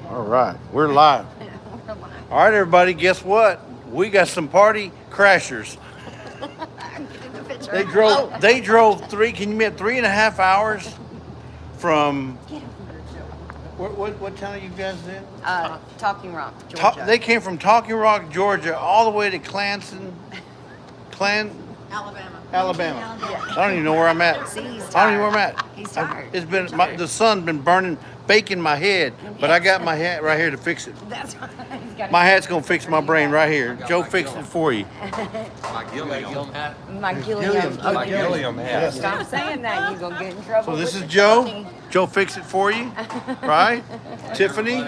All right, we're live. All right, everybody, guess what? We got some party crashers. They drove three. Can you admit 3.5 hours from what town are you guys in? Talking Rock, Georgia. They came from Talking Rock, Georgia, all the way to Alabama. I don't even know where I'm at. See, he's I don't even know tired. where I'm at. He's tired. It's been the sun's been burning, baking my head, but I got my hat right here to fix it. That's right. He's got My hat's gonna fix my brain right here. Joe fixed it for you. My Gilliam hat. my Gilliam. My Gilliam hat. Stop saying that. You're going to get in trouble. So this with is the Joe. county. Joe fixed it for you, right? Tiffany,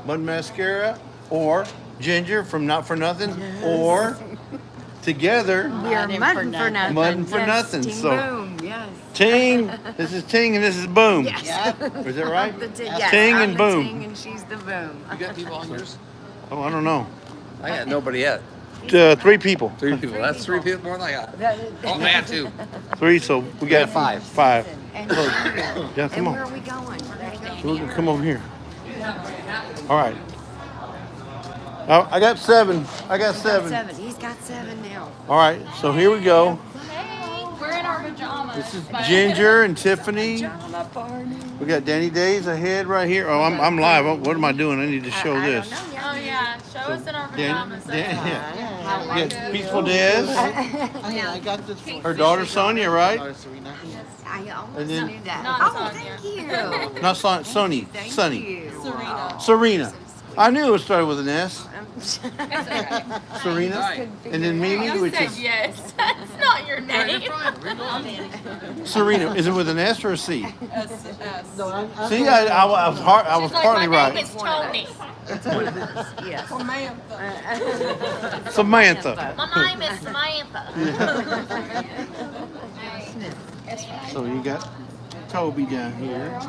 Mud Mascara, or Ginger from Not For Nothing, or together, We are mudding for nothing. Mudding for Yes, nothing, Team so- Boom, yes. Ting. This is Ting and this is Boom. Yes. Is that right? Yes, Ting I'm and the Boom. Ting and she's the Boom. You got people on yours? Oh, I don't know. I got nobody yet. 3 people. 3 people. That's 3 people more than I got. Oh, I had 2. 3, so we got got 5. 5. And, Yeah, come and where on. are we going? Come over here. All right. I got 7. I got 7. He's got 7 now. All right, so here we go. Hey, we're in our pajamas. This is Ginger and Tiffany. Pajama party. We got DAYZ Ahead right here. Oh, I'm live. What am I doing? I need to show I this. don't know Oh yeah, show us in our pajamas. Yeah, Peaceful Dez. I got this for Her daughter Sonia, right? Serena. I almost And then- knew that. Not Oh, Sonia. thank you. Not Sonny. Thank Sonny. you. Serena. I knew it started with an S. It's okay. Serena. And then Mimi, You which said is yes. That's not your name. Serena. Is it with an S or a C? No, I'm See, I was partly My name right. is Tony. Yes. Samantha. My name is Samantha. So you got Toby down here.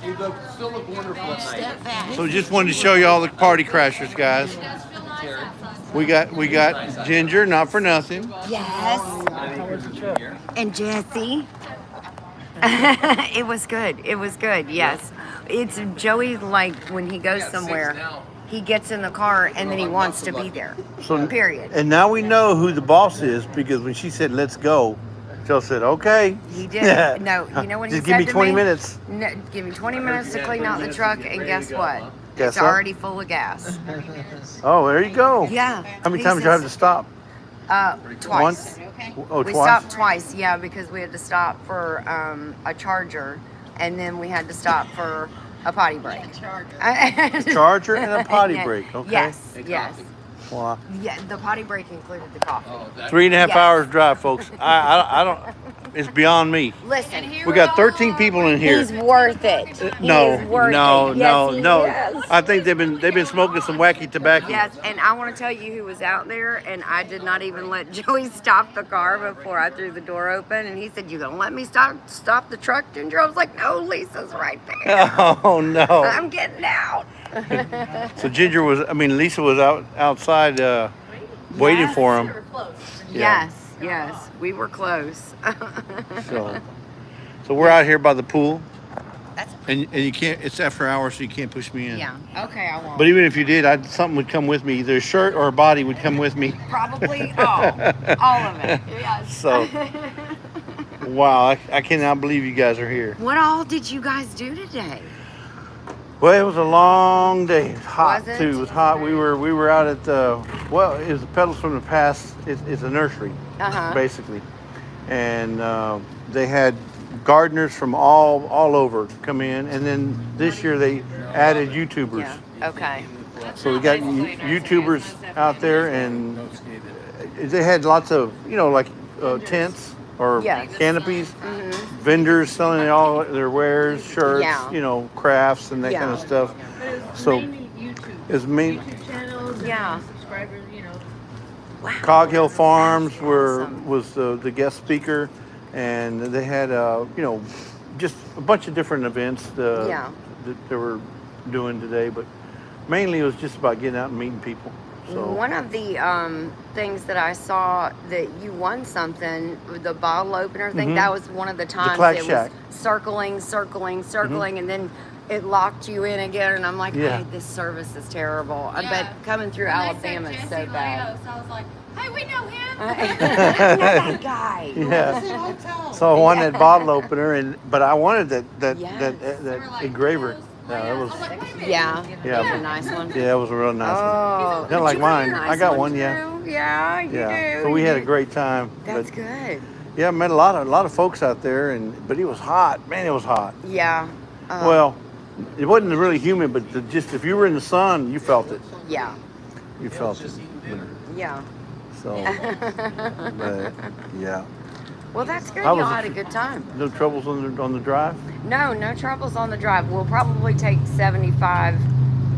You still look wonderful at night. So just wanted to show you all the party crashers, guys. We got Ginger, Not For Nothing. Yes. And Jesse. It was good. It was good. Yes. It's Joey, like when he goes somewhere, he gets in the car and then he wants to be there. So Period. And now we know who the boss is because when she said "Let's go," Joe said, "Okay." He did. No, you know what he Just said give me to 20 minutes. No, give me 20 minutes to clean out the truck, and guess what? Guess It's what? already full of gas. Oh, there you go. Yeah. How many times did you have to stop? Twice. Once? Oh, We twice. stopped twice, yeah, because we had to stop for a charger, and then we had to stop for a potty break. Charger and a potty break. Okay. Yes, yes. Wow. Yeah, the potty break included the coffee. 3.5 Yes. hours drive, folks. I don't. It's beyond me. Listen, We got 13 people in here. he's worth it. He No, is worth no, it. no, Yes, he no. is. I think they've been smoking some wacky tobacco. Yes, and I want to tell you who was out there, and I did not even let Joey stop the car before I threw the door open, and he said, "You gonna let me stop the truck, Ginger?" I was like, "No, Lisa's right there. Oh no. I'm getting out." So Lisa was outside waiting for him. Yeah. Yes, we were close. So we're out here by the pool, That's and you can't. It's after hours, so you can't push me in. yeah. Okay, I won't. But even if you did, something would come with me. Either a shirt or a body would come with me. Probably all of it. Yes. So, wow, I cannot believe you guys are here. What all did you guys do today? Well, it was a long day. It was hot Was it? too. It was hot. We were out at it was the Petals from the Past. It's a nursery, basically, and they had gardeners from all over come in, and then this year they added YouTubers. Yeah. Okay. So we got YouTubers out there, and they had lots of like tents or Yeah. canopies, vendors selling all their wares, shirts, Yeah. crafts and that Yeah. kind of stuff. So it's main Yeah. Wow. Cog Hill Farms Awesome. was the guest speaker, and they had just a bunch of different events Yeah. that they were doing today, but mainly it was just about getting out and meeting people. So One of the things that I saw that you won something, the bottle opener thing, that was one of the times Clack it Shack. was circling, and then it locked you in again, and I'm like, Yeah. hey, this service is terrible. Yeah. But coming through When they Alabama said is so Jesse bad. Leos, I was like, hey, we know him. I know that guy. Yeah. Hotel. So I wanted that bottle opener, but I wanted that Yes. They were like, engraver. Leos, Yeah, that Leos. was. I was like, wait a minute. Yeah, Yeah. that's a nice one. Yeah, it was a real nice one. Oh, Kinda like did you get a mine. I got one, yeah. Drew? Yeah, you Yeah. do. So we you had a do. great time. That's but, good. Yeah, I met a lot of folks out there, but it was hot. Man, it was hot. Yeah. Well, it wasn't really humid, but just if you were in the sun, you felt it. Yeah. You felt it. Yeah. So, but yeah, Well, that's good. I was Y'all a had a good time. no troubles on the drive. No troubles on the drive. We'll probably take 75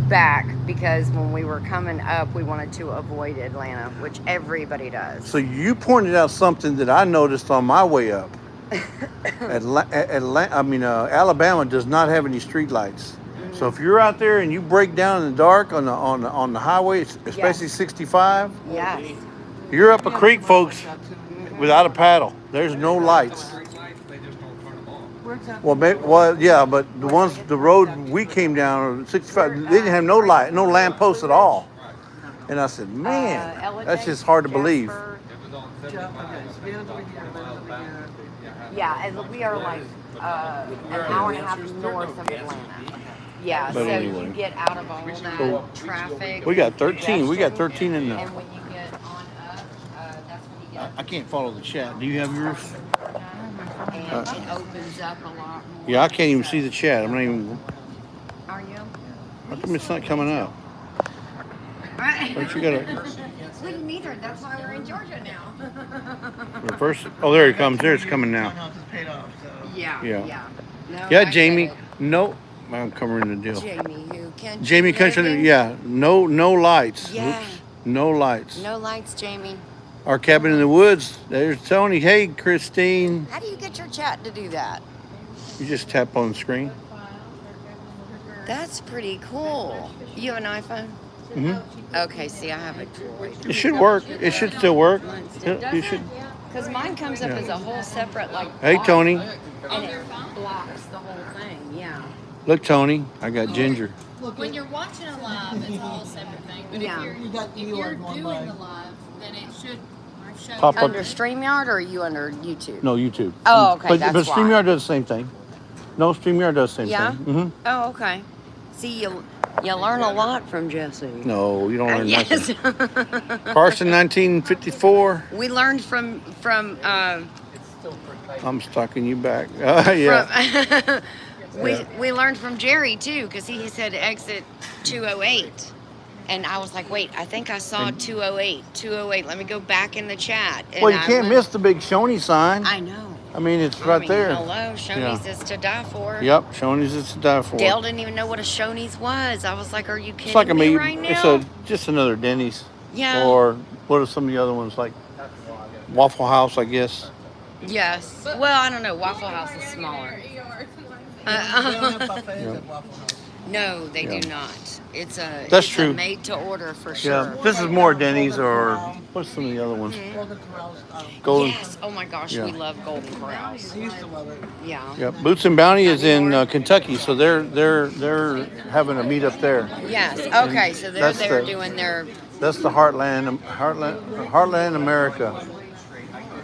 back because when we were coming up, we wanted to avoid Atlanta, which everybody does. So you pointed out something that I noticed on my way up. Alabama does not have any street lights. So if you're out there and you break down in the dark on the highway, especially 65, Yes. you're up a creek, folks, without a paddle. There's no lights. Well, yeah, but the road we came down, 65, they didn't have no light, no lamp posts at all. And I said, man, that's just hard to believe. Yeah, and we are like an hour and a half north of Atlanta. Yeah, But so anyway. you get out of all that traffic. We got 13. We got 13 in there. And when you get on up, that's when you get I can't follow the chat. Do you have yours? and it opens up a lot more. Yeah, I can't even see the chat. I'm not even. Are you? How come it's not coming up? Don't you gotta We didn't either. That's why we're in Georgia now. reverse it? Oh, there it comes. There it's coming now. Yeah. Yeah. No, Yeah, I Jamie. get it. No, I'm covering the deal. Jamie, who can? Jamie Country. Yeah. No lights. Yeah. Oops. No lights. No lights, Jamie. Our cabin in the woods. There's Tony. Hey, Christine. How do you get your chat to do that? You just tap on the screen. That's pretty cool. You have an iPhone? Mm-hmm. Okay, see, I have a Droid. It should work. It should still work. You should. Because mine comes up as a whole separate, like, Hey, bar, Tony. and it blocks the whole thing, yeah. Look, Tony. I got Ginger. When you're watching a live, it's a whole separate thing. But Yeah. if you're doing the live, then it should show Pop you. up. Under StreamYard, or are you under YouTube? No, YouTube. Oh, okay, But that's why. StreamYard does the same thing. No, StreamYard does the same Yeah? thing. Mm-hmm. Oh, okay. See, you learn a lot from Jesse. No, you don't learn Yes. nothing. Carson, 1954. We learned from I'm stalking you back. Yeah. from we learned from Jerry too, because he said exit 208, and I was like, wait, I think I saw 208. Let me go back in the chat. And Well, you I can't went- miss the big Shoney sign. I know. I mean, it's I right mean, there. Hello, Shoney's is to die for. Yep, Shoney's is to die for. Dale didn't even know what a Shoney's was. I was like, are you kidding It's like a me meat. right now? It's just another Denny's. Yeah. Or what are some of the other ones like? Waffle House, I guess. Yes. Well, I don't know. Waffle House is smaller. No, they do not. It's a That's it's true. a made to order for sure. Yeah, this is more Denny's or what's some of the other ones? Golden. Yes. Oh my gosh, Yeah. we love Golden Corrals. I used to love it. Yeah. Yeah, Boots and Bounty is in Kentucky, so they're having a meet up there. Yes. Okay, so they're That's there the- doing their. That's the Heartland America,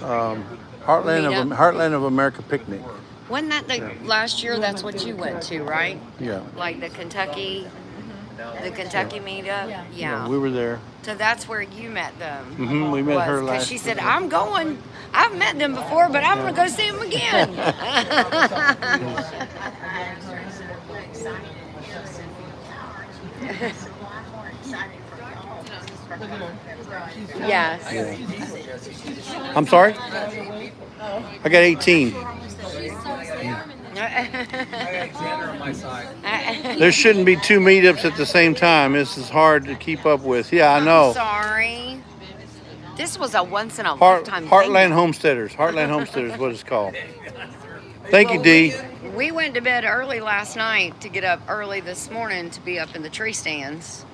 Meetup. Heartland of America picnic. Wasn't that the last year? That's what you went to, right? Yeah, Like the Kentucky meetup. Yeah. we were there. So that's where you met them. Hmm we met her Because last. she said, I'm going. I've met them before, but I'm going to go see them again. Yes. I'm sorry. I got 18. There shouldn't be two meetups at the same time. This is hard to keep up with. Yeah, I know. Sorry. This was a once in a Heartland lifetime Homesteaders. Heartland Homesteaders, what it's called. Thank you, Dee. thing. We went to bed early last night to get up early this morning to be up in the tree stands.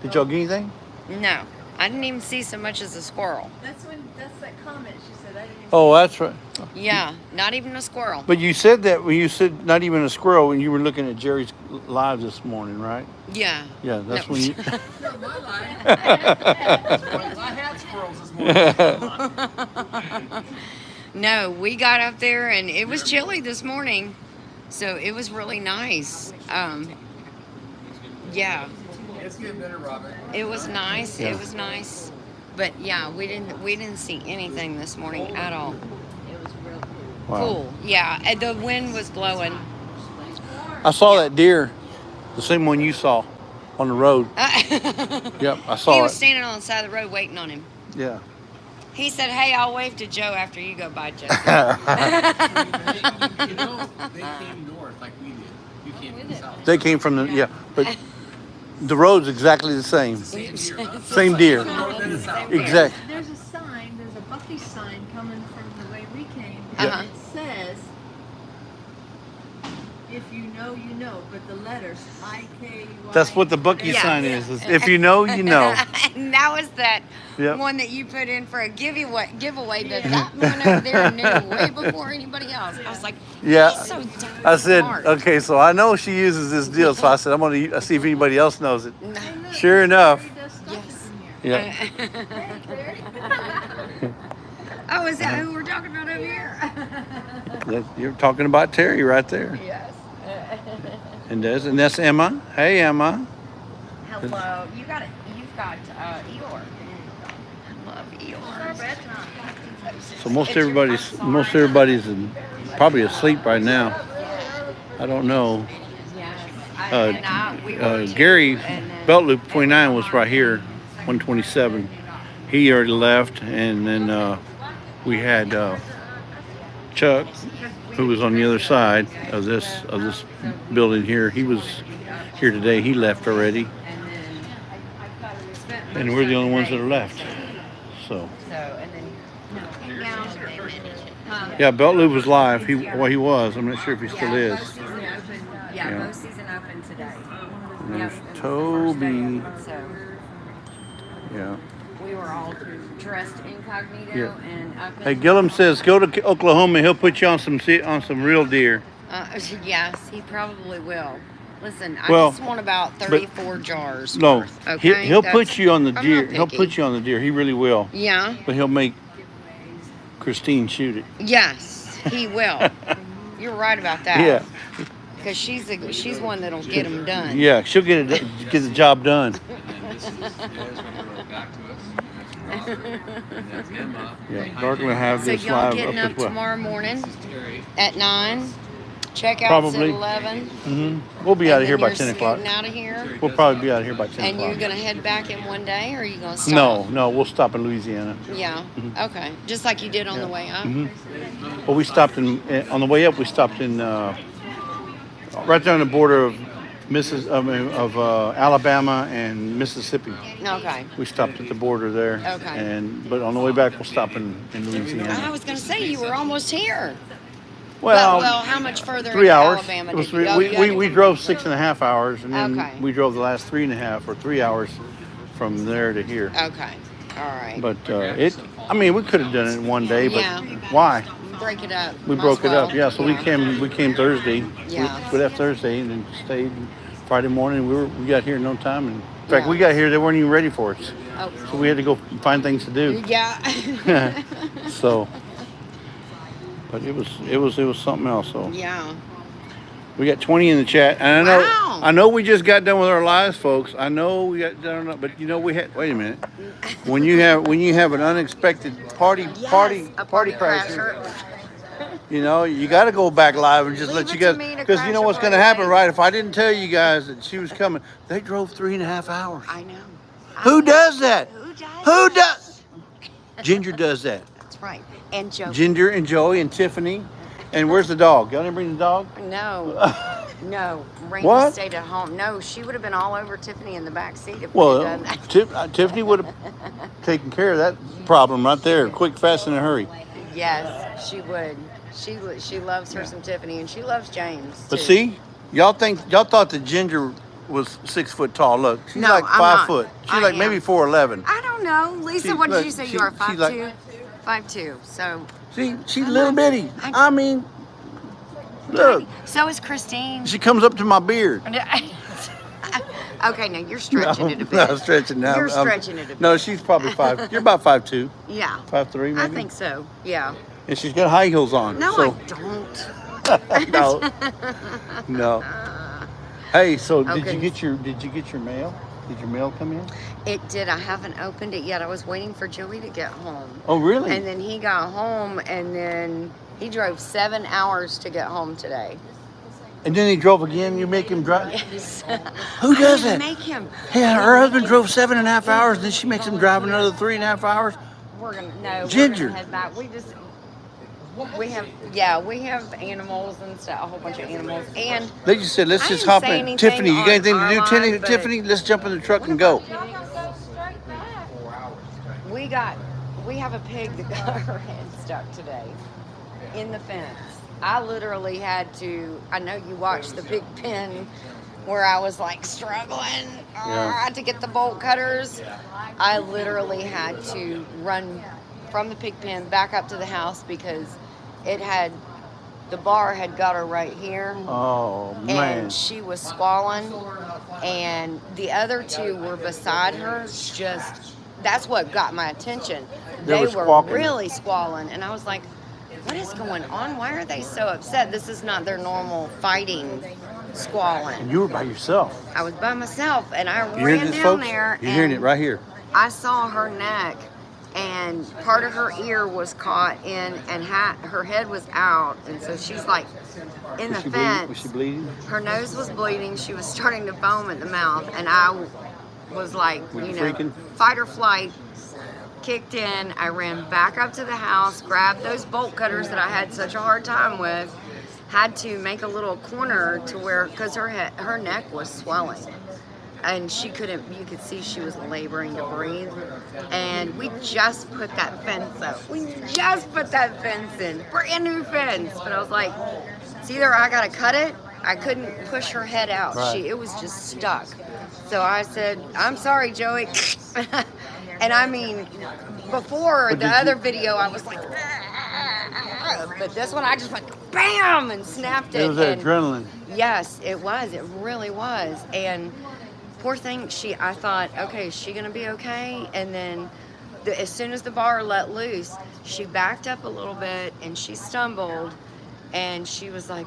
Did y'all get anything? No. I didn't even see so much as a squirrel. That's that comment she said. I didn't even Oh, that's right. Yeah, not even a squirrel. But you said that when you said not even a squirrel when you were looking at Jerry's live this morning, right? Yeah. Yeah, that's No. when you. Not my life. I had squirrels this morning. No, we got up there and it was chilly this morning, so it was really nice. Yeah, It's getting better, Robin. it was nice. Yeah. It was nice, but yeah, we didn't see anything this morning at all. It was real cool. Wow. Cool. Yeah, and the wind was blowing. I saw that deer, the same one you saw on the road. Yep, I He saw was it. standing on the side of the road waiting on him. Yeah. He said, "Hey, I'll wave to Joe after you go by, Jesse." You know, they came north like we did. You came from the south. They came from the but the road's exactly the same. Same deer. North and the south. Exactly. There's a sign, there's a Bucky sign coming from the way we came. Uh-huh. And it says, if you know, you know, but the letters I-K-Y. That's what the Bucky Yeah. sign is. If you know, you know. And that was that Yep. one that you put in for a giveaway that one over there knew way before anybody else. I was like, Yeah. he's so darn I said, smart. okay, so I know she uses this deal, so I said I'm gonna see if anybody else knows it. No. Sure enough. Terry does stuff Yes. in here. Yeah. Hey, Terry. Oh, is that who we're talking about over here? You're talking about Terry right there. Yes. And that's Emma. Hey, Emma. Hello. You've got Eeyore. I love Eeyore. So most everybody's probably asleep right now. I don't know. Gary Belt Loop 29 was right here, 127. He already left, and then we had Chuck, who was on the other side of this building here. He was here today. He left already, and we're the only ones that are left. So yeah, Belt Loop was live. He was. I'm not sure if he still is. Yeah, Yeah. bow season open today. And there's Yep. Toby. So Yeah. we were all dressed incognito Yeah. and up in Hey, Gillum says go to Oklahoma. He'll put you on some real deer. yes, he probably will. Listen, I Well, just want about 34 jars. No, worth, okay? he'll That's- put you on the I'm deer. not He'll picky. put you on the deer. He really will. Yeah. But he'll make Christine shoot it. Yes, he will. You're right about that. Yeah. Because she's one that'll get them done. Yeah, she'll get the job done. Back to us. And that's Emma. Yeah, Dark will have So this y'all live getting up up as well. tomorrow morning Terry. at 9. Checkouts Probably. at 11. Mm-hmm. We'll be out of here by and then 10 you're o'clock. scooting out of here. We'll probably be out of here by 10 And you're o'clock. gonna head back in one day, or are you gonna stop? No, we'll stop in Louisiana. Yeah. Okay. Just like you did on the way up. Mm-hmm. Well, we stopped on the way up. We stopped in right there on the border of Alabama and Mississippi. Okay. We stopped at the border there. Okay. But on the way back, we'll stop in Louisiana. I was gonna say you were almost here. Well, Well, how much further 3 into hours. Alabama It was did you go? we drove 6.5 hours, and then Okay. we drove the last 3.5 or 3 hours from there to here. Okay. All right. But we could have done it in one day, but Yeah. why? Break it up. We Might broke as it up. well. Yeah, so we came Thursday. Yeah. We left Thursday and then stayed Friday morning. We got here in no time. And in fact, Yeah. we got here, they weren't even ready for us. Oh. So we had to go find things to do. Yeah. So, but it was something else. So Yeah. we got 20 in the chat, and Wow. I know we just got done with our lives, folks. I know we got done, but we had. Wait a minute. When you have an unexpected party A party crasher, you got to go back live and just Leave let it you to guys, me to because you know crash a what's going to party, happen, baby. right? If I didn't tell you guys that she was coming, they drove 3.5 hours. I know. Who does that? Who does? Who does? Ginger does that. That's right. And Joe. Ginger and Joey and Tiffany. And where's the dog? Y'all didn't bring the dog? No. No. Randy What? stayed at home. No, she would have been all over Tiffany in the back seat if we Well, had done that. Tiffany would have taken care of that problem right there, quick, fast, in a hurry. Yes, she would. She loves her some Tiffany, and she loves James. But too. see, y'all thought that Ginger was 6 foot tall. Look, she's No, like I'm 5 not. foot. She's I like am. maybe 4'11". I don't know. Lisa, She- what did look, you say she- you are? she's 5'2"? like- 5'2". So. She's little bitty. I- I mean, look, So is Christine. she comes up to my beard. Okay, now you're stretching it a bit. No, I'm stretching now. You're stretching it a bit. No, she's probably 5. You're about 5'2", Yeah. 5'3", maybe. I think so. Yeah. And she's got high heels on. No, so. I don't. No. No. Hey, so did Okay. you get your mail? Did your mail come in? It did. I haven't opened it yet. I was waiting for Joey to get home. Oh, really? And then he got home, and then he drove 7 hours to get home today. And then he drove again. You make him drive. Yes. Who does I that? didn't make him. Hey, her husband drove 7.5 hours, and then she makes him drive another 3.5 hours. We're gonna no. Ginger. We're gonna head back. We have animals and stuff, a whole bunch of animals, and They just said, let's I just didn't hop say in. anything Tiffany, you got on anything to our do? line, but- Tiffany, let's jump in the truck and go. we have a pig that got her head stuck today in the fence. I literally had to. I know you watched the pig pen where I was like struggling to get the bolt cutters. I literally had to run from the pig pen back up to the house because the bar had got her right here. Oh, man. And she was squalling, and the other two were beside her. That's what got my attention. They They were were squawking. really squalling, and I was like, what is going on? Why are they so upset? This is not their normal fighting squalling. And you were by yourself. I was by myself, and I You hearing ran this, down folks? there. You're hearing it and right here. I saw her neck, and part of her ear was caught in, and her head was out, and so she's like in the fence. Was she bleeding? Her nose was bleeding. She was starting to foam at the mouth, and I was like, Were you freaking? fight or flight kicked in. I ran back up to the house, grabbed those bolt cutters that I had such a hard time with, had to make a little corner to where, because her neck was swelling. And she couldn't, you could see she was laboring to breathe. And we just put that fence up. We just put that fence in, brand new fence. But I was like, it's either I gotta cut it, I couldn't push her head out. Right. It was just stuck. So I said, I'm sorry, Joey. And I mean, before the other video, I was like, but this one I just went bam and snapped it. It was that and adrenaline. yes, it was. It really was. And poor thing, I thought, okay, is she gonna be okay? And then as soon as the bar let loose, she backed up a little bit and she stumbled and she was like,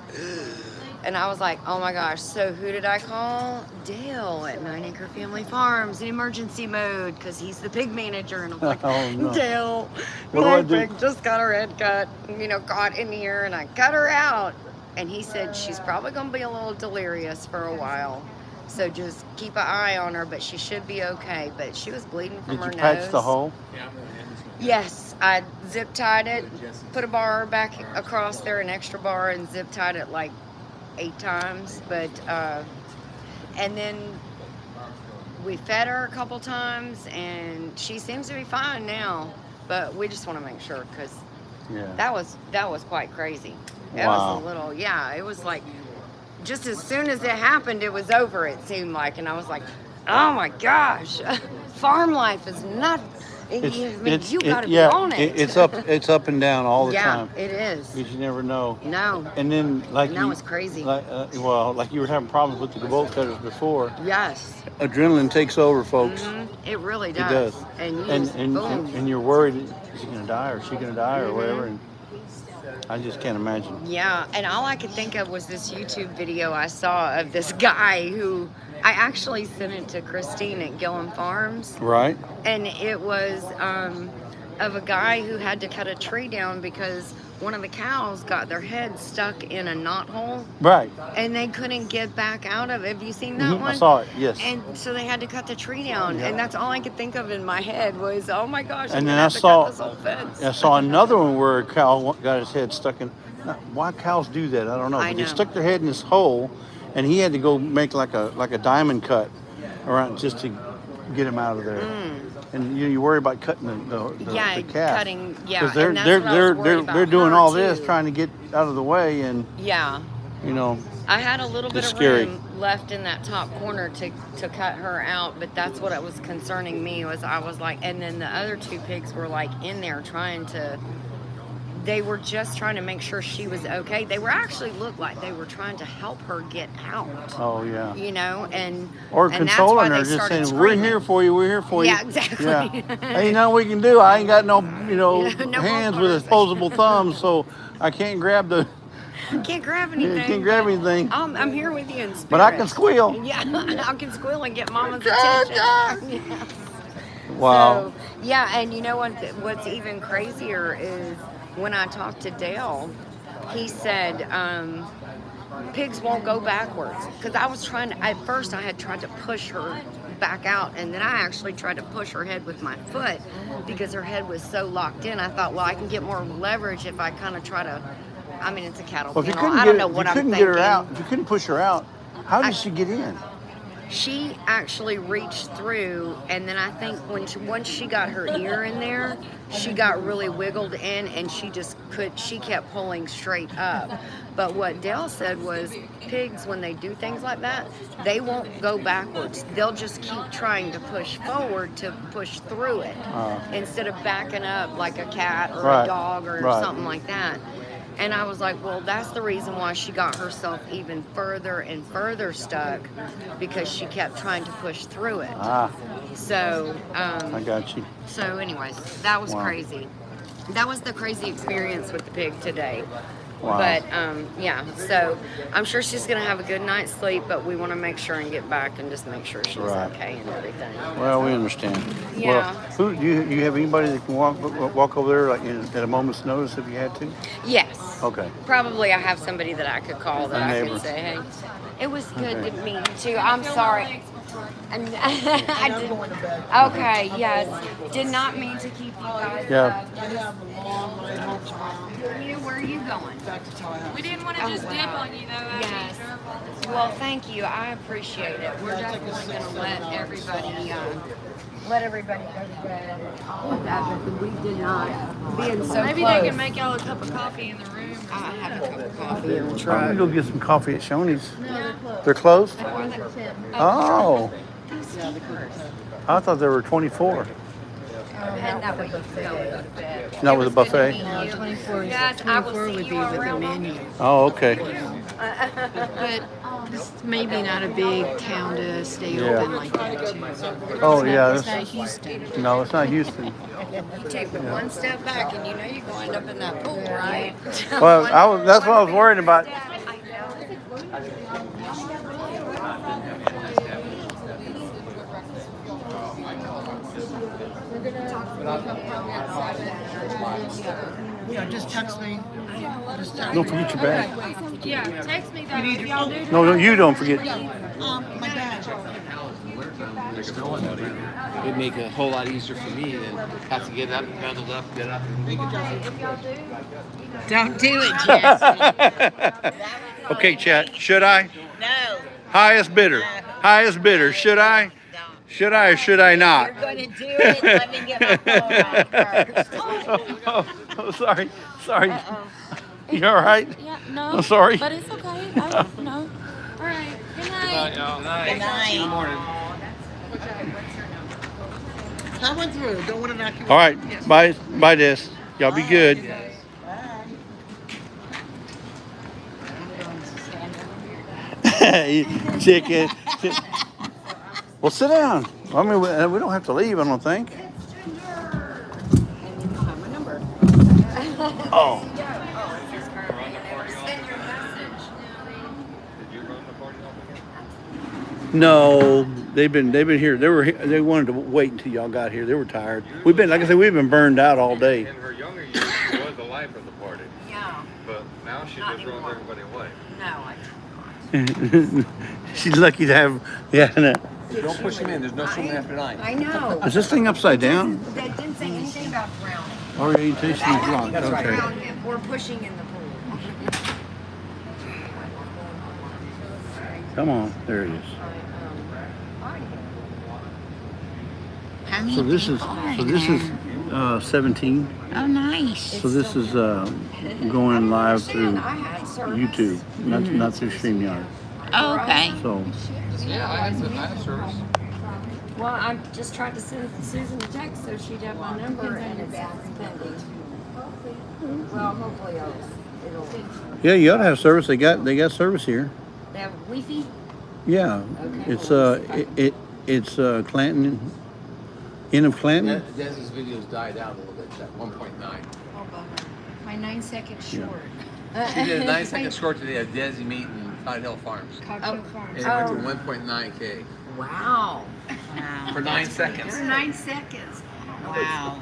and I was like, oh my gosh. So who did I call? Dale at 9 Acre Family Farms in emergency mode because he's the pig manager. And I was like, Oh, no. Dale, What do my I do? pig just got her head cut, caught in here, and I cut her out. And he said she's probably gonna be a little delirious for a while. So just keep an eye on her, but she should be okay. But she was bleeding from Did her you nose. patch the hole? Yes, I zip tied it, put a bar back across there, an extra bar, and zip tied it like 8 times. But and then we fed her a couple times, and she seems to be fine now. But we just want to make sure because that was quite crazy. It Wow. was a little, it was like. Just as soon as it happened, it was over, it seemed like. And I was like, oh my gosh, farm life is not, you gotta be on it. It's up and down all the time. Yeah, it is. Because you never know. No. And then It's crazy. Like you were having problems with the bolt cutters before. Yes. Adrenaline takes over, folks. Mm-hmm. It really does. It does. And you And just, boom. and you're worried, is he gonna die or is she gonna die or whatever? And I just can't imagine. Yeah, and all I could think of was this YouTube video I saw of this guy who I actually sent it to Christine at Gillum Farms. Right? And it was of a guy who had to cut a tree down because one of the cows got their head stuck in a knot hole. Right. And they couldn't get back out of it. Have you seen that one? I saw it, yes. And so they had to cut the tree down. And that's all I could think of in my head was, oh my gosh, And I'm then gonna I have to cut this whole fence. I saw another one where a cow got his head stuck in. Why cows do that, I don't know. I But they know. stuck their head in this hole, and he had to go make like a diamond cut around just to get him out of there. And you worry about cutting the calf. Cutting, Because and that's what I was worried about they're doing her, all this too. trying to get out of the way, and Yeah. you know. I had a little bit It's of scary. room left in that top corner to cut her out, but that's what was concerning me. Was I was like, and then the other two pigs were like in there trying to. They were just trying to make sure she was okay. They were actually looked like they were trying to help her get out. Oh yeah. You know, and Or and that's consoling why her, they just started saying, "We're screaming. here for you. We're here for you." Yeah, exactly. Yeah. Ain't nothing we can do. I ain't got no, No hands more with opposable thumbs, so I can't grab the. Can't grab anything. Can't grab anything. I'm here with you in spirit. But I can squeal. Yeah, I can squeal and get Mama's attention. Yeah. Wow. So, yeah, and you know what? What's even crazier is when I talked to Dale, he said pigs won't go backwards. Because I was trying to, at first I had tried to push her back out, and then I actually tried to push her head with my foot because her head was so locked in. I thought, well, I can get more leverage if I kind of try to. I mean, it's a cattle Well, if you kennel. couldn't I get don't know what I'm couldn't thinking. get her out, if you couldn't push her out, how did she get in? She actually reached through, and then I think once she got her ear in there, she got really wiggled in, and she kept pulling straight up. But what Dale said was pigs, when they do things like that, they won't go backwards. They'll just keep trying to push forward to push through it instead of backing up like a cat or a dog or something like that. And I was like, well, that's the reason why she got herself even further and further stuck, because she kept trying to push through it. So, I got you. So anyways, that was crazy. That was the crazy experience with the pig today. Wow. But, yeah, so I'm sure she's going to have a good night's sleep, but we want to make sure and get back and just make sure she's okay and everything. Well, we understand. Yeah. Well, do you have anybody that can walk over there like at a moment's notice if you had to? Yes. Okay. Probably I have somebody that I could call that I could say, hey, it was good to meet you too. I'm sorry. And I did. Okay, yes. Did not mean to keep you guys. Yeah. I have a long ride home tomorrow. Where are you going? Back to Tallahassee. We didn't want to just dip on you though. Yes. Well, thank you. I appreciate it. We're definitely going to let everybody go to bed and all of that. But we did not. Being so Maybe close. they can make y'all a cup of coffee in the room. I have a cup of coffee in the I'm truck. gonna go get some coffee at Shoney's. They're closed. Oh. I thought there were 24. And that way you could go to bed. Not with a buffet. No, 24 Yes, I will see would you be with a around. menu. Oh, okay. But it's maybe not a big town to stay Yeah. open like that too. Oh, yeah. It's not Houston. No, it's not Houston. You take one step back and you know you're going to end up in that pool, right? Well, that's what I was worried about. Yeah, just text me. Don't forget your bag. Yeah, text me that if y'all do. No, you don't forget. My bag. It'd make it a whole lot easier for me than have to get up, bundled up, get up and make it. Don't do it, Jesse. Okay, chat. Should I? No. Highest bidder. Highest bidder. Should I? Should I or should I not? You're going to do it. Let me get my phone out first. Oh, sorry. Sorry. You all right? Yeah, no. I'm sorry. But it's okay. No. All right. Good night. Good night. Morning. I went through. Don't want to knock you All right. Bye, Des. Y'all be good. Chicken. Well, sit down. I mean, we don't have to leave, I don't think. Oh. No, they've been here. They wanted to wait until y'all got here. They were tired. We've been, like I said, we've been burned out all day. In her younger years, she was the life of the party. Yeah. But now she just ruins everybody away. No, She's lucky to have, yeah. Don't push him in. There's no swimming after 9. I know. Is this thing upside down? They didn't say anything about drowning. Oh, yeah, you taste these blonde. Okay. Drowning. We're pushing in the pool. Come on. There it is. How many So this is 17. Oh, nice. So this is going live through YouTube, not through StreamYard. Oh, okay. So Yeah, I have service. Well, I just tried to send Susan a text so she'd have my number, and it's pending. Well, hopefully it'll. yeah, you ought to have service. They got service here. They have Wi-Fi? Yeah, Okay. it's Clanton, end of Clanton. Dez's videos died out a little bit at 1.9. Oh, bummer. My 9-second short. She did a 9-second short today at Desi meet in Cotton Hill Farms. Cocktail Farms. And it went to 1.9K Wow. Wow. for 9 seconds. 9 seconds. Wow.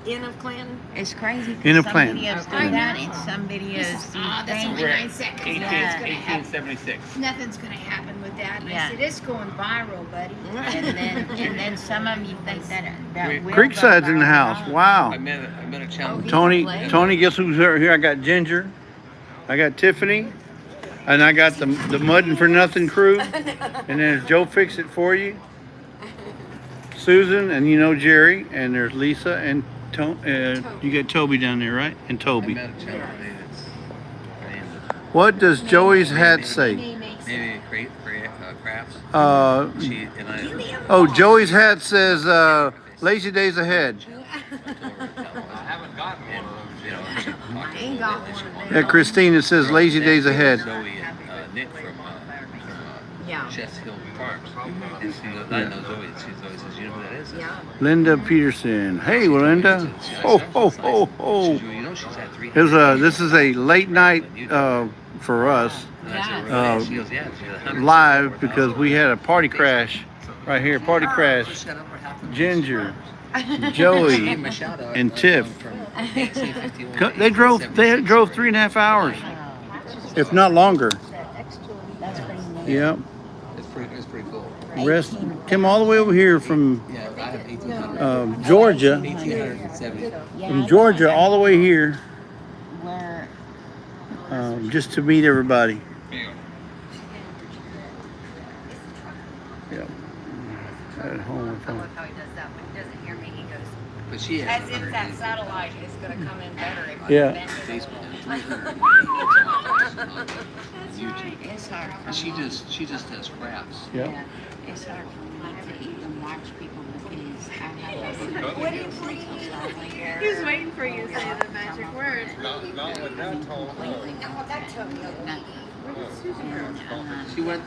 End of Clanton? It's crazy. In a Some plan. videos do I that, know. and some videos do That's only things. 9 seconds. 18, Nothing's gonna happen. 1876. Nothing's gonna happen with that. And Yeah. I said, it's going viral, buddy. And then some of them you think that will Creekside's go in the house. viral. Wow. I met a challenge. Tony, guess who's here? I got Ginger, I got Tiffany, and I got the Muddin' for Nothing crew, and there's Joe Fix It For You, Susan, and Jerry, and there's Lisa and you got Toby down there, right? And I Toby. met a challenge today that's What does Joey's hat say? maybe crafts. She and I. Oh, Joey's hat says "Lazy Days Ahead." I haven't gotten one of those yet. I ain't got one. Yeah, Christine, it says "Lazy Days Ahead." Zoe and Nick from Yeah. Chest Hill Farms. And I know Zoe. Zoe says, you know who that is? Yeah. Linda Peterson. Hey, Linda. Oh, oh, oh, oh. You know she's had 3. This is a late night for us. And I said, really? She goes, yeah. She had 100. Live because we had a party crash right here. Party crash. Shut up, we're half the Ginger, Give Joey, him a shout out. and Tiff. From 1851 They drove 3.5 hours, if not longer. Yep. It's pretty cool. Rest came all the way over here from Yeah, I have 1800. Georgia, 1870. from Georgia all the way here, Where just to meet everybody. Yep. At home. I love how he does that. When he doesn't hear me, he goes, But she has as if that satellite is going to come in better if Yeah. I bend it. Facebook. YouTube. it's hard for And me. she just does crafts. Yep. Yeah, it's hard for me to even watch people because I have He was waiting for you to say the magic word. Not with that tall. Oh, that took me a while. She went.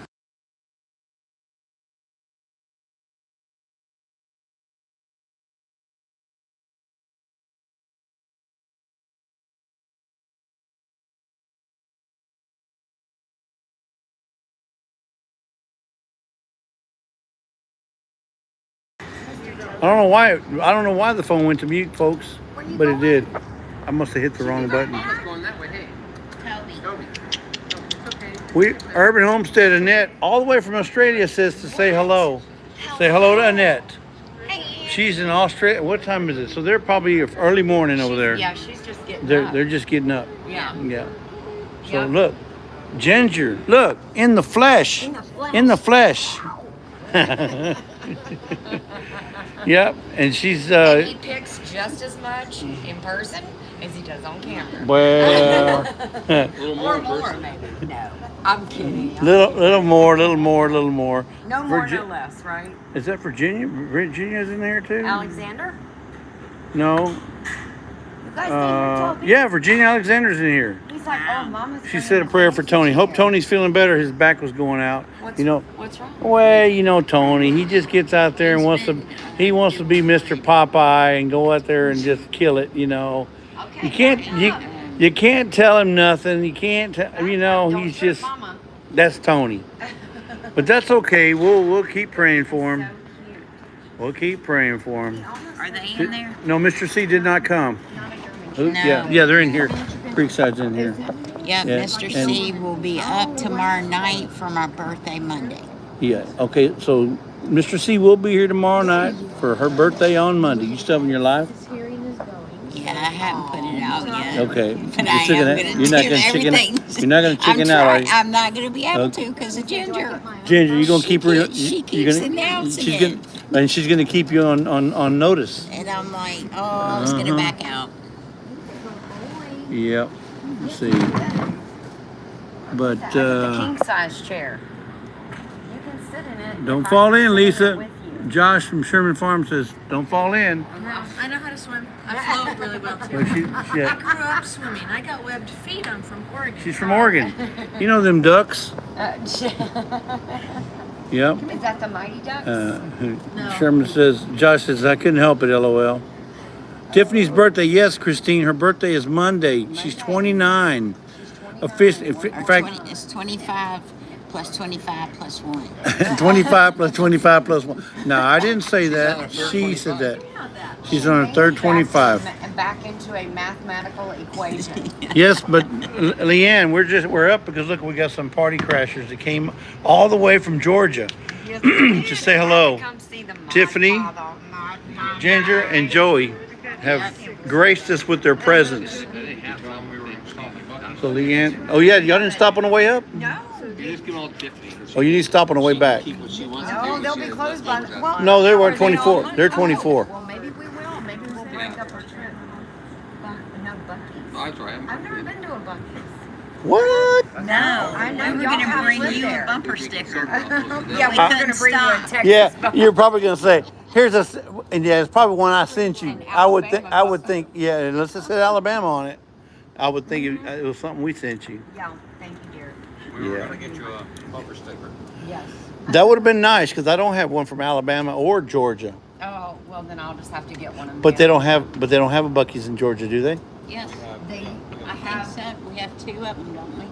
I don't know why the phone went to mute, folks, but it did. I must have hit the wrong button. Who's going that way? Hey, Toby. Urban Homestead Annette, all the way from Australia, says to say hello. Say hello to Annette. She's in Australia. What time is it? So they're probably early morning over there. Yeah, she's just getting They're up. they're just getting up. Yeah. Yeah. So Yep. look, Ginger, look, in the flesh. In the flesh. In the flesh. Yep, and she's And he picks just as much in person as he does on camera. well, Or more, maybe. No, I'm kidding. little more. No more, Virgi- no less, right? Is that Virginia? Virginia's in there too? Alexander? No. You guys see her, Toby? Yeah, Virginia Alexander's in here. He's like, oh, Mama's She bringing said a the prayer for fancy Tony. Hope chair. Tony's feeling better. His back was going out. What's, You know, what's wrong? well, Tony. He just gets out there and wants to be Mr. Popeye and go out there and just kill it. Okay, You can't you can't tell him nothing. You can't tell. Don't He's trip just Mama. that's Tony. But that's okay. We'll keep praying for him. So cute. We'll keep praying for him. Are they in there? No, Mr. C did not come. Not a German. Oh, No. Yeah, they're in here. Creekside's in here. Yeah, Yeah, Mr. and- C will be up tomorrow night for my birthday Monday. Yeah. Okay. So Mr. C will be here tomorrow night for her birthday on Monday. You still having your live? Yeah, I haven't put it yeah. Okay. But You're I still am gonna- gonna you're not do gonna chicken out. everything. You're not gonna chicken out, are you? I'm not gonna be able Okay. to because of Ginger. Ginger, you gonna She keep her? keeps- she you're keeps gonna, announcing she's it. gonna, and she's gonna keep you on notice. And I'm like, oh, I was gonna back out. Yep. Let's see. But The king size chair. You can sit in it. don't if I fall can in, sit Lisa. it with you. Josh from Sherman Farm says, "Don't fall in." I know how to swim. I float really well too. Well, she, I grew up swimming. I got webbed feet. I'm from Oregon. she's from Oregon. You know them ducks? Yep. Is that the Mighty Ducks? Sherman says, Josh says, I couldn't help it, LOL. Tiffany's birthday, yes, Christine. Her birthday is Monday. She's 29. Officially, in fact, It's 25 plus 25 plus 1. 25 plus 25 plus 1. No, I didn't say that. She said that. She's on her third 25. Back into a mathematical equation. Yes, but Leanne, we're up because look, we got some party crashers that came all the way from Georgia to say hello. Come see the Tiffany, Ginger, and Joey have graced us with their presence. So Leanne, oh yeah, y'all didn't stop on the way up? No. You just give them all to Tiffany. Oh, you need to stop on the way back. Keep what she wants No, to do. they'll be closed by. Well, No, they were are all 24. Monday? They're 24. Well, maybe we will. Maybe we'll break up our trip. No Buc-ee's. Oh, that's right. I've never been to a Buc-ee's. What? No, I know we were y'all gonna have bring lived you there. a bumper sticker. Yeah, We we're couldn't gonna bring you a stop. Texas. Yeah, you're probably gonna say, "Here's and yeah, it's probably one I sent you." I would think, yeah, unless it said Alabama on it, I would think it was something we sent you. Yeah, thank you, dear. We were Yeah. gonna get you a bumper sticker. Yes. That would have been nice because I don't have one from Alabama or Georgia. Oh, well then I'll just have to get one of them. But they don't have a Buc-ee's in Georgia, do they? Yes, They, I have some. We have 2 of them, don't we?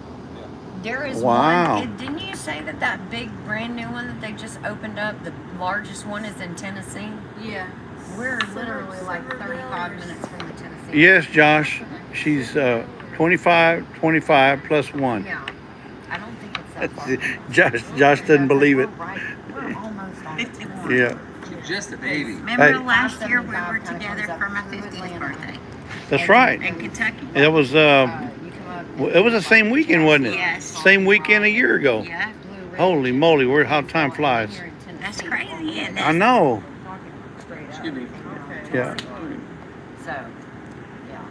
there is Wow. one. Didn't you say that big brand new one that they just opened up, the largest one is in Tennessee? Yeah. We're literally like 35 minutes from the Tennessee. Yes, Josh. She's 25 plus 1. Yeah. I don't think it's that far. Josh doesn't believe it. We're right. We're almost on 51. Yeah, She's just a baby. Remember Hey. last year we were together for my 50th birthday that's right. in Kentucky? It was You come up. it was the same weekend, wasn't it? Yes. Same weekend a year ago. Yeah, Holy moly, how time flies. that's crazy, isn't it? I know. Excuse me. Yeah. So,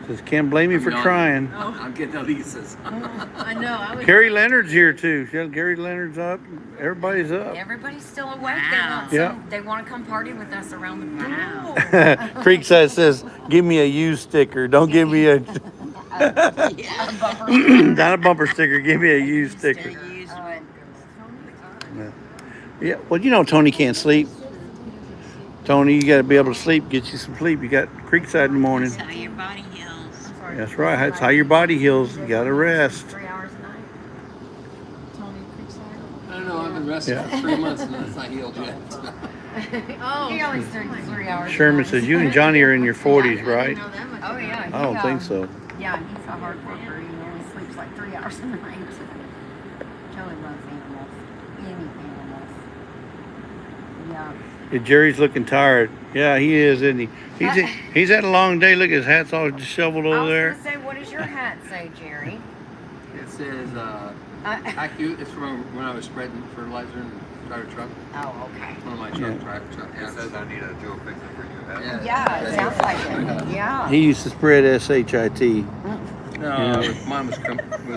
Just can't blame you for No. trying. I'm getting Elisa's. I know. I was. Gary Leonard's here too. Gary Leonard's up. Everybody's up. everybody's still awake. Wow. Yeah. They want to come party with us around the pool. Wow. Creekside says, "Give me a U sticker. Don't give me a Yeah. not a bumper sticker. Give me a U sticker." Still used one. Yeah. Well, you know Tony can't sleep. Tony, you got to be able to sleep. Get you some sleep. You got Creekside in the morning. That's how your body heals. That's right. That's how your body heals. You got to rest. 3 hours a night. I don't know. I've been resting Yeah. for 3 months and it's not healed yet. He only sleeps 3 hours. Sherman says you and Johnny are in your 40s, right? Oh yeah. I don't think so. Yeah, he's a hard worker. He only sleeps like 3 hours a night. Joey loves animals. Any animals. Yeah. Yeah, Jerry's looking tired. Yeah, he is, isn't he? He's had a long day. Look, his hat's all disheveled I over was there. gonna say, what does your hat say, Jerry? It says, ACU. It's from when I was spreading fertilizer in the tractor truck. Oh, okay. One of my truck. It says I need a Joe fixer for you. Huh? Yeah, it sounds like it. Yeah. He used to spread SHIT. No, mine was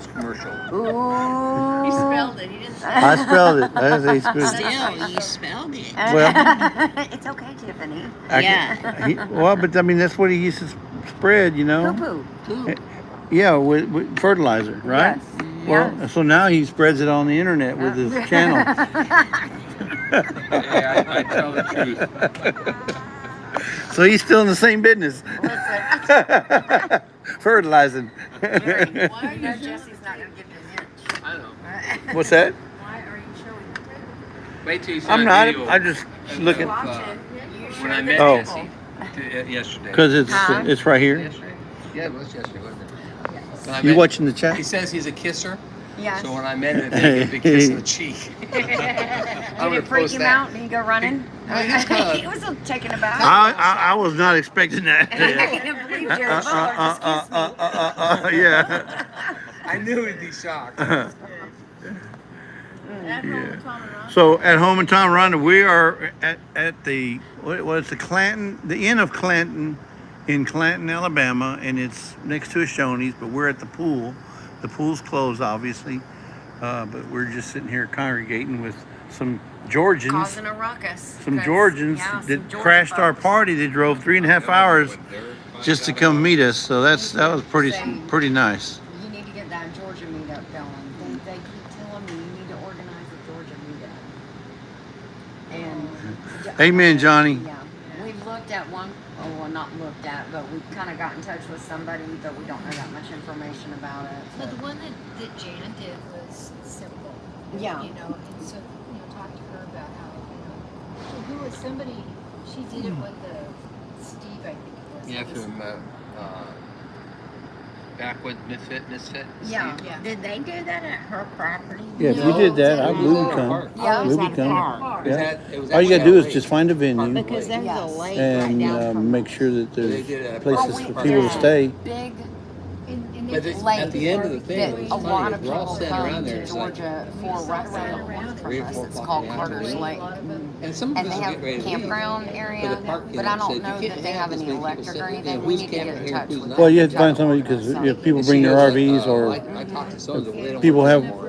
commercial. Ooh. He spelled it. He didn't say. I spelled it. That's how he spelled it. Still, you spelled it. Well, It's okay, Tiffany. but I mean, that's what he used to spread, you know? Poo-poo. Yeah, with fertilizer, right? Yes. Well, so now he spreads it on the internet with his channel. Yeah, I tell the truth. So he's still in the same business. Listen. Fertilizing. Jerry, why are you Jesse's not going to give you an inch? I know. What's that? Why are you showing the Wait till you see I'm my not. video I'm just of, looking. when I met Oh. Jesse yesterday. Because it's right here. Yesterday? Yeah, it was yesterday, wasn't it? When I You met- watching the He chat? says he's a kisser. Yes. So when I met him, they gave a big kiss on the cheek. Did it freak him out? Did he go running? He was taken aback. I was not expecting that. I can't believe Jared Butler just kissed me. Yeah. I knew he'd be shocked. Yeah. So at home in Tom Rhonda, we are at the what's the Clanton, the Inn of Clanton in Clanton, Alabama, and it's next to a Shoney's. But we're at the pool. The pool's closed, obviously, but we're just sitting here congregating with some Georgians. Causing a ruckus. Some Georgians that crashed our party. They drove 3.5 hours just to come meet us. So that was pretty nice. You need to get that Georgia meetup going. They keep telling me you need to organize a Georgia meetup. And Amen, Johnny. yeah, we've looked at one. Oh, well, not looked at, but we've kind of got in touch with somebody, but we don't know that much information about it. Well, the one that Jana did was simple. Yeah. You know, and so, talk to her about how, so who was somebody, she did it with Steve, I think it was. Yeah, from Backwoods Misfit. Yeah. Steve. Yeah. Did they do that at her property? Yeah, if we did that, we would come. Yeah, We would come. It was Yeah. it was All you gotta actually do is lake. just find a venue Because there's Yes. a lake right and down from make sure that They there's did it at places Park. for people to stay. Big And But they at the end of the thing, it was a lot funny. of We're all people sitting come around there. to It's like, Georgia for wrestling 3 or 4 It's o'clock called in the Carter's afternoon. Lake. And some of And us they will have get ready to leave. campground area, But the park, but I said, don't "You know can't that they have this any many people electric or sitting anything. there. We Who's need to get camping in here? touch Who's with not?" them. Well, you have to Try find to somebody because organize if people And bring she their was like, RVs or I talked to so-and-so, they don't people want have anymore.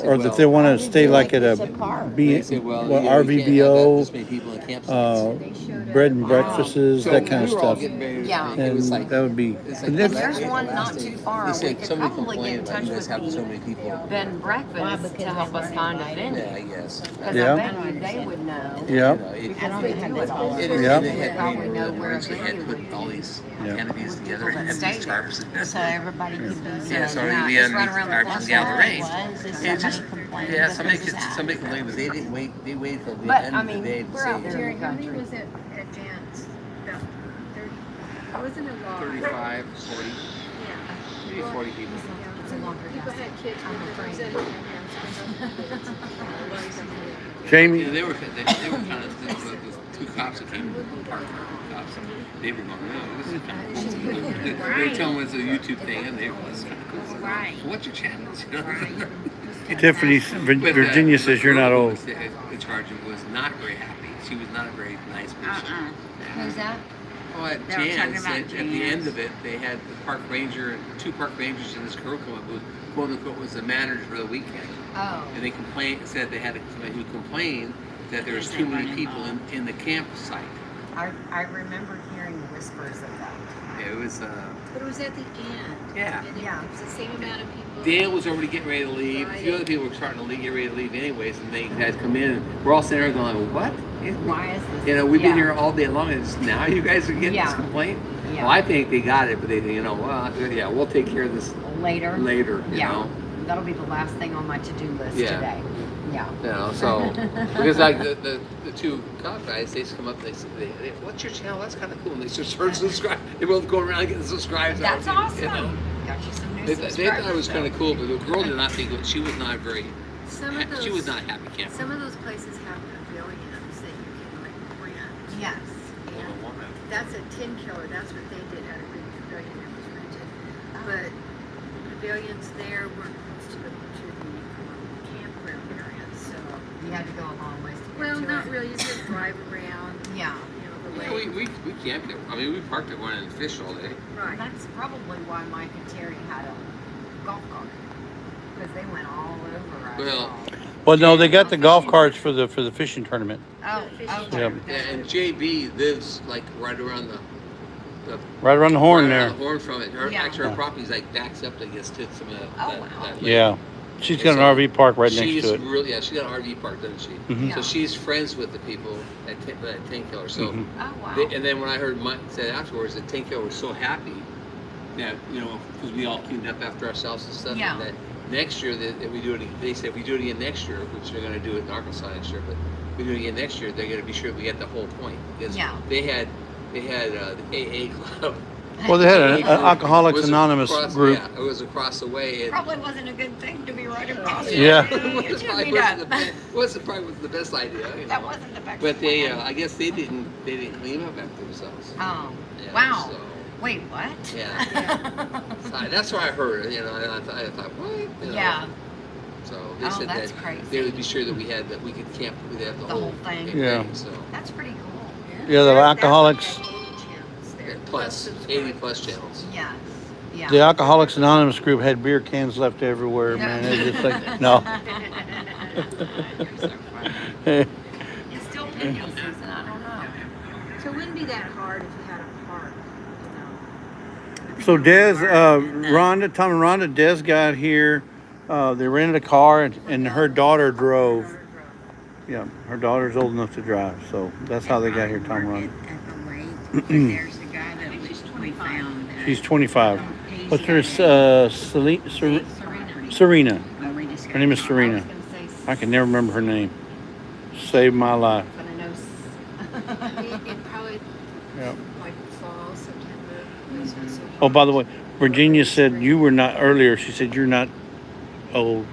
or if they want to stay like at a They said, well, you know, we can't have RVBO, this many people in campsites. bread and breakfasts, So that kind of we were all stuff. getting ready to- Yeah. It was And like, that would be. it's and like And that's- there's one not too far. They We said could somebody probably get in complained about touch you guys with having so the many people. bed and breakfast because to help us find a venue. Yeah, I guess. Because Yeah. I bet you they would know. Yeah. Because they do it all It, over. Yeah. they had Probably made know the where a words, they had venue put would all be. these Yeah. canopies together that and stay these there. tarps. So everybody could be. Yeah, so Yeah, we it's had right around the our corner. gallery. Was, is It just, somebody complained yeah, somebody because of somebody that. complained, but they didn't wait. They waited till the But, end I of the mean, day to we're out say there. Jerry, how many was it at Jan's? About 30, it wasn't a lot. 35, 40, Yeah. maybe 40 people. It's a longer People distance. had kids with them. Jamie, Yeah, they were kind of the 2 cops that came from the park. Cops, they were going, no, this is kind of cool. They were telling us a YouTube thing, and they were kind of cool. So, Right. what's your channel? Tiffany, Virginia says you're not old. The charge was not very happy. She was not a very nice person. Who's that? Well, at They were talking Jan's, about at the Jan's. end of it, they had the park ranger, 2 park rangers in this crew come up who, quote unquote, was the manager for the weekend. Oh. And they said they had somebody who complained that there was too many people in the campsite. I remember hearing whispers of that. It was, But it was at the end. Yeah. And Yeah. it was the same amount of people. Dan was already getting ready to leave. A few other people were starting to get ready to leave anyways, and they guys come in, and we're all sitting there going, what? Why is this? You know, we've been Yeah. here all day long, and just now you guys are getting Yeah. this complaint? Yeah. Well, I think they got it, but they, well, yeah, we'll take care of this Later. later, you Yeah. know? That'll be the last thing on my to-do list Yeah. today. Yeah. You know, so, because like the 2 cop guys, they just come up and they say, what's your channel? That's kind of cool. And they just start subscribe. They both go around getting subscribes. That's awesome. You know? Got you some new They thought it was kind of cool, but the girl did not think it. She was not very. Some of those, She was not happy camping. Some of those places have pavilions that you can like rent. Yes. And that's a 10 killer. That's what they did. Had a big pavilion that was rented. But the pavilions there weren't close to the campground area. So, You had to go a long ways to get well, to not it. really. You just drive around. Yeah. You know the Yeah, lake. we camped there. I mean, we parked at one and fished all day. Right. That's probably why Mike and Terry had a golf cart. Because they went all over. I Well, saw. Well, no, they got the golf carts for the fishing tournament. Oh, okay. Yep. Yeah, and JB lives like right around the Right around the horn right there. around the horn from it. Her, Yeah. Actually, her property's like backs up against some of that. Oh, that, wow. that lake. Yeah. She's got an RV park right next She's to it. really, yeah, she got an RV park, doesn't she? Mhm. Yeah. So she's friends with the people at Tank Killer. So, Mhm. Oh, wow. and then when I heard Mike say afterwards that Tank Killer was so happy that, you know, because we all cleaned up after ourselves and stuff, Yeah. and that next year that we do it. They said we do it again next year, which they're going to do it in Arkansas next year, but we do it again next year. They're going to be sure we get the whole point because Yeah. they had the AA club. Well, they had an group Alcoholics was Anonymous across- group. Yeah, it was across the way. And Probably wasn't a good thing to be right across. Yeah. it probably wasn't probably the best idea. You know? That wasn't the best. But they, plan. I guess they didn't clean up after themselves. Oh, Yeah, wow. so- Wait, what? Yeah. So that's what I heard. You know, and I thought, what? You know? Yeah. So they Oh, said that's that crazy. they would be sure that we could camp. We'd have the whole thing. Yeah. So That's pretty cool. Yeah, the Alcoholics. plus 80 plus channels. Yes. Yeah. The Alcoholics Anonymous group had beer cans left everywhere, man. It's just like, no. It's still picking season. I don't know. So it wouldn't be that hard if you had a park, you know. So Des, Rhonda, Tom and Rhonda, Des got here. They rented a car and her daughter drove. Yeah, her daughter's old enough to drive, so that's how they got here, Tom and Rhonda. There's the guy that we found. She's 25. What's her, Serena. Her name is Serena. I can never remember her name. Saved my life. It probably, Yeah. like fall, September. It's not so Oh, by the way, Virginia said you were not earlier. She said you're not old.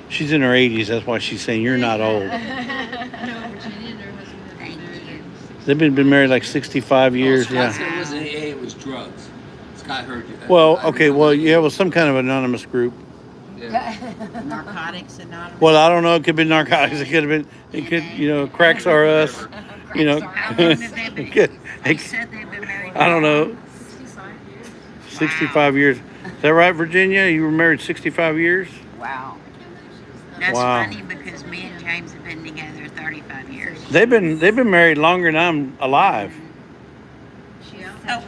She's in her 80s. That's why she's saying you're not old. No, Virginia and her husband have been married. They've been married like 65 years. Scott Yeah. said it wasn't AA, it was drugs. Scott heard you. Well, okay. Well, yeah, it was some kind of anonymous group. Yeah. Narcotics Anonymous. Well, I don't know. It could have been narcotics. It could have been. It could. You know, cracks are us. You know. it could- said they've been married. I don't know. 65 years. Is that right, Virginia? You were married 65 years? Wow. That's Wow. funny because me and James have been together 35 years. They've been married longer than I'm alive.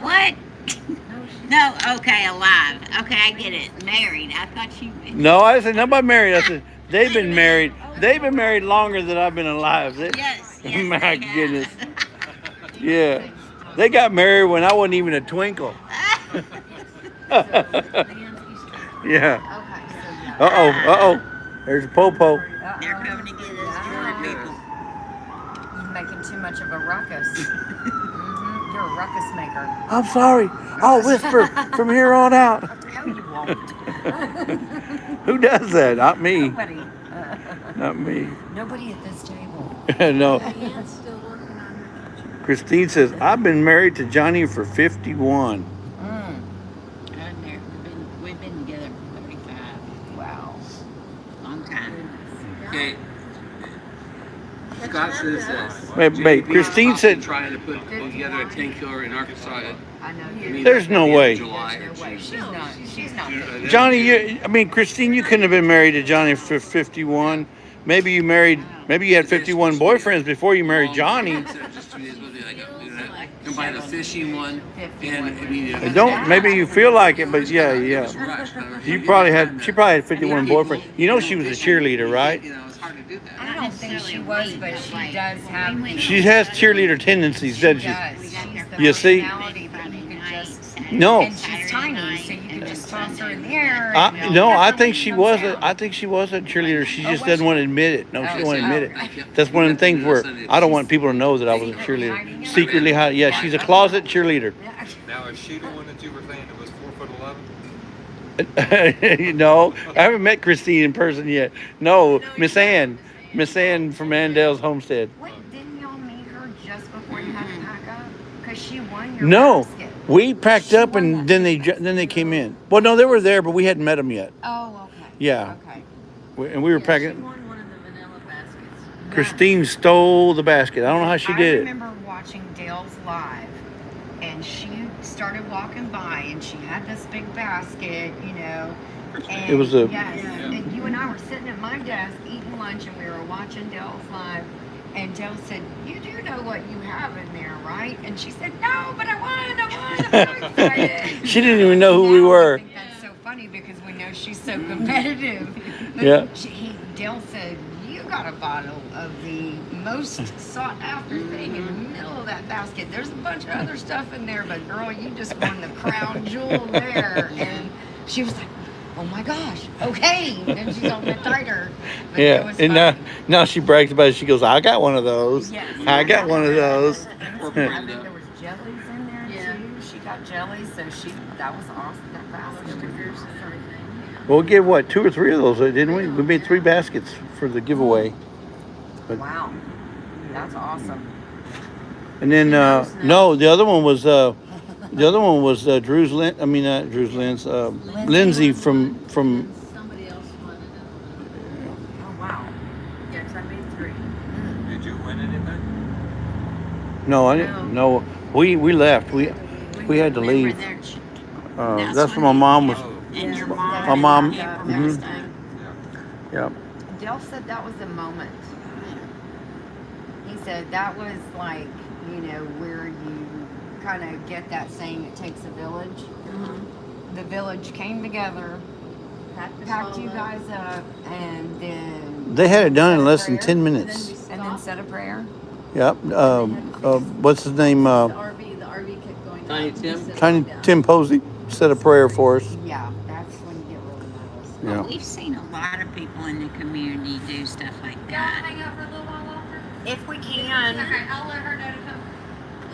What? No, okay, alive. Okay, I get it. Married. I thought you. No, I said nobody married. I said they've been married. They've been married longer than I've been alive. Yes. My they goodness. have. Yeah. They got married when I wasn't even a twinkle. Yeah. Uh-oh. There's a po-po. They're coming to get us, Georgia people. You're making too much of a ruckus. You're a ruckus maker. I'm sorry. I'll whisper from here on out. No, you won't. Who does that? Not me. Nobody. Not me. Nobody at this table. No. Diane's still working on her. Christine says, I've been married to Johnny for 51. We've been together for 35. Wow. Long time. Okay. Scott says that. Wait, Christine said, Trying to put together a 10-killer in Arkansas. I know. There's no way. July or No way. June. She's not. Johnny, Christine, you couldn't have been married to Johnny for 51. Maybe you had 51 boyfriends before you married Johnny. Just 2 days ago, combine a fishing one and Maybe you feel like it, but yeah. She probably had 51 boyfriends. You know she was a cheerleader, right? You know, it's hard to do that. I don't think she was, but she does have. She has cheerleader tendencies, doesn't she? Does. She's the You see? personality that you could just. No. And she's tiny, so you can just toss her in the air. I think she was a cheerleader. She just doesn't want to admit it. No, she don't want to admit it. That's one of the things where I don't want people to know that I was a cheerleader. Secretly, yeah, she's a closet cheerleader. Now, is she the one that you were saying that was 4'11"? No, I haven't met Christine in person yet. No, Miss Ann from Mandell's Homestead. What, didn't y'all meet her just before you had to pack up? Because she won your No, basket. we packed up and then they came in. Well, no, they were there, but we hadn't met them yet. Oh, okay. Yeah. Okay. And we were She packing. won one of the vanilla baskets. Christine stole the basket. I don't know how she did I it. remember watching Dale's live, and she started walking by, and she had this big basket, you know. And It was a- yes, and you and I were sitting at my desk eating lunch, and we were watching Dale's live. And Dale said, "You do know what you have in there, right?" And she said, "No, but I won. I'm so excited." She didn't even know who we Now were. I think that's so funny because we know she's so competitive. But Yeah. Dale said, "You got a bottle of the most sought after thing in the middle of that basket. There's a bunch of other stuff in there, but girl, you just won the crown jewel there." And she was like, "Oh my gosh, okay." And she's all bit tighter. But it Yeah, was and funny. now she brags about it. She goes, "I got one of those. Yes. I got one of those." I think there was jellies in there too. She got jelly, so that was awesome. That basket was awesome. Well, we gave what, 2 or 3 of those, didn't we? We made 3 baskets for the giveaway. But, wow, that's awesome. and then no, the other one was Drew's. Not Drew's Lynn's. Lindsay from. Somebody else wanted it. Oh wow. Yeah, 'cause I made 3. Did you win anything? No, I didn't. No, we left. We had to leave. That's when my mom was. And your My mom. Mhm. Yeah. Dale said that was the moment. He said that was like, where you kind of get that saying, it takes a village. Mm-hmm. The village came together, packed you guys up, and then... They had it done in less than 10 minutes. And then said a prayer. Yep. What's his name? The RV kept going. Tiny Tim? Tiny Tim Posey said a prayer for us. Yeah, that's when you get really nervous. Yeah. Well, we've seen a lot of people in the community do stuff like that. Hang out for a little while longer? If we can. Okay, I'll let her know to come.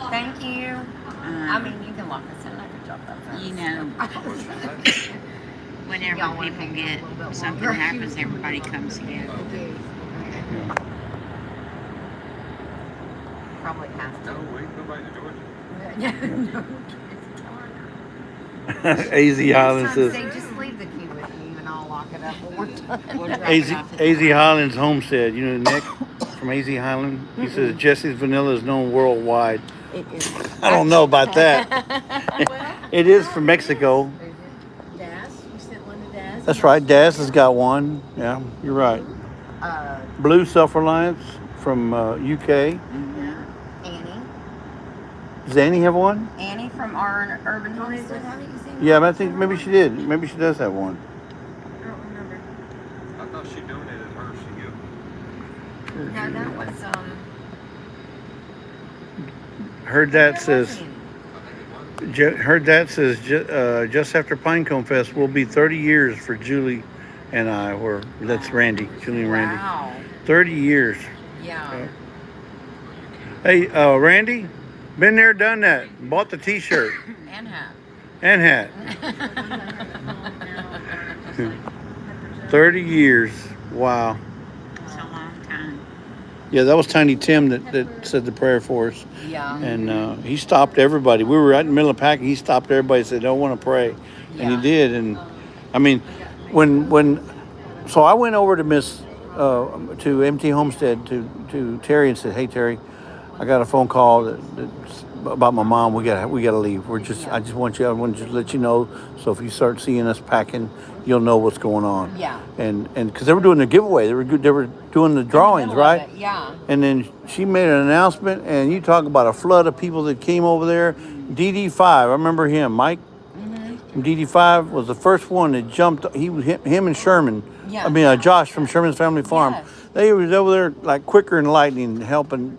Thank you. I mean, you can lock us in. I could drop that fence. You know, Y'all whenever wanna people hang out get a little bit something longer? happens, everybody comes together. Probably have to. No, wait, nobody to Georgia. AZ Highlands Sometimes says. they just leave the key with me and I'll lock it up when we're done. We'll drop it off at the AZ Highlands Homestead. You know Nick from AZ Highland? He says Jesse's Vanilla is known worldwide. It is. I don't know about that. It is from Mexico. Daz, we sent one to Daz. That's right. Daz has got one. Yeah, you're right. Blue Self-Reliance from UK. Yeah. Annie. Does Annie have one? Annie from our Urban Homestead. Haven't you seen Yeah, but I think maybe she did. Maybe she does have one. I don't remember. I thought she donated hers to you. No, that was Her dad says. wasn't Her dad says just after Pinecone Fest will be 30 years for Julie and I. Where that's Randy, Julie and Randy. Wow. 30 years. Yeah. Hey, Randy, been there, done that. Bought the T-shirt And hat. and hat. 30 years. Wow. It's a long time. Yeah, that was Tiny Tim that said the prayer for us. Yeah. And he stopped everybody. We were right in the middle of packing. He stopped everybody and said, "I want to pray." And Yeah. he did. And I mean, so I went over to to MT Homestead to Terry and said, "Hey Terry, I got a phone call that's about my mom. We gotta leave. I wanted to let you know. So if you start seeing us packing, you'll know what's going on." Yeah. And because they were doing the giveaway, they were doing the drawings, Middle of right? it, yeah. And then she made an announcement, and you talk about a flood of people that came over there. DD5, I remember him, Mike. From DD5 was the first one that jumped. Him and Sherman. Yeah. Josh from Sherman's Family Farm. Yes. They was over there like quicker than lightning, helping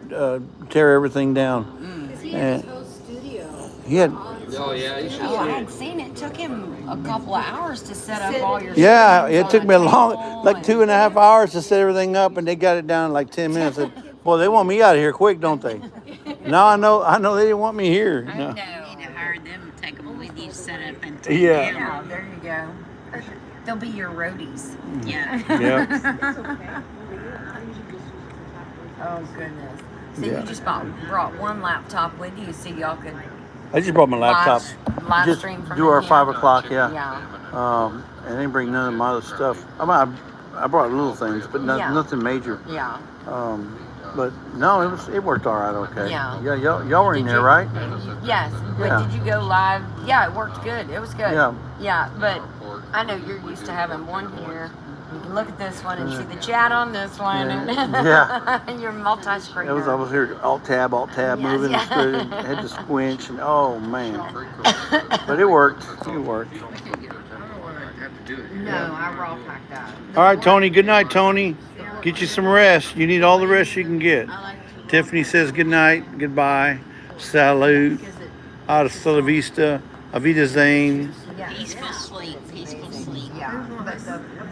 tear everything down. Because he had his whole studio. He had, Oh, yeah, you should Oh, I see had it. seen it. Took him a couple of hours to set up all your yeah, screens it on took me a long, table like and- 2.5 hours to set everything up, and they got it down in like 10 minutes. Boy, they want me out of here quick, don't they? No, I know they didn't want me here. No. You need to hire them to take them with you, set up and take Yeah. them. Yeah, there you go. They'll be your roadies. Yeah. Yeah. Oh goodness. So Yeah. you just brought one laptop with you so y'all could I just brought my laptop. live Just stream from do our here. 5 o'clock, yeah. Yeah. And they didn't bring none of my other stuff. I brought little things, but Yeah. nothing major. Yeah. But no, it worked all right, okay. Yeah. Yeah, y'all were in Did there, you- right? Yes. But Yeah. did you go live? Yeah, it worked good. It was good. Yeah. Yeah, but I know you're used to having one here. You can look at this one and see the chat on this one. Yeah. And you're multi-screener. I was here alt tab, Yes, moving yeah. and had to squinch and oh man. But it worked. It worked. I don't want to have to do it. No, I raw packed that. All right, Tony. Good night, Tony. Get you some rest. You need all the rest you can get. Tiffany says good night, goodbye, salute, hasta la vista, avida zane. Yeah. Peaceful sleep, peaceful sleep. Yeah, but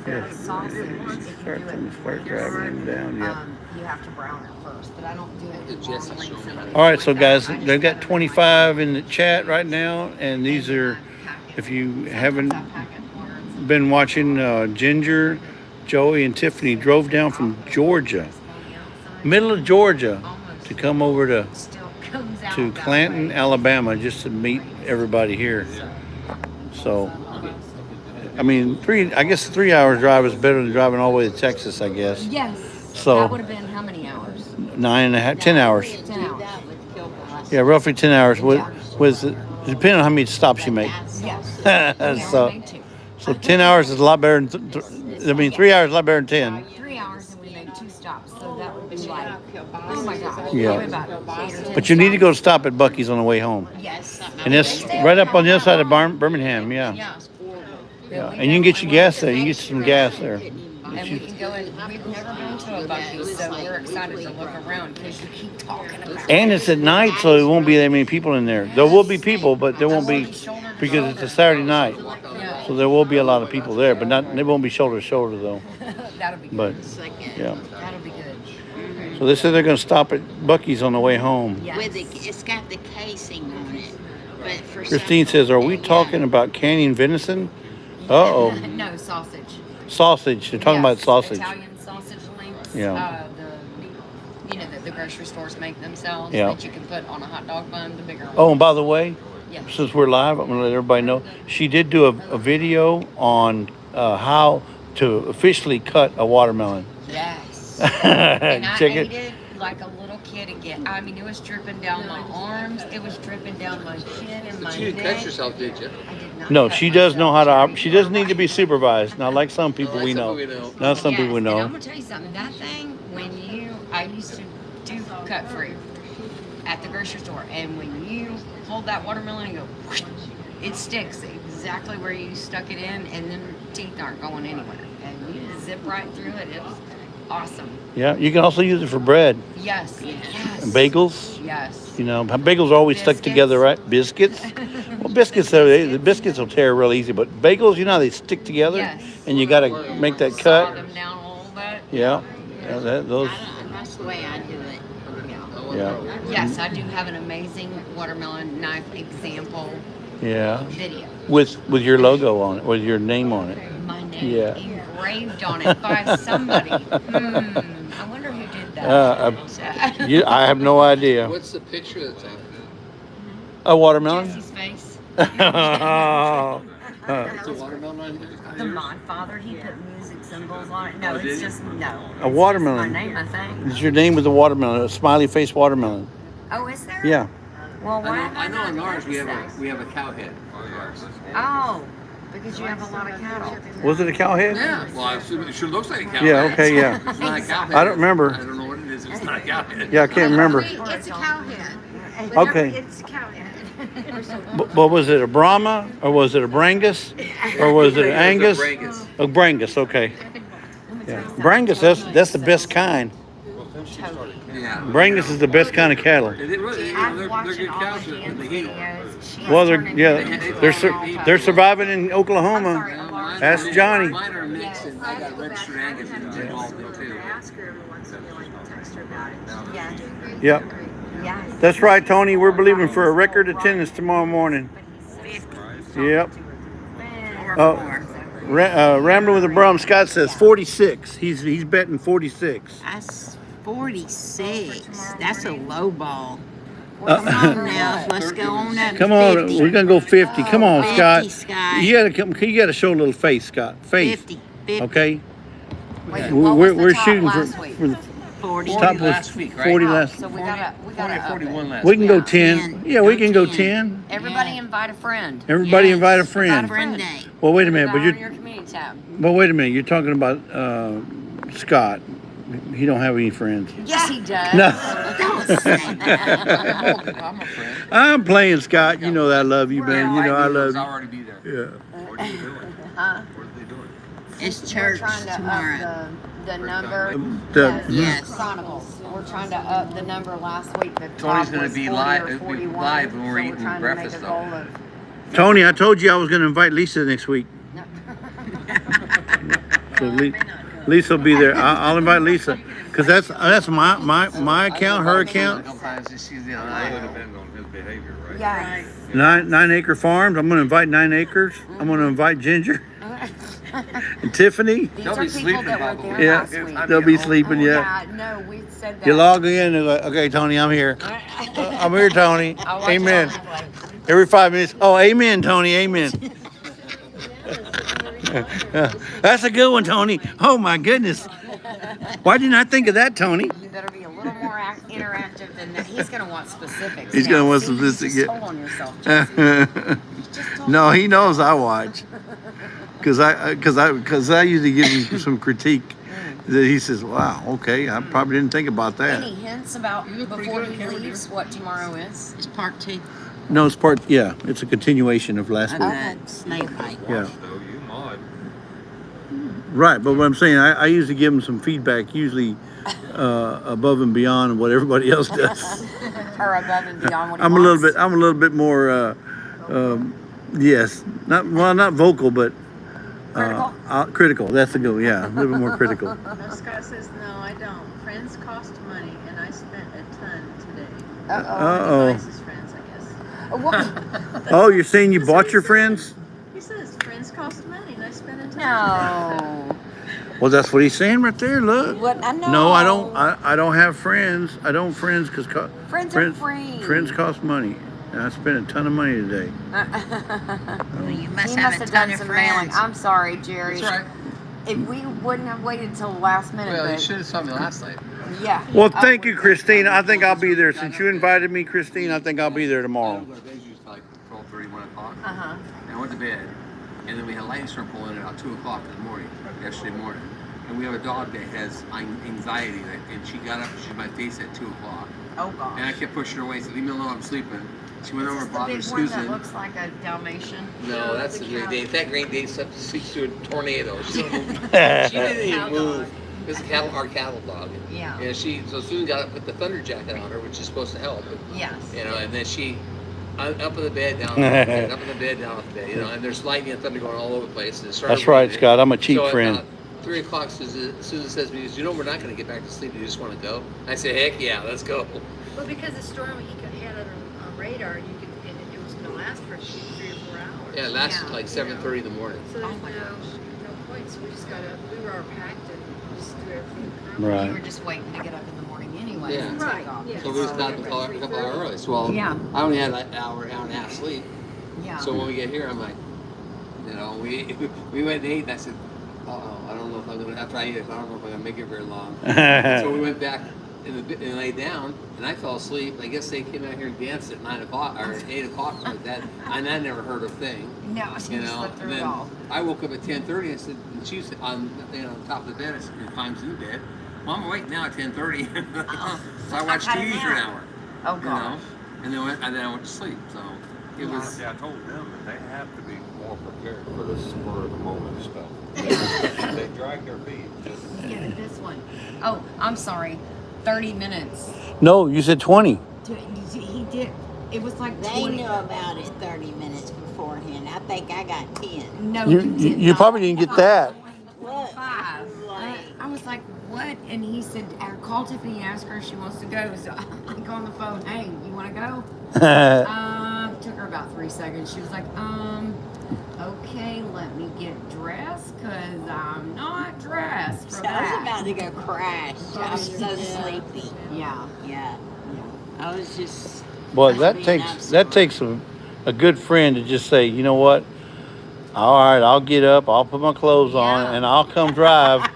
the sausage, if you do it Start grabbing them down, yeah. you have to brown it first, but I don't do it in long lengths. All right, so guys, they've got 25 in the chat right now, and these are, if you haven't been watching, Ginger, Joey, and Tiffany drove down from Georgia, middle of Georgia, to come over to Clanton, Alabama, just to meet everybody here. So, I mean, I guess 3 hours drive is better than driving all the way to Texas, I guess. Yes. So that would have been how many hours? 9.5, 10 hours. 10 hours. Yeah, roughly 10 hours. With depending on how many stops you make. Yes. So 10 hours is a lot better than, 3 hours is a lot better than 10. 3 hours and we made 2 stops, so that would be like, oh my gosh. Yeah. About 8 or 10 But you need to go stop at Buc-ee's on the way home. Yes. And that's right up on the other side of Birmingham, yeah. And you can get your gas there. You can get some gas there. And we can go in. We've never been to a Buc-ee's, so we're excited to look around because you keep talking about it. And it's at night, so there won't be that many people in there. There will be people, but there won't be, because it's a Saturday night. So there will be a lot of people there, but they won't be shoulder to shoulder though. That'll be good. But yeah. That'll be good. So they said they're going to stop at Buc-ee's on the way home. Yes. It's got the casing on it. But for Christine says, "Are we talking about canning venison?" Uh-oh. No, sausage. Sausage. They're talking about sausage. Italian sausage links. Yeah. The grocery stores make themselves Yeah. that you can put on a hot dog bun, the bigger one. Oh, and by the way, Yes. since we're live, I'm going to let everybody know, she did do a video on how to officially cut a watermelon. Yes. And I Check ate it. it like a little kid again. I mean, it was dripping down my arms. It was dripping down my chin and my But you didn't neck. cut yourself, did you? I did not No, cut she does know how to myself. she doesn't need to be supervised. Not like some people Like we some know. people we know. Not some people we And I'm know. gonna tell you something. That thing, I used to do cut free at the grocery store, and when you hold that watermelon and go, whoosh, it sticks exactly where you stuck it in, and then teeth aren't going anywhere, and you just zip right through it. It's awesome. Yeah, you can also use it for bread. Yes. Yes. And bagels. Yes. You know, bagels are always stuck together, right? Biscuits. Well, biscuits, the biscuits will tear real easy, but bagels, you know, they stick together, Yes. and you got to make that Saw cut. them down a little bit. Yeah, those. That's the way I do it. Yeah, Yes, I do have an amazing watermelon knife example yeah. video. With your logo on it, with your name on it. My name Yeah. engraved on it by somebody. I wonder who did that. I have no idea. What's the picture that's on it? A watermelon. Jesse's face. It's a watermelon on here? The Mod Father, he put music symbols on it. No, Oh, did it's he? just, no. A watermelon. My name, I think. It's your name with the watermelon, a smiley face watermelon. Oh, is there? Yeah. Well, why I know on not ours we have noticed a cow head on ours. that? Oh, because you have a lot of cattle. Was it a cow head? Yeah, well, I assume it sure looks like a cow Yeah, head. okay, yeah. It's not a cow head. I don't remember. I don't know what it is. It's not a cow head. Yeah, I can't remember. It's a cow head. Okay. It's a cow head. But was it a Brahma, or was it a Brangus, or was it an Angus? Brangus. Oh, Brangus, okay. Yeah. Brangus, that's the best kind. Yeah. Brangus is the best kind of cattle. They're good cows in the heat. Well, they're surviving in Oklahoma. Ask Johnny. Mine are mixed, and I got registered Angus involved in too. Ask her every once in a while, like text her about it. Yeah. Yep. Yes. That's right, Tony. We're believing for a record attendance tomorrow morning. Yep. Rambling with the Brum, Scott says 46. He's betting 46. That's 46. That's a low ball. Come on now, let's go on up. Come to on, 50. we're gonna go 50. Come on, 50, Scott. Scott. You gotta show a little faith, Scott. Faith. 50. Okay. Wait, what was the We're top shooting last for week? the 40. top 40 was last week, right? 40 Oh, last. so we gotta 40 up 41 it. last We can go Yeah. 10. 10. Yeah, we can go 10. 10. Everybody invite a friend. Everybody Yes. invite a Invite friend. Friend day. Well, wait a minute, Go but on your community tab. wait a minute. You're talking about Scott. He don't have any friends. Yes, he does. No, Don't say that. I'm a friend. I'm playing Scott. You know that I love you, man. You know I love I'll you. already be there. Yeah. What are you doing? Huh? What are they doing? It's We're church trying to tomorrow. up the number. Yes. Chronicles. We're trying to up the number last week. The Tony's top gonna was be 40 live- or it'll be 41, live when we're so eating trying to breakfast, make a though. goal of- Tony, I told you I was going to invite Lisa next week. No. So Lisa will be there. I'll invite Lisa. Because that's my account, her account. Sometimes she's, you know, It would depend on his behavior, right? Yes. 9 Acre Farms. I'm going to invite 9 Acres. I'm going to invite Ginger and Tiffany. These They'll are be people sleeping that were probably. there Yeah, last week. they'll be sleeping. Oh, Yeah. no, we said that. You log in and go, okay, Tony, I'm here. I'm here, Tony. I'll watch Amen. it on replay. Every 5 minutes. Oh, amen, Tony. Amen. That's a good one, Tony. Oh my goodness. Why didn't I think of that, Tony? You better be a little more interactive than that. He's going to want specifics. He's now. gonna want See, you specifics, just yeah. told on yourself, Jesse. No, he knows I watch. Cause I usually give him some critique. That he says, "Wow, okay, I probably didn't think about that." Any hints about before he leaves what tomorrow is? It's part 2 No, it's part. Yeah, it's a continuation of last of week. that snake bite. Yeah, So you mod. right. But what I'm saying, I usually give him some feedback, usually above and beyond what everybody else does. Or above and beyond what he I'm wants? a little bit more. Yes, not vocal, but Critical? critical. That's the go. Yeah, a little bit more critical. No, Scott says, no, I don't. Friends cost money, and I spent a ton today. Uh-oh. Nicest friends, I guess. What? Oh, you're saying you bought your friends? He says, friends cost money, and I spent a ton No. Well, that's what he's saying right there. Look. What? I know. No, I don't. I don't have friends. I don't friends because Friends are free. Friends cost money. And I spent a ton of money today. Well, you must He have must a have ton done of some mailing. friends. I'm sorry, Jerry. That's right. If we wouldn't have waited till the last minute, Well, you but should have saw me last night. yeah. Well, I thank you, would- Christine. I think I'll be there. Since you invited me, Christine, I think I'll be there I tomorrow. go to bed usually like 12:30, 1 o'clock. Uh-huh. And I went to bed, and then we had a lightning storm pulling in about 2 o'clock in the morning, yesterday morning. And we have a dog that has anxiety, and she got up and she had my face at 2 o'clock. Oh, gosh. And I kept pushing her away, said, leave me alone, I'm sleeping. She went Is over this and the bothered big one that Susan. looks like a Dalmatian? No, that's the Great Dane. That Great Dane sleeps through a tornado. She didn't even move. It's our cattle dog. Yeah. And so Susan got up, put the thunder jacket on her, which is supposed to help. Yes. You know, and then she up in the bed, down off the bed, up in the bed, down off the bed. You know, and there's lightning and thunder going all over the place. And it started That's right, raining. Scott. I'm a cheap So at friend. about 3 o'clock, Susan says to me, you know, we're not going to get back to sleep. You just want to go? I said, heck yeah, let's go. Well, because the storm he had on radar, and it was going to last for 3 or 4 hours. Yeah, it lasted like 7:30 in the morning. So there's no point. So we just got up. We were all packed and just threw everything. Right. You were just waiting to get up in the morning anyway. Yeah. and take Right, off. yeah. So we just got up a couple hours early. So well, Yeah. I only had like an hour and a half sleep. Yeah. So when we get here, I'm like, you know, we went and ate, and I said, I don't know if I'm gonna, after I eat it, I don't know if I'm gonna make it very long. So we went back and laid down, and I fell asleep. I guess they came out here and danced at 9 o'clock or 8 o'clock like that, and I never heard a thing. No, she You just know, slept and through it then all. I woke up at 10:30. I said, and she's on top of the bed. I said, and climbs in the bed. Well, I'm awake now at 10:30. So I watched had a TV for an nap. hour. Oh, You know, gosh. and then I went to sleep. So it was. Yeah, I told them that they have to be more prepared for the spur of the moment stuff. They drag their feet. Just Yeah, this one. Oh, I'm sorry. 30 minutes. No, you said 20. He did. It was like They 20. knew about it 30 minutes beforehand. I think I got 10. No, You did you not. probably didn't get that. Look, Five. I was like, what? And he said, call Tiffany and ask her if she wants to go. So I go on the phone, hey, you want to go? Took her about 3 seconds. She was like, okay, let me get dressed because I'm not dressed for I was that. about to go crash. I was so sleepy. Yeah. Yeah. I was just. Boy, I was that being takes a good friend to just say, you know what? All right, I'll get up, I'll put my clothes on, Yeah. and I'll come drive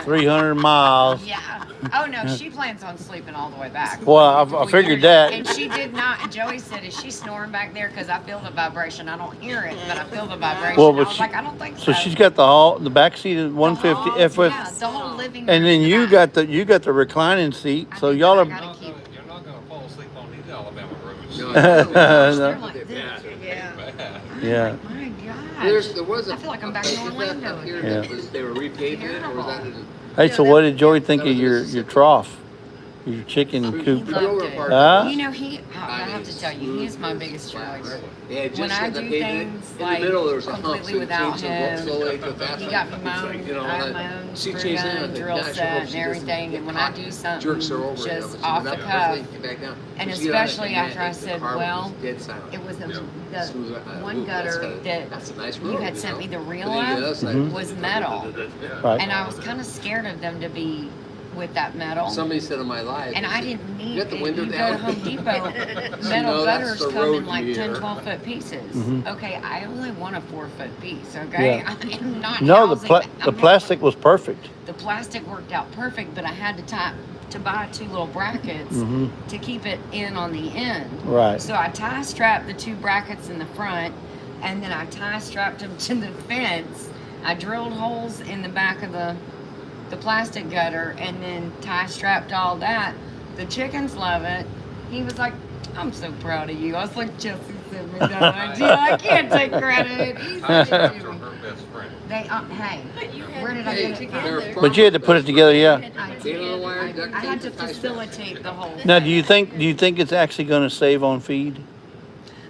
300 miles. Yeah. Oh, no, she plans on sleeping all the way back. Well, I figured that. And she did not. And Joey said, is she snoring back there? Because I feel the vibration. I don't hear it, but I feel the vibration. Well, I but was she- like, I don't think so. So she's got the back seat at 150 the F whole, with, yeah, the whole living room. and then in you back. got the reclining seat. I So think y'all I are. gotta keep. you're not gonna fall asleep on these Alabama roads. No, They're No. like this. Yeah. Yeah. My God. there was a. I feel like I'm back in is that Orlando up here again. that they were repaving it, or was that? Hey, so what did Joey think of your trough? Your chicken He coop. loved it. Huh? You know, I have to tell you, he's my biggest cheerleader. Yeah, just When I at the do pavement, things in the like middle, there was a hump, so completely you without changed the him, slowly to fast. he got me my own, You know, I have my own she screw changed gun it, I and think, drill gosh, I set hope and she doesn't everything, get and when I caught. do something Jerks her over, you know, just but off she the got cuff, get back down. and But she got out especially and after I the said, car was well, dead silent. it was the Smooth, one ooh, that's gutter kinda- that's a nice that you road, had you sent know? me the reel But then the other of side- was metal, Right. and I was kind of scared of them to be with that metal. Somebody said on my live. And I didn't need You got the it. window You down? go to Home Depot, You metal know that's gutters the come road in like you 10, hear. 12-foot pieces. Mhm. Okay, I only want a 4-foot piece, okay? Yeah. I am not No, the housing that. the I'm plastic was perfect. the plastic worked out perfect, but I had to buy 2 little brackets Mhm. to keep it in on the end. Right. So I tie strapped the 2 brackets in the front, and then I tie strapped them to the fence. I drilled holes in the back of the plastic gutter, and then tie strapped all that. The chickens love it. He was like, I'm so proud of you. I was like, Jesse sent me that idea. I can't take credit. He I sent it was to me. her best friend. They, hey, where did I get it from? But you had to put it together, yeah. I did. I had to facilitate the whole Now, thing. do you think it's actually going to save on feed?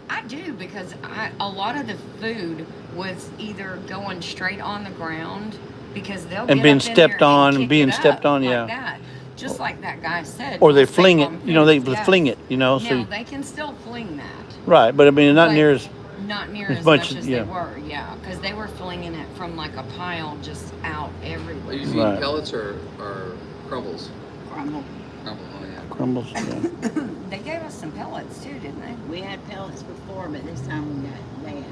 I do, because a lot of the food was either going straight on the ground, because they'll And get being up in stepped there and on, kick being it stepped up on, like yeah. that. Just like that guy said. Or they we'll fling save it, on you know, they food. fling it, you know. So No, they can still fling that. right, but I mean, not But near as not near as as much, much as yeah. they were, yeah, because they were flinging it from like a pile just out Are everywhere. you feeding Right. pellets or crumbles? Crumble. Crumble, oh yeah. crumbles. Yeah. They gave us some pellets too, didn't they? We had pellets before, but this time they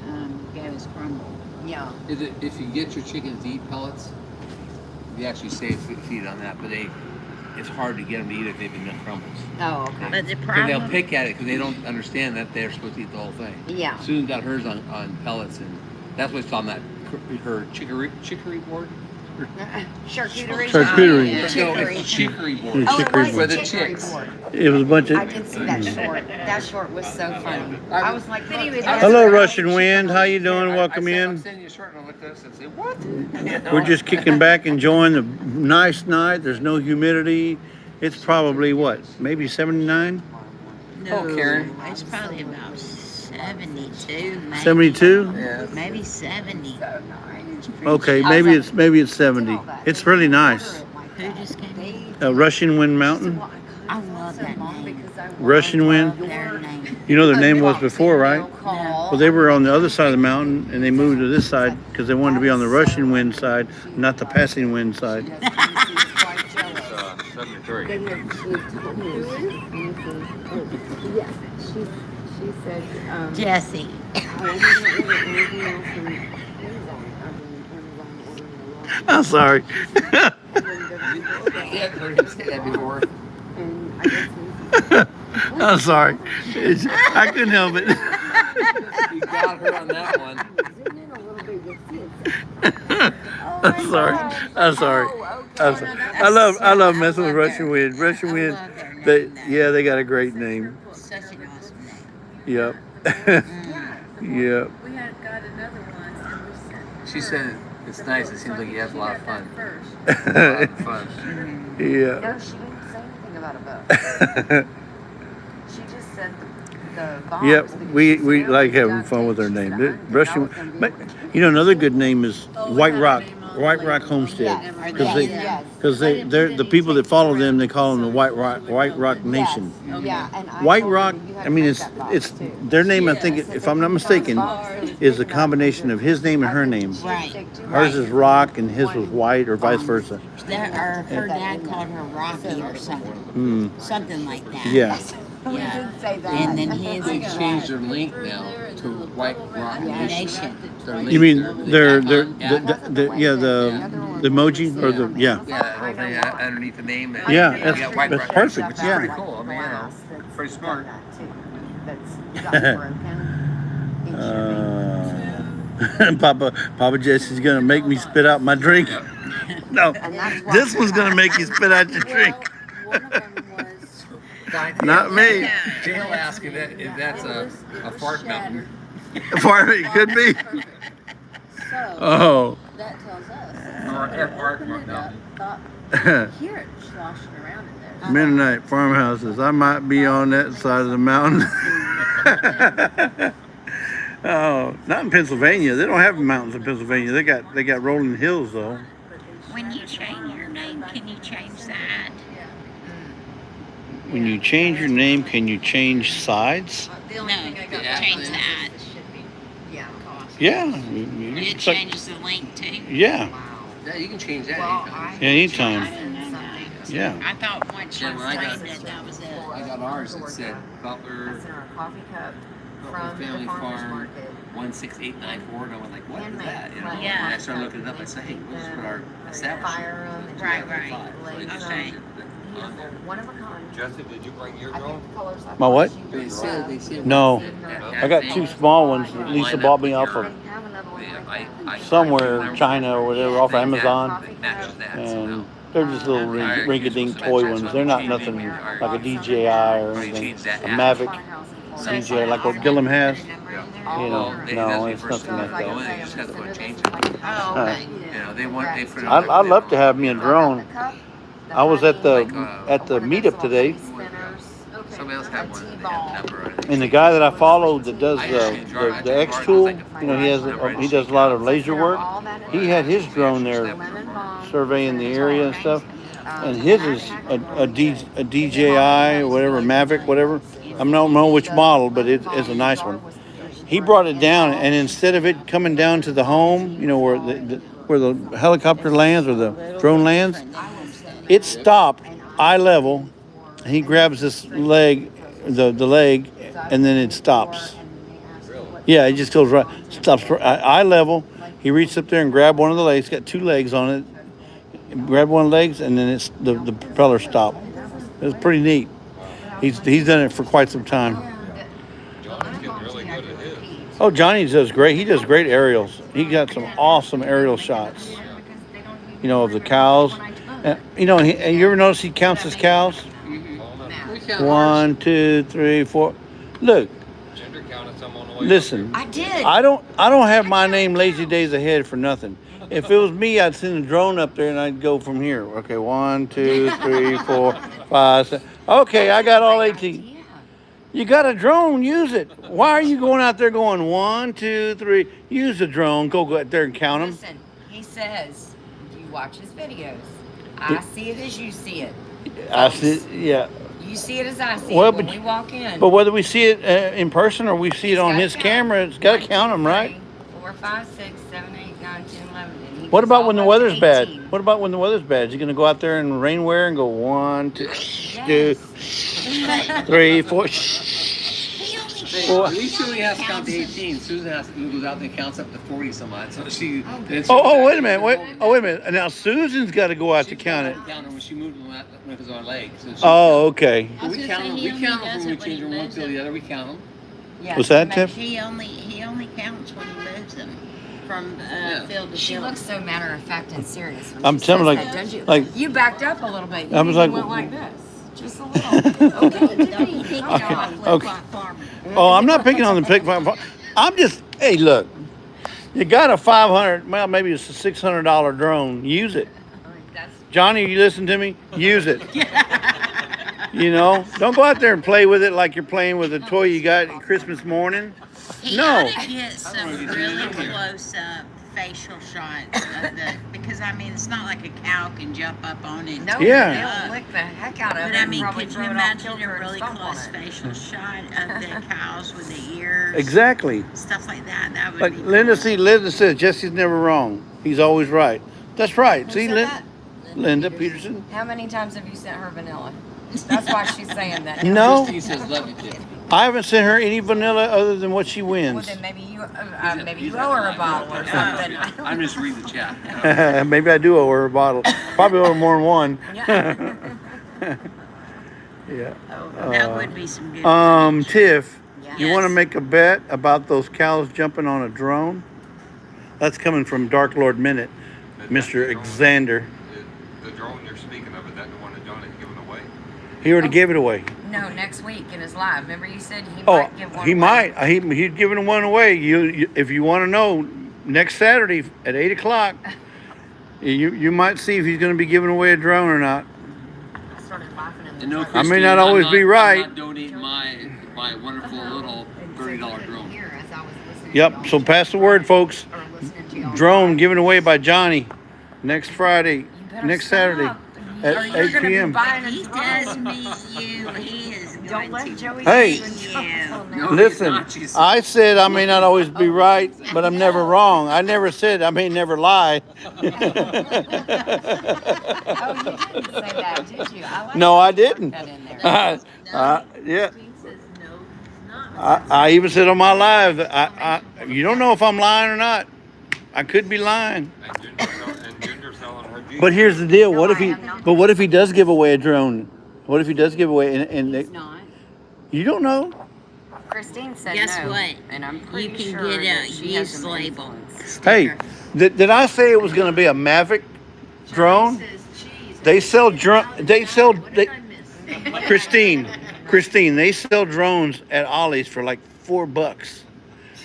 gave us crumble. Yeah. If you get your chickens to eat pellets, you actually save feed on that, but it's hard to get them to eat if they've been doing crumbles. Oh, okay. But the Because problem, they'll pick at it because they don't understand that they're supposed to eat the whole thing. Yeah. Susan got hers on pellets, and that's what's on that her chicory board. Charcuterie. Charcuterie. Yeah. No, Chicory. it's a chicory board. Yeah, Oh, it chicory was For a the chicory chicks. board. It was a bunch I of. did see that short. That short was so funny. I was like, look, Hello, Russian Wind. How you doing? I Welcome said, I'm in. sending you a short, and I looked at this and said, what? We're just kicking back, enjoying the nice night. There's no humidity. It's probably what, maybe 79, no, Oh, Karen. it's probably about 72, maybe. 72. Yeah. Maybe 70. Okay, maybe it's 70. It's really nice. Who just came in? Russian Wind Mountain. I love that name. Russian Wind. Their name. You know their name was before, right? Well, Well, they were on the other side of the mountain, and they moved to this side because they wanted to be on the Russian Wind side, not the passing wind side. 73. Jesse. I'm sorry. Yeah, I've heard him say that before. I'm sorry. I couldn't help it. You got her on that one. I'm sorry. I'm sorry. I'm sorry. I love messing with Russian Wind. Russian Wind. They got a great name. Such an awesome name. Yep. Yep. We had got another one and we sent. She said it's nice. It seems like you have a lot of fun. First. A lot of fun. Yeah. no, she didn't say anything about a boat. She just said the box. Yep, because we she like really having ducked fun it. with her She name. said, The "I didn't think I Russian, was gonna be but able to you know another good name is White Rock Homestead, Yes, because they're the people that follow them. They call them the White Rock Nation. Yeah, and I White told her Rock. you had I mean, to it's make that box, it's too. their name. I think, if I'm not mistaken, is a combination of his name and her name. Right. Hers is Rock and his was White, or vice versa. Her dad called her Rocky or something. Mm. Something like that. Yeah. We did say that. And then his They is changed their link now to White Rock Nation. Nation. Their link, You mean their the icon, emoji or the yeah, that whole thing underneath the name. And Yeah, you that's- got White that's Rock perfect, Nation, which is yeah. pretty cool. I mean, you know, pretty smart. That's gotten broken. Papa Jesse's gonna make me spit out my drink. No, And that's why this one's gonna make you spit out your drink. One of them was. Not me. Dale asked if that's a fart mountain. It could be. So Oh. that tells us. Or F art Opened it up, mountain. thought, hear it sloshing around in there. Mennonite farmhouses. I might be on that side of the mountain. Oh, not in Pennsylvania. They don't have mountains in Pennsylvania. They got rolling hills though. When you change your name, can you change that? When you change your name, can you change sides? No, change that. Yeah. It It's like- changes the link too. yeah. Yeah, you can change that anytime. Yeah, anytime. I didn't know that. Yeah. I thought once you Yeah, when I got- explained it, that was it. I got ours that said Butler That's in our coffee cup from Family the farmer's Farm market. 16894, and I went like, what is Handmade. that? You know? Yeah. And I started looking it up. I said, hey, we'll just put our establishment. Fire 'em. Right. Like, Okay. beautiful, one of a kind. Jesse, did you bring your I drone? think the colors I My what? bought you They were said, well. No. Yeah. I got two small ones that Lisa bought me off of They have another one like that. somewhere, China or whatever, off Amazon. Coffee cup. And they're just little rinky-dink toy ones. They're not nothing like a DJI or anything. A Mavic DJI like what Gillum has. You know, no, it's nothing like that. You just have to go change it. Oh, okay. You know, they put it on I'd love to have me a drone. I was at the meetup today, Somebody else had one. They had a number on it. and the guy that I followed that does the X tool, you know, he does a lot of laser work. He had his drone there surveying the area and stuff, and his is a DJI or whatever, Mavic, whatever. I don't know which model, but it's a nice one. He brought it down, and instead of it coming down to the home, you know, where the helicopter lands or the drone lands, it stopped eye level. He grabs this leg, the leg, and then it stops. Yeah, it just goes right, stops for eye level. He reached up there and grabbed one of the legs. Got two legs on it. Grabbed one of the legs, and then the propeller stopped. It was pretty neat. He's done it for quite some time. John's getting really good at his. Oh, Johnny does great. He does great aerials. He got some awesome aerial shots. You know, of the cows. You know, you ever notice he counts his cows? We count ours. 1, 2, 3, 4. Look, Ginger counted some on the way. listen. I did. I don't have my name Lazy Days Ahead for nothing. If it was me, I'd send a drone up there and I'd go from here. Okay, 1, 2, 3, 4, 5, 6. Okay, I got all 18. You got a drone, use it. Why are you going out there going 1, 2, 3? Use the drone. Go out there and count them. Listen, he says, you watch his videos. I see it as you see it. I see. Yeah. You see it as I see Well, it when but- we walk in. But whether we see it in person or we see it on his camera, it's got to count them, right? 4, 5, 6, 7, 8, 9, 10, 11. And he What goes about all when the up to weather's bad? 18. What about when the weather's bad? Is he going to go out there in rainwear and go 1, 2, 3, 4? Hey, at least you only have to count to 18. Susan goes out there and counts up to 40 some odd. So she. Oh, wait a minute. Wait a minute. Now Susan's got to go out to count it. Count her when she moved when it was on leg. So she, Oh, okay. I was we gonna count say them. he We only count them does when we it when change he from one lives to in- the other. We count them. Yeah, What's that, but Tiff? He only counts when he lives them from field to She field. looks so matter of fact and serious. When I'm she telling says you, that, don't you? like- You backed up a little bit. You I was even like- went like this. Just a little. Okay, Tiffany, He calm got a down. flip-flop farmer. Oh, I'm not picking on the pig farm. I'm just, hey, look. You got a $500, well, maybe it's a $600 drone. Use it. That's Johnny, you listen to me? Use it. You know, don't go out there and play with it like you're playing with a toy you got Christmas morning. He No. ought to get some really close-up facial shots of the, because I mean, it's not like a cow can jump up on it. no, Yeah. they'll lick the heck out of it. But I and mean, probably could you throw it off imagine kilter a and really stomp on close it. facial shot of the cows with the ears? Exactly. Stuff like that. That would Like be Linda, cool. see, Linda says Jesse's never wrong. He's always right. That's right. Who See, said that? Linda Peterson. How many times have you sent her vanilla? That's why she's saying that. No, Christine says love you, Tiff. I haven't sent her any vanilla other than what she Well, wins. then maybe you owe her a bottle or something. I don't I'm just reading the chat. Maybe I do owe her a bottle. Probably owe her more than one. Yeah. Yeah. That would be some good. Tiff, you Yes. want to make a bet about those cows jumping on a drone? That's coming from Dark Lord Minute, Mr. Xander. The drone you're speaking of, is that the one that Johnny's giving away? He already gave it away. No, next week in his live. Remember you said he Oh, might give one he away? might. He's giving one away. You, if you want to know, next Saturday at 8 o'clock, you might see if he's going to be giving away a drone or not. I started laughing in And no, I Christine, may not always be right. I'm not donating my wonderful little $30 drone. Yep. So pass the word, folks. Drone given away by Johnny next Friday, next Saturday at 8 p.m. He does meet you. He is going to Joey Hey. meet you. No, Listen, he's not. I said I may not always be right, but I'm never wrong. I never said I may never lie. Oh, you didn't say that, did you? I like No, how I you didn't. worked that in there. Yeah. Christine says no, he's not. I even said on my live that you don't know if I'm lying or not. I could be lying. And Ginger selling her Jeep. But here's the deal. No, What if I he? am not. But what if he does give away a drone? What if he does give away and He's not. you don't know? Christine said Guess no. what? And I'm You pretty can sure get that a she has use some label. influence. Hey, did I say it was going to be a Mavic drone? Says cheese. They sell drone. They sell. What did I miss? Christine, they sell drones at Ollie's for like $4.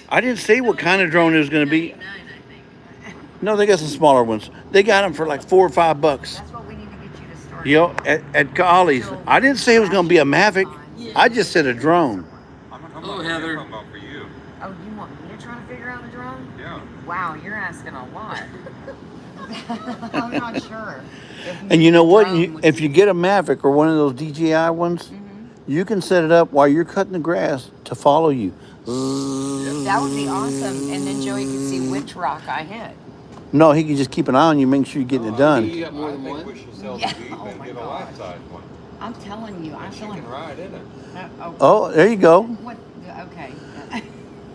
I didn't say what kind of drone it was going to be. 99, I think. No, they got some smaller ones. They got them for like $4 or $5. That's what we need to get you to start. You know, at Ollie's. I didn't say it was going to be a Mavic. I just said a drone. I'm talking Oh, about Heather. you, I'm talking about for you. Oh, you want me to try to figure out a drone? Yeah. Wow, you're asking a lot. I'm not sure. And you know what? Drone would If you get a Mavic or one of those DJI ones, you can set it up while you're cutting the grass to follow you. That would be awesome. And then Joey could see which rock I hit. No, he can just keep an eye on you, make sure you're getting it done. You got more I than think one? we should sell the Yeah. Jeep Oh and my get a gosh. life-size one. I'm telling you, I And she feel like. can ride in it. Oh, there you go. What? Okay.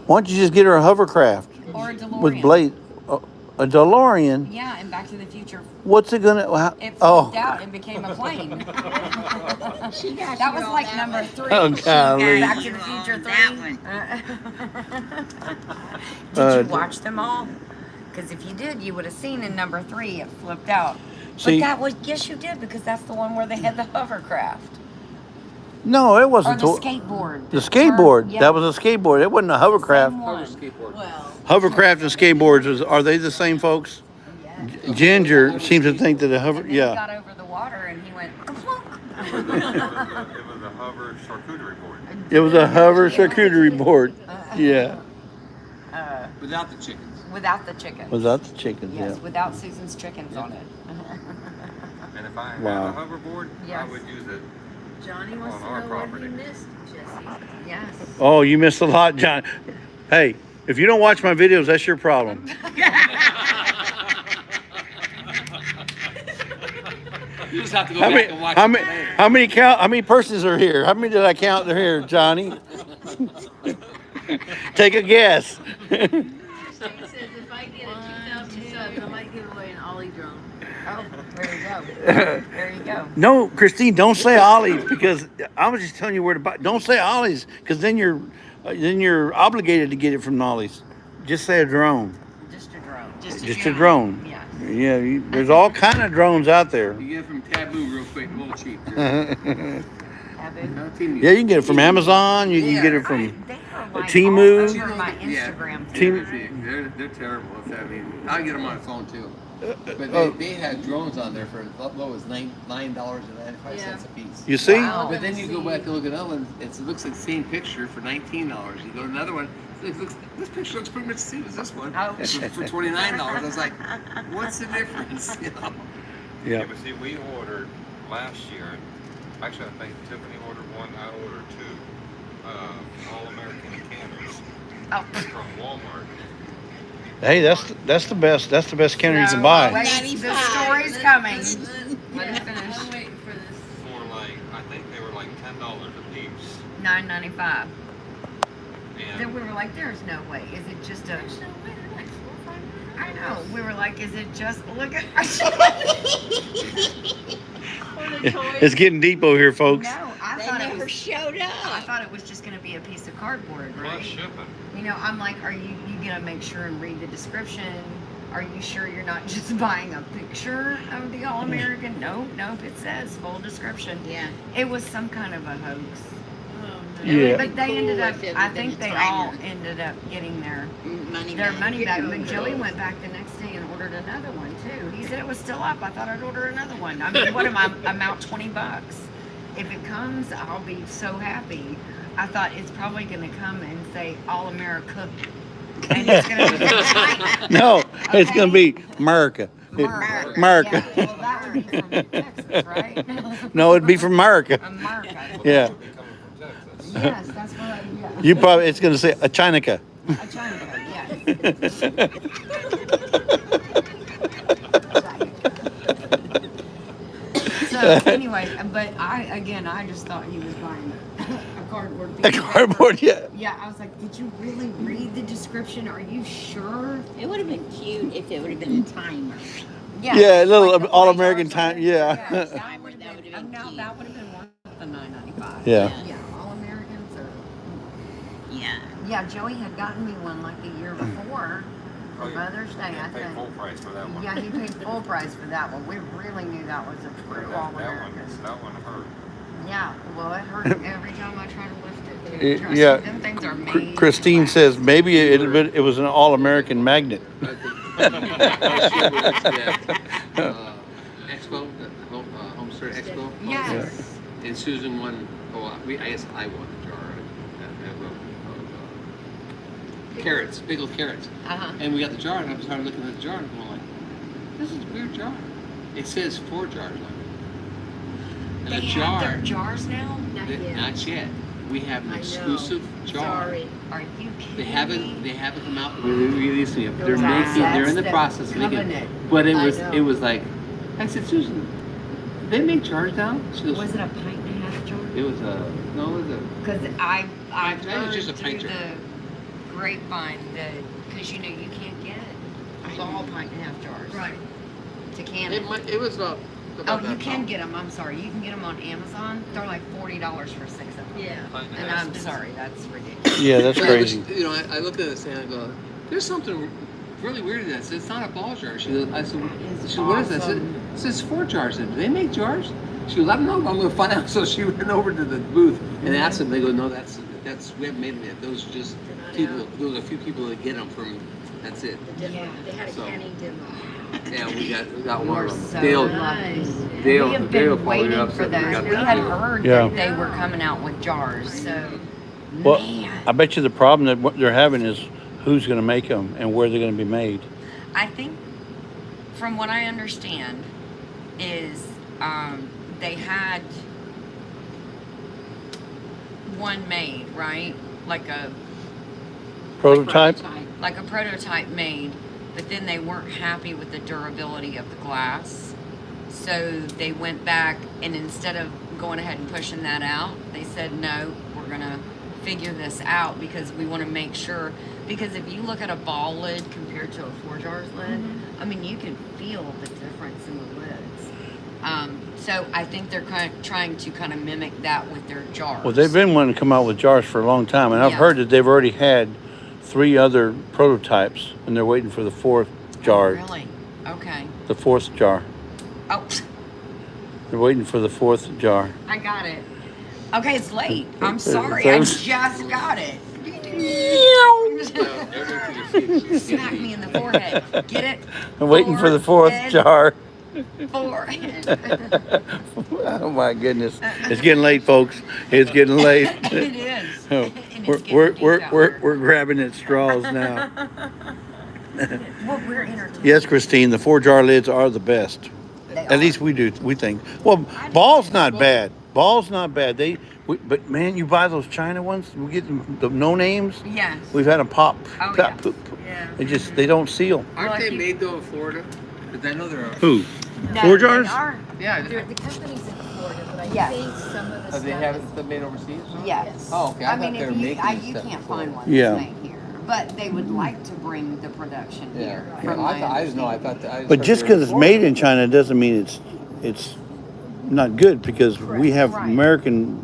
Why don't you just get her a hovercraft Or a DeLorean. with blade? A DeLorean? Yeah, and Back to the Future. What's it gonna? It flipped Oh, out and became a plane. She got That you was on like that number one. 3. Oh, golly. Back to the Future 3. That one. Did you watch them all? Because if you did, you would have seen in number 3 it flipped out. See- But that was, yes, you did, because that's the one where they had the hovercraft. no, it Or wasn't. the skateboard. The skateboard. Yeah. That was a skateboard. It wasn't a hovercraft. Same one. Skateboard. Well, Hovercraft and skateboards, are they the same folks? Yes. Ginger seems to think that a hover, And then he yeah. got over the water and he went, "Plunk." It was a hover charcuterie board. It was a hover charcuterie board. Yeah. Without the chickens. Without the chicken. Without the chickens, Yes, yeah. without Susan's chickens on it. And if I had Wow. a hoverboard, Yes. I would use it. Johnny wants On to our know what property. he missed, Jesse. Yes. Oh, you missed a lot, John. Hey, if you don't watch my videos, that's your problem. You just have to go How back many, and watch how it many, later. how many persons are here? How many did I count are here, Johnny? Take a guess. Christine says if I get a 2,000 subs, I might give away an Ollie drone. Oh, there you go. There you go. No, Christine, don't say Ollie's because I was just telling you where to buy. Don't say Ollie's because then you're obligated to get it from Ollie's. Just say a drone. Just a drone. Just a drone. Yes. Yeah, there's all kind of drones out there. You get it from Taboo real quick, a little cheap. Taboo. Yeah, you can get it from Amazon. You can get it from They are like Temu. all over my Instagram Temu. They're terrible. I mean, I get them on my phone too. But they had drones on there for as low as $9.95 a piece. You see? Wow. But then you go back and look at another one. It looks like the same picture for $19. You go to another one. This picture looks pretty much the same as this one. Oh. For $29. I was like, what's the difference? You know? Yeah. But see, we ordered last year. Actually, I think Tiffany ordered one. I ordered two All-American cameras Oh. from Walmart. Hey, that's the best. That's the best camera you can buy. Wait, the story's coming. Let it finish. I'm waiting for this. For like, I think they were like $10 a piece. $9.95. Then And we were like, "There's no way. Is it just a?" There's no way. They're like $4 or $5. I know. We were like, "Is it just look at?" It's getting deep over here, folks. No, I They thought it never was. showed I up. thought it was just going to be a piece of cardboard, plus right? shipping. You know, I'm like, are you gonna make sure and read the description? Are you sure you're not just buying a picture of the All-American? Nope, it says full description. Yeah. It was some kind of a hoax. Oh, Yeah. But they Cool ended up, if it I had been think a they all timer. ended up getting their Money money back. But Joey went back the next day and ordered another one too. He said it was still up. I thought I'd order another one. I mean, what am I? I'm out $20. If it comes, I'll be so happy. I thought it's probably going to come and say All America. And it's going to be from China. No, it's going to Okay? be America. America. Yeah, well, that would be from Texas, right? No, it'd be from America. America. Yeah. Coming from Texas. Yes, that's what I, yeah. You probably, it's going to say a Chinica. A China, yes. So anyway, but I just thought he was buying a cardboard piece A of paper. cardboard, yeah. Yeah, I was like, did you really read the description? Are you sure? It would have been cute if it would have been a timer. Yeah, a little like the all-American flag time, yeah. Timer, that would have been No, cute. that would have been worth the $9.95. Yeah. Yeah, all Americans are. Yeah. Yeah, Joey had gotten me one like the year before for Oh, yeah. Mother's Day, I Paid think. full price for that one. Yeah, he paid full price for that one. We really knew that was a true all American. That one hurt. Yeah, well, it hurt every time I try to lift it. Trust Yeah. me, them things are made. Christine says maybe it was an all-American magnet. Expo, the Home Store Expo. Yes. And Susan won. I guess I won the jar. Carrots, pickled carrots. Uh-huh. And we got the jar, and I started looking at the jar, and I'm like, this is a weird jar. It says 4 jars on it. And They the have jar, their jars now? not yet. We have an I know. exclusive jar. Sorry. Are you kidding They me? haven't come out with releasing it. They're Those making. They're in the assets process of that making covenant. it. But I it know. was like, I said, Susan, they make jars now. She goes, Was it a pint and a half jar? it was a no, it was a. Because I've I think heard it's just a through pint jar. the grapevine that, because you know you can't get it. All pint and a half jars. Right. To can It, it. it was about. Oh, you can get them. I'm sorry. You can get them on Amazon. They're like $40 for 6 of them. Yeah. And I'm sorry. That's ridiculous. Yeah, that's But it was- crazy. You know, I looked at this and I go, there's something really weird in that. It's not a ball jar. She goes, I said, what is that? I said, it says 4 jars. I said, do they make jars? She goes, I don't know. I'm going to find out. So she went over to the booth and asked them. They go, no, that's we haven't made them yet. Those are just people. There was a few people that get them from. That's it. Yeah. They had a So- canning demo. Yeah, we got one We're of them. so Dale, lucky. Dale, We have Dale been followed waiting up, for said we those. got We that had too. heard Yeah. that they were coming out with jars. So, Well, man. I bet you the problem that what they're having is who's going to make them and where they're going to be made. I think, from what I understand, is they had one made, right? Like a Prototype? prototype made, but then they weren't happy with the durability of the glass. So they went back, and instead of going ahead and pushing that out, they said, no, we're going to figure this out because we want to make sure. Because if you look at a ball lid compared to a 4 jars lid, I mean, you can feel the difference in the lids. So I think they're trying to kind of mimic that with their jars. Well, they've been wanting to come out with jars for a long time, and I've Yeah. heard that they've already had 3 other prototypes, and they're waiting for the 4th jar. Really? Okay. The 4th jar. Oh, They're waiting for the 4th jar. I got it. Okay, it's late. I'm sorry. So- I just got it. Smack me in the forehead. Get it? I'm waiting for the 4th Forehead. jar. Forehead. Oh my goodness! It's getting late, folks. It's getting late. It is. Oh, And it's we're getting deep out here. we're grabbing at straws now. Well, we're entertained. Yes, Christine, the 4 jar lids are the best. They At are. least we think. Well, ball's not bad. Ball's not bad. But man, you buy those China ones. We get the no names. Yes. We've had them pop. Oh, pop, yeah. poop. Yeah. They don't seal. Aren't Well, they if you- made though in Florida? Because I know there are. Who? No, 4 they jars? are. Yeah. The company's in Florida, but I Yes. think some of the Have they stuff have is it made overseas? Yes. Oh, okay. I I mean, thought they were if you, making you stuff can't in Florida. find one Yeah. that's made here. But they would like to bring the production here. Yeah. From I my just know. I understanding. thought. I But heard just they were because it's Florida. made in China doesn't mean it's not good, because we have Right. American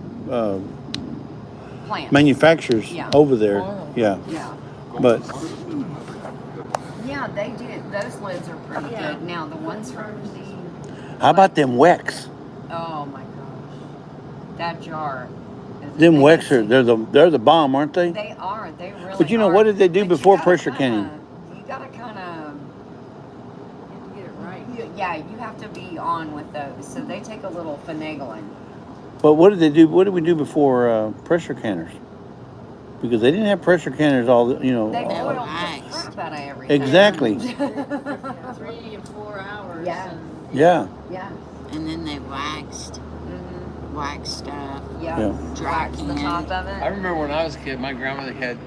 Plants. manufacturers Yeah. over there. Oh. Yeah, Yeah. but Yeah, they did. Those lids are pretty Yeah. good. Now the ones from the how about them Wex? oh my gosh, that jar. Is Them Wex amazing. they're the bomb, aren't they? They are. They really. But you know, are. what did they do But you before gotta pressure kinda- canning? You gotta kind of. get it right. Yeah, you have to be on with those. So they take a little finagling. But what did they do? What did we do before pressure canners? Because they didn't have pressure canners all the, They all, boiled the Nice. crap out of everything. exactly. 3 to 4 hours. Yeah. And Yeah. Yeah. And then they waxed stuff. Yeah. Yeah. Dry Wax the top can. of I it. remember when I was a kid, my grandmother had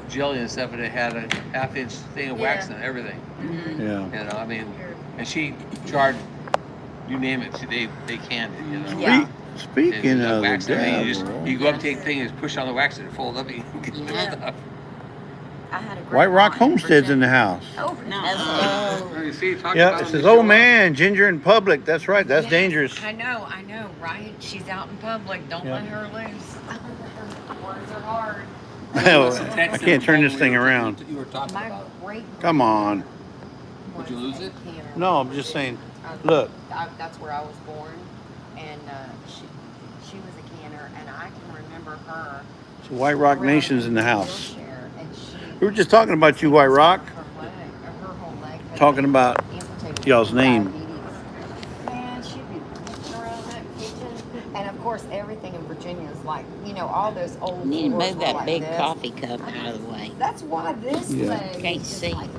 jelly and stuff, and it had a half-inch thing of wax and everything. Yeah. You know, I mean, and she charred, you name it, they canned it. You know. Yeah. Speaking of the wax, I mean, devil, you go up, take thing, and push on the wax, and it fold up, and you can get the Yeah. stuff. I had a White Rock grandma Homestead's in the Virginia. house. Oh, No. You see, talk Yeah, about it when says, they "Oh show up. man, ginger in public." That's right. That's Yes, dangerous. I know, right? She's out in public. Don't Yeah. let her loose. Words are hard. I can't turn this thing around. You were talking My about. great. Come on. Would you lose it? No, I'm just saying. Look. That's where I was born, and she was a canner, and I can remember her. So White Rock around Nation's in the a house. wheelchair, and she. We were just talking about you, White Rock. Her whole leg had Talking been about amputated y'all's from name. diabetes. Man, she'd be pushing around that kitchen, and of course everything in Virginia is like, all those old. You need to floors move were that like big this. coffee cup out of the way. That's why this Yeah. leg Can't is just see. like,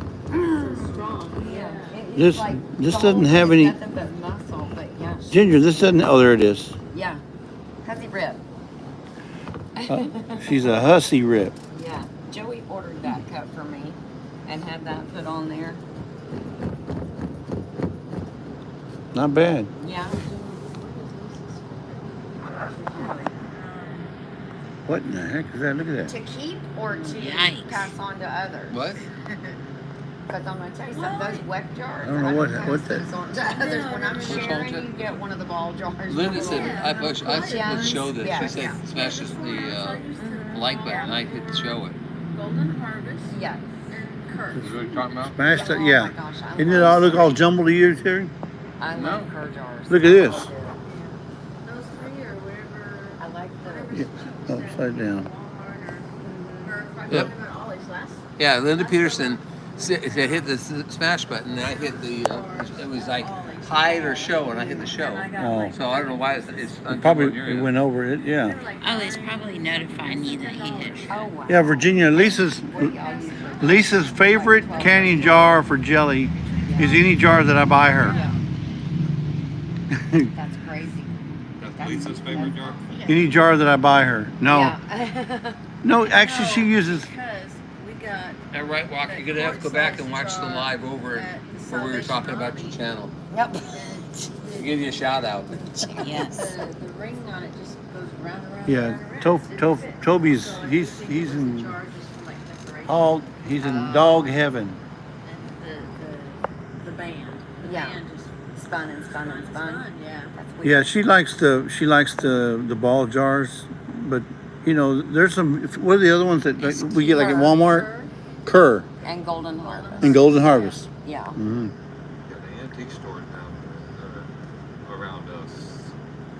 strong. Yeah. it's This- like this the whole doesn't thing have is any- nothing but muscle, but yeah, Ginger, this doesn't. Oh, there it is. yeah. How's he rip? She's a hussy rip. Yeah, Joey ordered that cup for me and had that put on there. Not bad. Yeah. What in the heck is that? Look at that. To keep or to Yikes. pass on to others? What? Because I'm going to tell you something, those wet jars, I don't know what- pass what that- those on to others. When I'm sharing, one? you get one of the ball jars. Linda said, I would show this. Yeah. She said, smash the like button, and I could show it. Golden Harvest Yeah. and Kurt. Is what you're talking about? Smashed it. Oh Yeah. my gosh, I Isn't it love all look all jumbled to you, Terry? I No. love Cur jars. Look at this. Those 3 or whatever. I like the. Yeah. Upside down. Yep. Ollie's last. Yeah, Linda Peterson hit the smash button, and I hit the, it was like hide or show, and I hit the show. Oh. So I don't know why it's Probably on your it end. went over it. Yeah. Oh, it's probably notifying you that you hit. Oh wow. Yeah, Virginia. Lisa's favorite candy jar for jelly is any jar that I buy her. That's crazy. That's Lisa's favorite jar. Any jar that I buy her. No. Yeah. No, actually, she uses. Because we got. And right, Walker, you're gonna have to go back and watch the live over where we were talking about your channel. Yep. To give you a shout out. Yes. The ring on it just goes round and round. Yeah, Toby's. He's in all. He's in dog heaven. The band. The Yeah. band just Spun and spun and spun. fun, yeah. That's weird. Yeah, she likes the ball jars, but there's some. What are the other ones that we get like at Walmart? Kerr And Golden Harvest. and Golden Harvest. Yeah. Mm-hmm. Yeah, the antique stores down around us,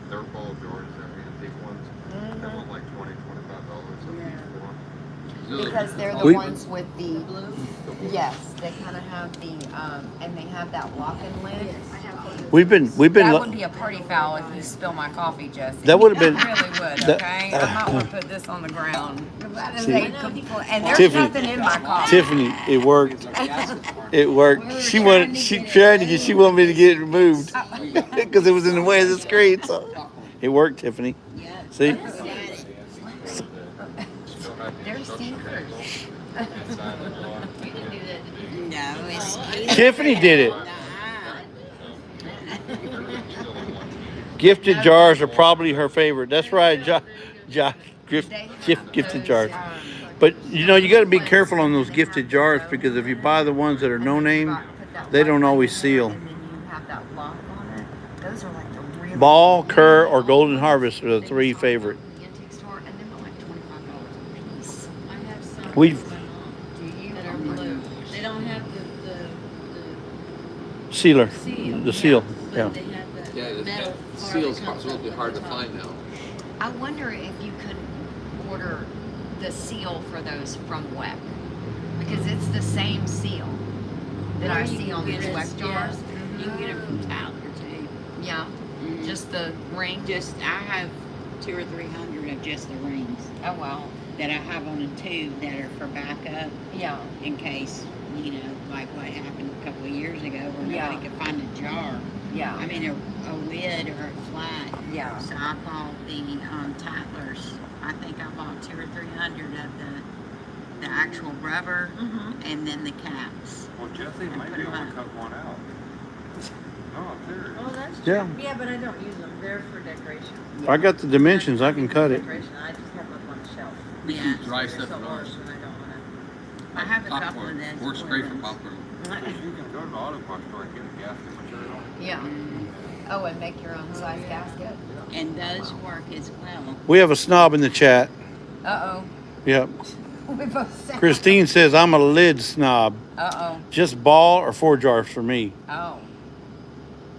their ball jars, their antique ones, they want like $20, $25 a piece for them. Because they're the We- ones with the. Yes, they kind of have the and they have that lock-in lid. We've been. That would be a party foul if you spill my coffee, Jesse. That would have been- It really would. that- Okay, I'm not gonna put this on the ground. That is See- a complete, and there's Tiffany. nothing in my coffee. Tiffany, it worked. It worked. She wanted me to get it removed because it was in the way of the screen. So it worked, Tiffany. See? They're stinkers. No, it's Tiffany did it. Gifted jars are probably her favorite. That's right, Josh. Gifted jars. But you got to be careful on those gifted jars because if you buy the ones that are no name, they don't always seal. And then you have that lock on it. Those are like the real. Ball, Kerr, or Golden Harvest are the three favorite. Antique store, and they're like $25 a piece. I have some. We've- Do you? That are blue. They don't have the Sealer, seal. the seal. But Yeah. they have the Yeah, the metal seal's part that supposed to be comes hard to over the find top. now. I wonder if you could order the seal for those from WEC. Because it's the same seal that I Or you see can on get these it, WEC jars. You can get them from Tyler too. Yeah, just the ring. Just I have 200 or 300 of just the rings Oh, wow. that I have on a tube that are for backup Yeah. in case, you know, like what happened a couple of years ago where nobody could find a jar. Yeah. I mean, a lid or a flat. Yeah. So I bought the tattlers. I think I bought 200 or 300 of the actual rubber and then the caps. Well, Jesse may be able to cut one out. No, I'm serious. Oh, that's Yeah. true. Yeah, but I don't use them. They're for decoration. If I got the dimensions, I can cut it. Decoration. I just have them on the shelf. We Yeah. keep dry They're stuff so in ours. old and I don't want to. I have a couple of Popcorn. those. Works great for popcorn. You can go to the auto parts store and get a gasket material. Yeah. Oh, and make your own size gasket? And those work as well. We have a snob in the chat. Uh-oh. Yep. We both said. Christine says I'm a lid snob. Uh-oh. Just ball or 4 jars for me. Oh.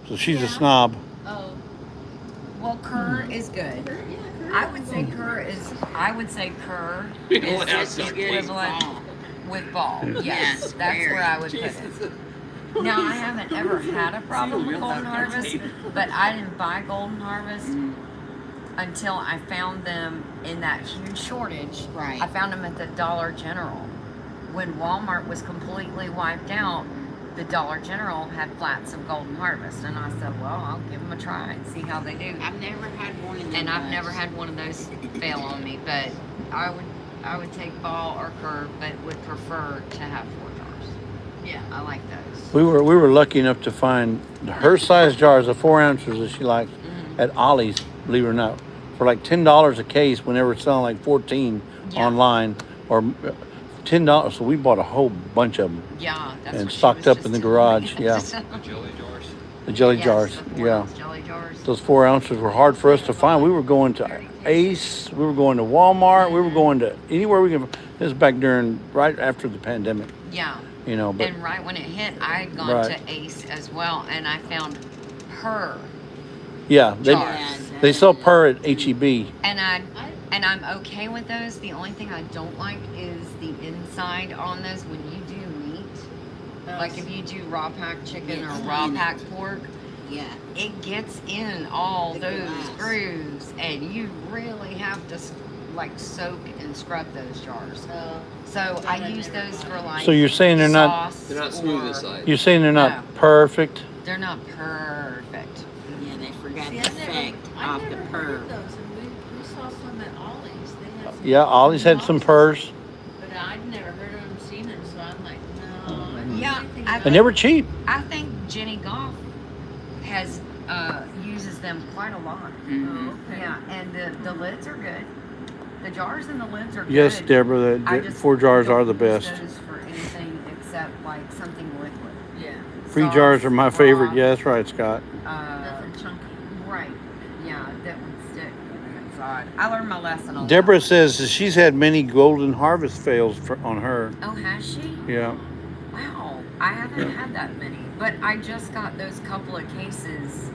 So she's a snob. Oh. Well, Kerr is good. I would say Kerr is We don't have the such equivalent ball. with ball. Yes, Yes, that's very. where I would put it. Now, I haven't ever had a problem with Golden Harvest, but I didn't buy Golden Harvest until I found them in that huge shortage. Right. I found them at the Dollar General. When Walmart was completely wiped out, the Dollar General had flats of Golden Harvest. And I said, well, I'll give them a try and see how they do. I've never had one of them. And I've never had one of those fail on me, but I would take ball or curve, but would prefer to have 4 jars. Yeah, I like those. We were lucky enough to find her size jars of 4 ounces that she likes at Ollie's, believe it or not, for like $10 a case when they were selling like 14 online, or $10. So we bought a whole bunch of them. Yeah, that's And what she stocked was up just in the telling me. garage, yeah. The jelly jars. The jelly Yes, jars, the 4 yeah. ounce jelly jars. Those 4 ounces were hard for us to find. We were going to Ace, we were going to Walmart, we were going to anywhere we could. This was back right after the pandemic, Yeah. you know. But And right when it hit, I had gone Right. to Ace as well, and I found her. yeah, Jars. they sell per at HEB. And I'm okay with those. The only thing I don't like is the inside on those when you do meat. Like if you do raw pack chicken or raw pack pork, Yeah. it gets in all The those glass. grooves, and you really have to like soak and scrub those jars. So I use those for like. So you're saying they're not- sauce They're not smooth or- inside. You're saying they're not No. perfect? They're not perfect. Yeah, they forgot See, the effect I off the never heard purr. of those, and we saw some at Ollie's. They had some Yeah, Ollie's had some purrs, But I'd never heard of them, seen them, so I'm like, no. I don't Yeah, know anything I- about and they were cheap. I think Jenny Goff has uses them quite a lot. Oh, okay. Yeah, and the lids are good. The jars and the lids are Yes, good. Deborah, I the just 4 jars don't are the use best. those for anything except like something liquid. Yeah, 3 Sauce, jars are my favorite. broth, Yeah, that's right, Scott. nothing chunky. Right. Yeah, that would stick inside. I learned my lesson on Deborah that. says that she's had many Golden Harvest fails on her. Oh, has she? Yeah. Wow. I haven't had that many, but I just got those couple of cases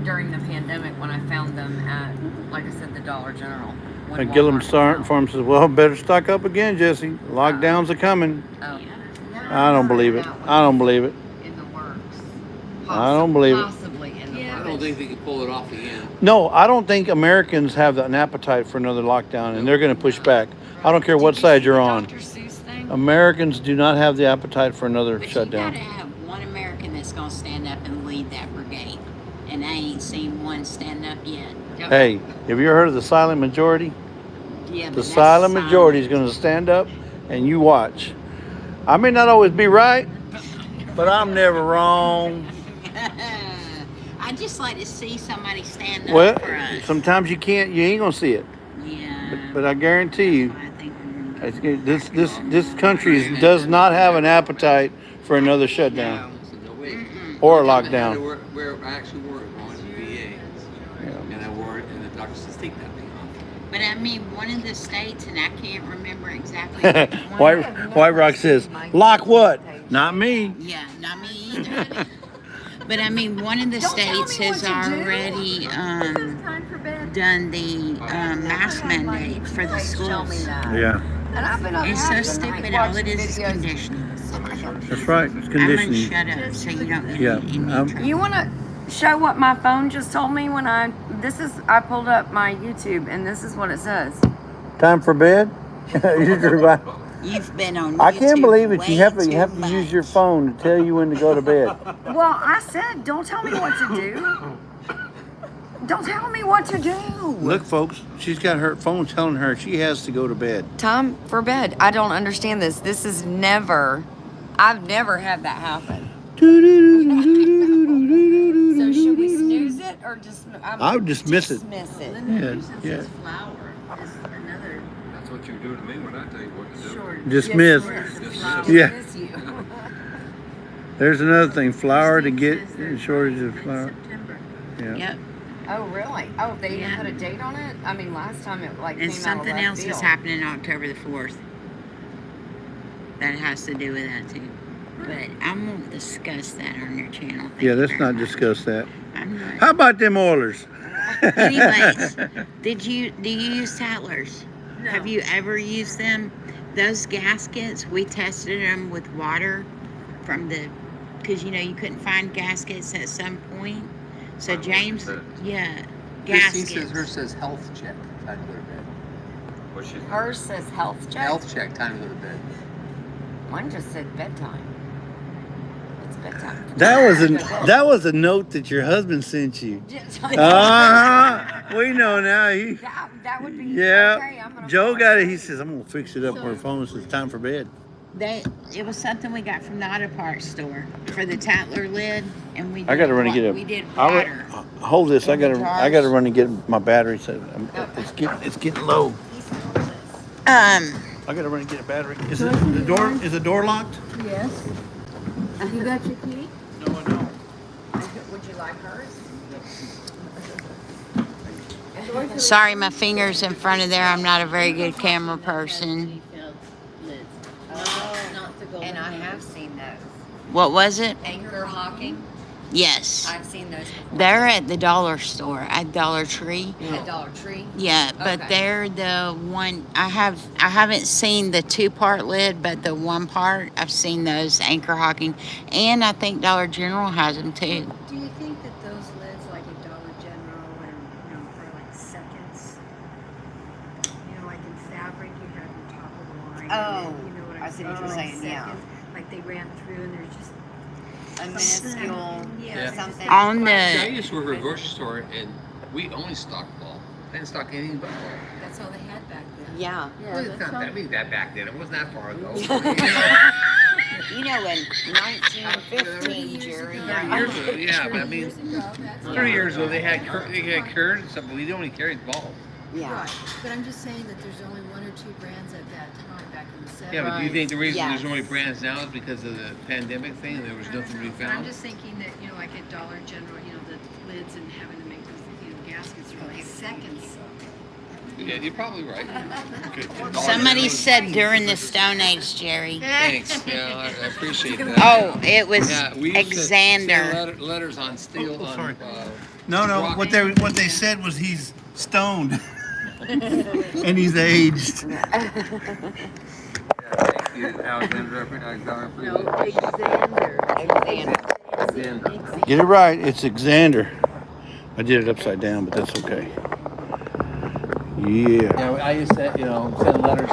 during the pandemic when I found them at, like I said, the Dollar General. when And Gillum Walmart was out. Farm says, well, better stock up again, Jesse. Lockdowns are coming. Oh. I don't believe it. I don't believe it. In the works. I don't believe it. Possibly in the I works. don't think they can pull it off again. No, I don't think Americans have an appetite for another lockdown, and they're going to push back. I don't care what Did you side see you're the on. Dr. Seuss thing? Americans do not have the appetite for another But shutdown. you gotta have one American that's gonna stand up and lead that brigade. And I ain't seen one stand up yet. Yep. Hey, have you ever heard of the silent majority? Yeah, but The that's silent majority is going to stand up, and you watch. I may not always be right, but I'm never wrong. I just like to see somebody stand Well, up for us. sometimes you can't. You ain't gonna see it, Yeah. but I guarantee you, I think we're gonna this country does not have an appetite for another shutdown So no way. or a One time I had to lockdown. Where I actually wore it going to VA, and I wore it, and the doctor says, "Take that thing off." But I mean, one of the states, and I can't remember exactly which one. White Rock says, "Lock what? Not me." Yeah, not me either. But I mean, one of the Don't tell states me has what to do. already Time for bed. done the mask mandate for the Please tell me schools. that. Yeah, And I've been up It's half so the night stupid. All it watching is videos. conditioning. that's right. It's I'm gonna conditioning. shut up so you don't get Yeah, in any trouble. You want to show what my phone just told me when I this is, I pulled up my YouTube and this is what it says. Time for bed? You've been on I can't YouTube believe it. way You have to too use your much. phone to tell you when to go to bed. Well, I said, don't tell me what to do. Don't tell me what to do. Look, folks, she's got her phone telling her she has to go to bed. Time for bed. I don't understand this. This is never, I've never had that happen. So should we snooze it or just? I would dismiss it. Dismiss it. Yeah. Flower is another That's what you do to me when I tell you what to do. short. Dismiss. Dismiss. Yeah. Dismiss you. There's another thing. Flour to get shortage of flour. September. Yeah. Yep. Oh, really? Oh, they even Yeah. put a date on it? I mean, last time it like And came something out of else left is field. happening October the 4th. That has to do with that too. But I'm gonna discuss that on your channel. Thank Yeah, you let's very not much. discuss that. I'm not. How about them Oilers? Anyways, do you use Tattlers? No. Have you ever used them? Those gaskets, we tested them with water from the, because you know you couldn't find gaskets at some point. So Right, James, what's yeah, Christine says hers gaskets. says health check. Time to go to bed. What's she Hers says health check. Health check. Time to go to bed. Mine just said bedtime. It's bedtime. That was a note that your husband sent you. We know now. That would be Yeah. okay. I'm gonna Joe fall got it. He asleep. says, I'm gonna fix it up on her phone. It says time for bed. It was something we got from the auto parts store for the Tattler lid, and we. I gotta run and get We did I'll water. hold this. I In the gotta jars. run and get my battery. So it's getting low. I gotta run and get a battery. Is the door locked? Yes. You got your key? No, I don't. Would you like hers? Sorry, my finger's in front of there. I'm not a very good camera person. And I have seen those. What was it? Anchor hawking. Yes. I've seen those before. They're at the dollar store at Dollar Tree. At Dollar Tree. Yeah, but Okay. they're the one I haven't seen the 2-part lid, but the 1 part I've seen those Anchor Hawking, and I think Dollar General has them too. Do you think that those lids, like at Dollar General and, are like seconds? Like in fabric, you have the top of the line. Oh, and then, you know what I I'm see what you're like saying, yeah. seconds, Like they ran through and there's just A minuscule Yeah. something. On See, I the used to work at a grocery store and we only stocked ball. I didn't stock anything but ball. That's all they had back then. Yeah. Well, it's not that, that back then. It wasn't that far ago. you know when 1915, Jerry. 30 years ago, yeah, but I mean, 30 years ago they had curd and stuff, but we only carried balls. Yeah. Right, but I'm just saying that there's only 1 or 2 brands at that time back in the 70s. Yeah, but do you think the reason Yes. there's so many brands now is because of the pandemic thing and there was nothing to be But I'm found? just thinking that, like at Dollar General, the lids and having to make those, gaskets for like seconds. Yeah, you're probably right. somebody said during the Stone Age, Jerry. Thanks. Yeah, I appreciate that. Oh, it was Yeah, we used to Xander. send letters on steel. sorry. On, No. rock. What they said was he's stoned, and he's aged. Thank you, Alexander. No, Xander. Alexander. Get it right. It's Xander. I did it upside down, but that's okay. Yeah. Yeah, I used to, send letters.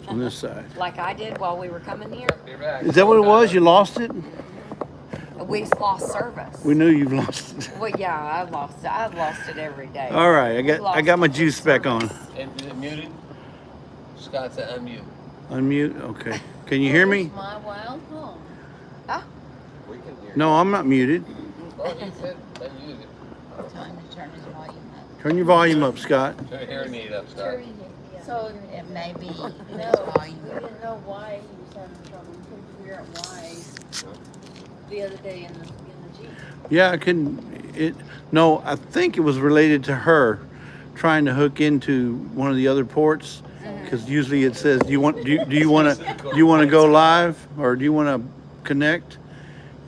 On this side. Like I did while we were coming here. Is that what it was? You lost it? We lost service. We knew you've lost it. Well, yeah, I lost it. I've lost it every day. All right, I got my juice back on. And is it muted? Scott said unmute. Unmute. Okay. Can you hear me? My wild home. We can hear. No, I'm not muted. Oh, he said unmute it. Tell him to turn his volume up. Turn your volume up, Scott. Turn your hearing aid up, Scott. So, It may be his no, we volume. didn't know why he was having trouble. We couldn't figure out why the other day in the Jeep. Yeah, I couldn't. No, I think it was related to her trying to hook into one of the other ports, because usually it says, do you want to go live or do you want to connect?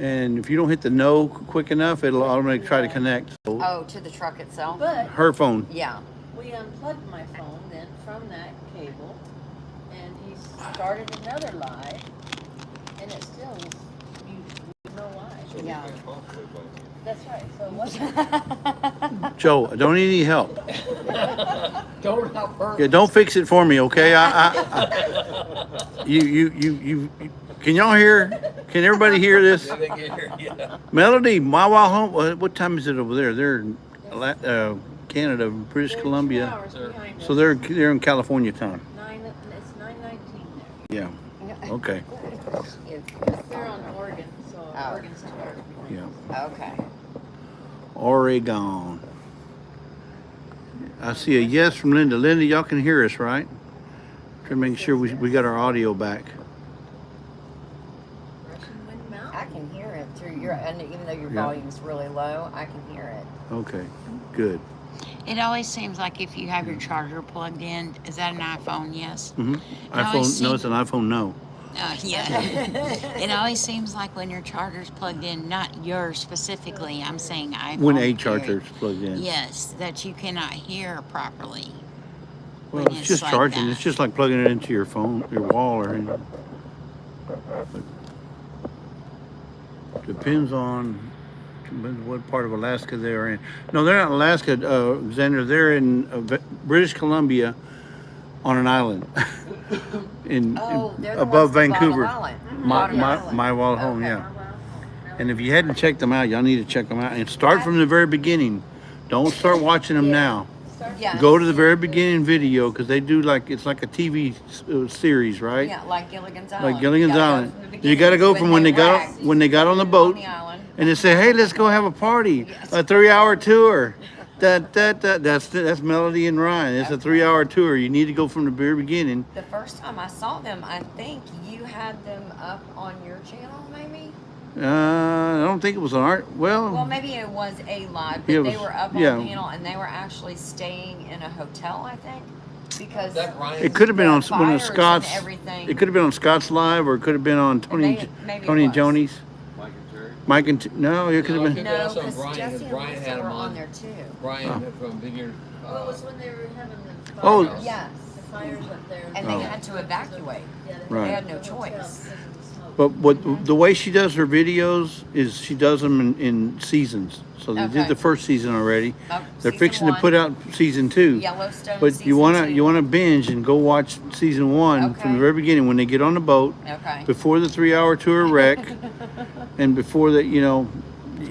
And if you don't hit the no quick enough, it'll automatically try to connect. So Oh, to the truck itself? But her phone. Yeah. we we unplugged my phone then from that cable, and he started another live, and it still was muted. We don't know why. So we Yeah. can't possibly blame you. That's right, so it wasn't. Joe, I don't need any help. Don't help her. Yeah, don't fix it for me, okay? You can y'all hear? Can everybody hear this? Yeah, they can hear, yeah. Melody, my wild home. What time is it over there? They're in Canada, British They're 2 Columbia. hours behind So us. they're in California time. It's 9:19 there. Yeah. Okay. They're on Oregon, so Oh. Oregon's 2 hours behind. Yeah. Okay. Oregon. I see a yes from Linda. Linda, y'all can hear us, right? Try to make sure we got our audio back. Russian Wind Mountain. I can hear it through your, and even though your Yeah. volume's really low, I can hear it. Okay. Good. It always seems like if you have your charger plugged in, is that an iPhone? Yes. Mm-hmm. iPhone. No, it's an iPhone. No. Yeah. It always seems like when your charger's plugged in, not yours specifically, I'm saying iPhone. When a period. charger's plugged in. Yes, that you cannot hear properly. Well, when it's just like charging. that. It's just like plugging it into your phone, your wall, or anything. Depends what part of Alaska they're in. No, they're not in Alaska, Xander. They're in British Columbia on an island Oh, they're the above ones that bought Vancouver. the island. My wild home, Okay. yeah. And if you hadn't checked them out, y'all need to check them out and start from the very beginning. Don't start watching them now. Yeah. Go to the very beginning video because they do it's like a TV series, right? Yeah, like Gilligan's Island. Like Gilligan's You gotta go Island. from the You got to go beginning from when they got wrecked on the boat, the island. and they say, "Hey, let's go have a party, a 3-hour tour." That's Melody and Ryan. It's a 3-hour tour. You need to go from the very beginning. The first time I saw them, I think you had them up on your channel, maybe? I don't think it was on art. Well, maybe it was a live, but Yeah, it they was- were up on yeah. the panel, and they were actually staying in a hotel, I think, because That Ryan. It could have been on one of fires Scott's. and everything. It could have been on Scott's live, or it could have been on Tony maybe it Tony and was. Joni's. Mike and Jerry. Mike and no, it could No, have it been. could be No, also because Brian, Jesse because and Brian Lisa had him were on on. there too. Brian from Vineyard. Well, it was when they were having the fires. Oh. Yes. The fires up there. And Oh. they had to evacuate. Yeah, Right. They had no hotel choice. because of the smoke. But what the way she does her videos is she does them in seasons. So they Okay. did the first season already. Oh, They're season fixing to one. put out season 2. Yellowstone But season you wanna 2. you wanna binge and go watch season 1 from Okay. the very beginning when they get on the boat, Okay. before the 3-hour tour wreck, and before that, you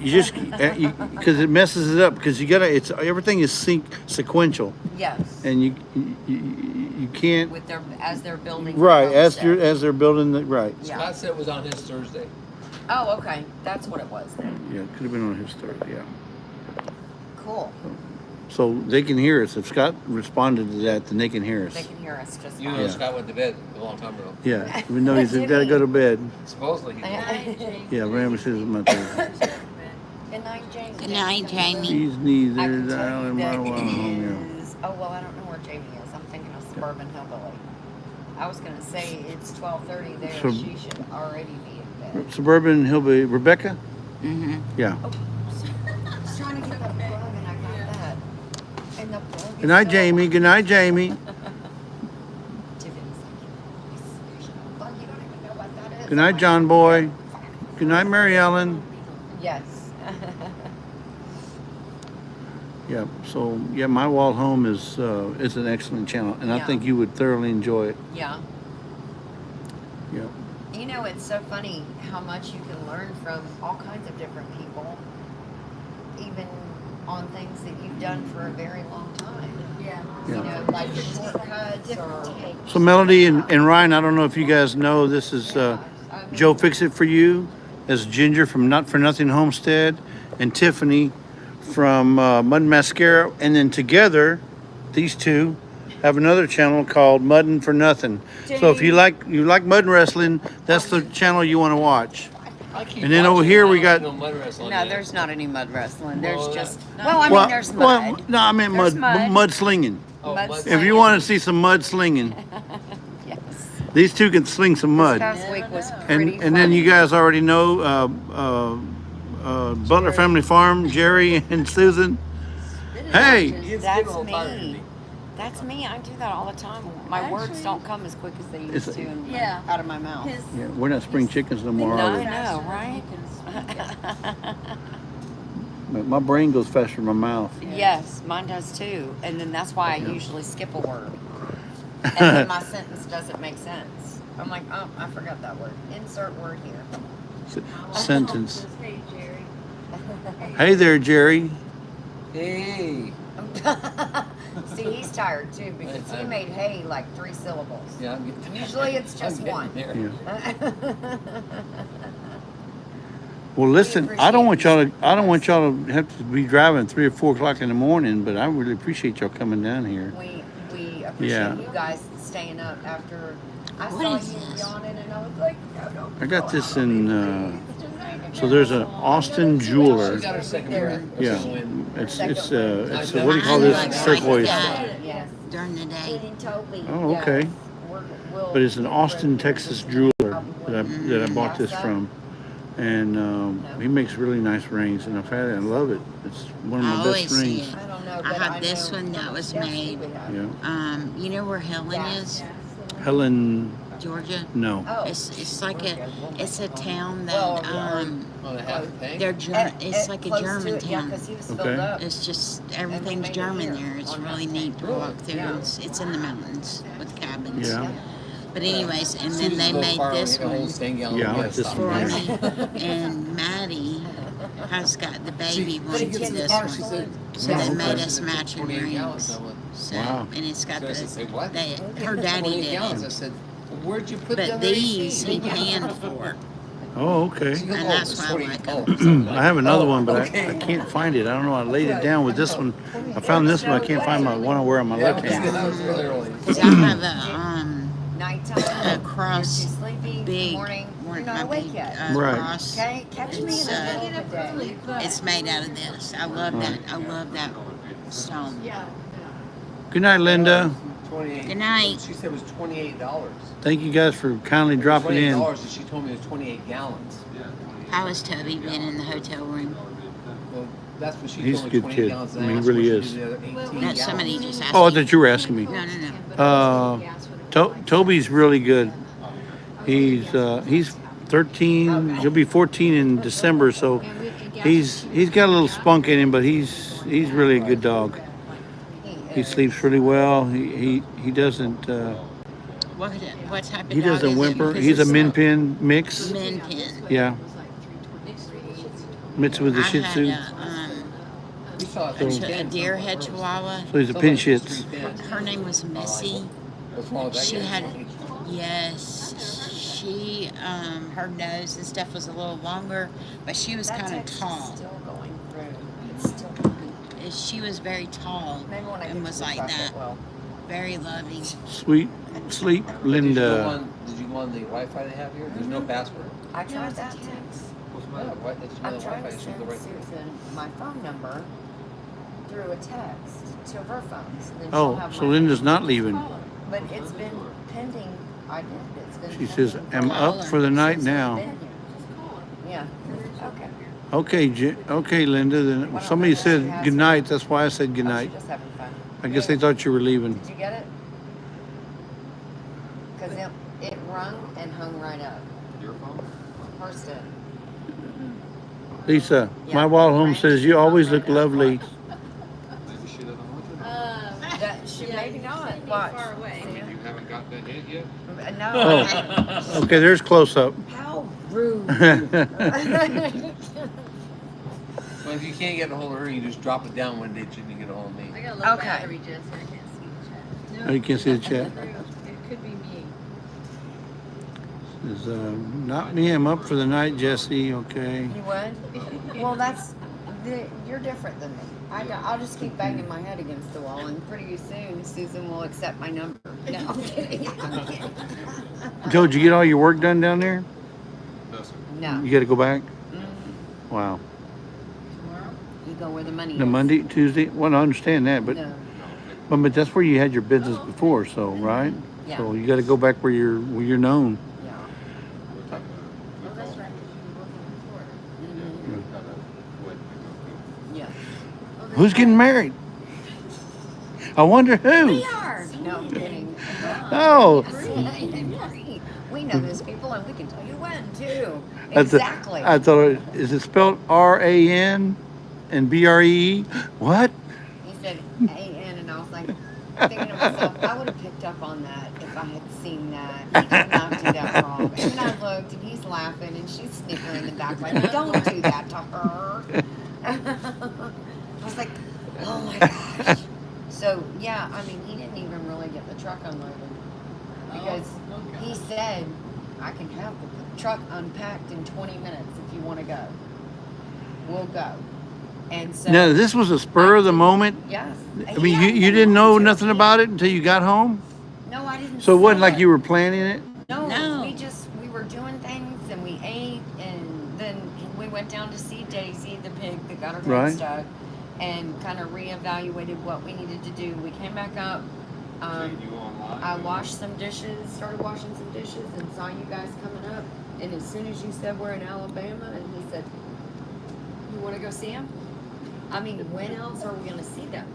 just because it messes it up because everything is sequential, Yes. and you can't With as they're building. the right homestead. as they're building the right. Yeah. Scott said it was on his Thursday. Oh, okay. That's what it was then. Yeah, it could have been on his story. Yeah. Cool. So they can hear us. If Scott responded to that, then they can hear us. They can hear us just You fine. know Yeah. Scott went to bed a long time ago. Yeah, even though he's got to go to bed. Supposedly he did. Hi, Jamie. Yeah, Ramsey says it's my turn. Good night, Jamie. Good night, Jamie. He's I neither can the tell you island that my wild home. is. Oh well, I don't know where Jamie is. I'm thinking of Suburban Hillbilly. I was gonna say it's 12:30 there. So- She should already be in bed. Yeah. Suburban Hillbilly. Rebecca? Mm-hmm. Yeah. I was trying to get the plug and I got that. And the plug is Good night, so- Jamie. Good night, Jamie. Tiffany's like, "Plug, you don't even know what that is." Good night, John Boy. Good night, Mary Ellen. Yes. Yeah. So yeah, my wild home is an excellent channel, and I Yeah. think you would thoroughly enjoy it. Yeah. Yeah. You know, it's so funny how much you can learn from all kinds of different people, even on things that you've done for a very long time. Yeah. Yeah. You know, like shortcuts or. So Melody and Ryan, I don't know if you guys know, this is Joe Fix It For You, as Ginger from Not For Nothing Homestead, and Tiffany from Mud and Mascara, and then together, these two have another channel called Muddin' For Nothing. So if you like mud wrestling, that's the channel you want to watch. I keep And then over watching here it. we I got- don't see no mud wrestling No, yet. there's not any mud wrestling. There's Well, just. no. Well, I mean, there's mud. no, I meant There's mud mud. slinging. Oh, mud mud slinging. If you want to see some mud slinging, Yes. these two can sling some This mud. past week was pretty And then you guys already know Butler Family Farm, Jerry and Susan. Hey, It's That's getting a little tired of me. That's me. I do that all the time. My words Actually- don't come as quick as they used It's- to Yeah. out of my mouth. His, Yeah, we're not spring chickens no more, No, are I know, faster than he right? can speak it. we? My brain goes faster than my mouth. Yes, mine does too. And then that's why I Yeah. usually skip a word. And then my sentence doesn't make sense. I'm like, oh, I forgot that word. Insert word here. Sentence. Hey, Jerry. Hey there, Jerry. Hey. See, he's tired too because he made hay like 3 syllables. Yeah, I'm getting, Usually it's just I'm getting one. there. Yeah. Well, listen, I don't want y'all to have to be driving 3 or 4 o'clock in the morning, but I really appreciate y'all coming down here. We appreciate Yeah. you guys staying up after I What saw is you this? yawning and I was like, no, no. I got this in, so there's an Austin jeweler. She got her second breath. Yeah, Win. it's what do you call this? Mine looks Turquoise. like that Yes. during the day. Oh, okay. But it's an Austin, Texas jeweler that I bought this from, and he makes really nice rings, and I've had it. I love it. It's one of I my always best see rings. it. I don't know. I but had this know- one that was made. Yeah, You know where Helen is, Helen. Georgia? No. Oh. It's like it's a town Well, that Oh, the half thing? they're it's like a close to German it, yeah, town. 'cause he was Okay. filled up. It's just everything's German there. It's really neat to walk through. Yeah. It's in the mountains with cabins. Yeah. But anyways, and Susan's then they a little made far this away, the whole one 10-gallon Yeah, I like gas this stop. for one. me, and Maddie has got the baby one She to gets in the this car, she one. said, So "Yeah, they okay." made She us said, matching 28 gallons. rings. I went, So Wow. and it's got so I said, "Say what?" her daddy 28 did gallons. I it. said, well, where'd you put But them these he 18? panned for. Oh, okay. She goes, And "Oh, that's it's why I 20 like oh, them. something I have another oh, one, but okay. I can't find it. I don't know. I laid it down with this one. I found this one. I can't find my one I wear on my Yeah, left hand. that was really early. Cause I have a Nighttime. cross You're too sleepy. big Morning. You're one, not my awake big yet. Right. cross. Okay, catch me in It's, the middle of the day. It's made out of this. I love that. I love that stone. Good night, Linda. 28. Good night. She said it was $28. Thank you guys for kindly dropping in. $28, and she told me it was 28 gallons. How has Toby been in the hotel room? Well, that's what she He's told a me. good 28 kid. gallons. I and mean, he asked really what she is. did the other 18 No, somebody gallons. just asked Oh, I me. thought you were asking me. No. Toby's really good. He's 13. He'll be 14 in December, so he's got a little spunk in him, but he's really a good dog. He sleeps really well. He doesn't What type of he dog doesn't is it? whimper. Because He's a it's min pin mix. Min pin. Yeah, mixed with the I Shih had Tzu. We saw it a through 10. deer head chihuahua. So he's a pin Shits. Her name was Missy. What's wrong with that She guy? had, yes, she, her nose and stuff was a little longer, but she was That kind of text is tall. still going through. It's still coming. She was very tall Maybe when I and get was to the like truck, that, it will. very loving. Sweet sleep, Linda. Did you go on the Wi-Fi they have here? There's no password. I tried that text. What's the matter? Why did you I'm know the trying Wi-Fi? to You should go send right through. Susan my phone number through a text to her phone. So then she'll Oh, have so my Linda's phone. not leaving. But it's been pending. I did. It's been. She says, pending "I'm for up for the night since we've now." been here. Yeah. Okay. Okay, Linda. Then somebody said good night. That's why I said good Oh, night. she's just having fun. I guess they thought you were leaving. Did you get it? Because it rung and hung right up. Your phone? Hers did. Lisa, Yeah. my wild home says you always look lovely. Maybe she doesn't want you. That she maybe not. Be Watch. far away. I mean, you haven't got that hit yet? No. Oh, okay. There's close up. How rude. Well, if you can't get a hold of her, you just drop it down one day and you get a hold of me. I got a low Okay. battery, Jess, and I can't see the chat. Oh, you can't see the chat. It could be me. Says, not me. I'm up for the night, Jesse. Okay. You would? Well, you're different than me. I'll just keep banging my head against the wall, and pretty soon Susan will accept my number. No, I'm kidding. I'm kidding. Joe, did you get all your work done down there? No, sir. No. You got to go back? Mm, Wow. you go where the money The is. Monday, Tuesday? Well, I understand that, but No. but that's where you had your business before, so, right? Yeah. So you got to go back where you're known. Yeah. We're talking about Oh, that's right, because you were working before. Mhm. kind of what we go through. Yeah. Who's getting married? I wonder who. We are. No, I'm kidding. Oh. We know those people, and we can tell you when too. That's Exactly. I thought, is it spelled RAN and BREE? What? He said AN, and I was like, thinking to myself, I would have picked up on that if I had seen that. He did not do that wrong. And then I looked, and he's laughing, and she's snickering in the back, like, don't do that to her. I was like, oh my gosh. So, yeah, I mean, he didn't even really get the truck unloaded. Because he said, I can have the truck unpacked in 20 minutes if you want to go. We'll go. And so. Now, this was a spur of the moment? Yes. I mean, you didn't know nothing about it until you got home? No, I didn't. So it wasn't say like you were planning it? No. We were doing things and we ate, and then we went down to see Daisy, the pig that got her head stuck, and kind of reevaluated what we needed to do. We came back up. I washed some dishes, started washing some dishes, and saw you guys coming up. And as soon as you said we're in Alabama, and he said, "You want to go see them?" I mean, when else are we going to see them?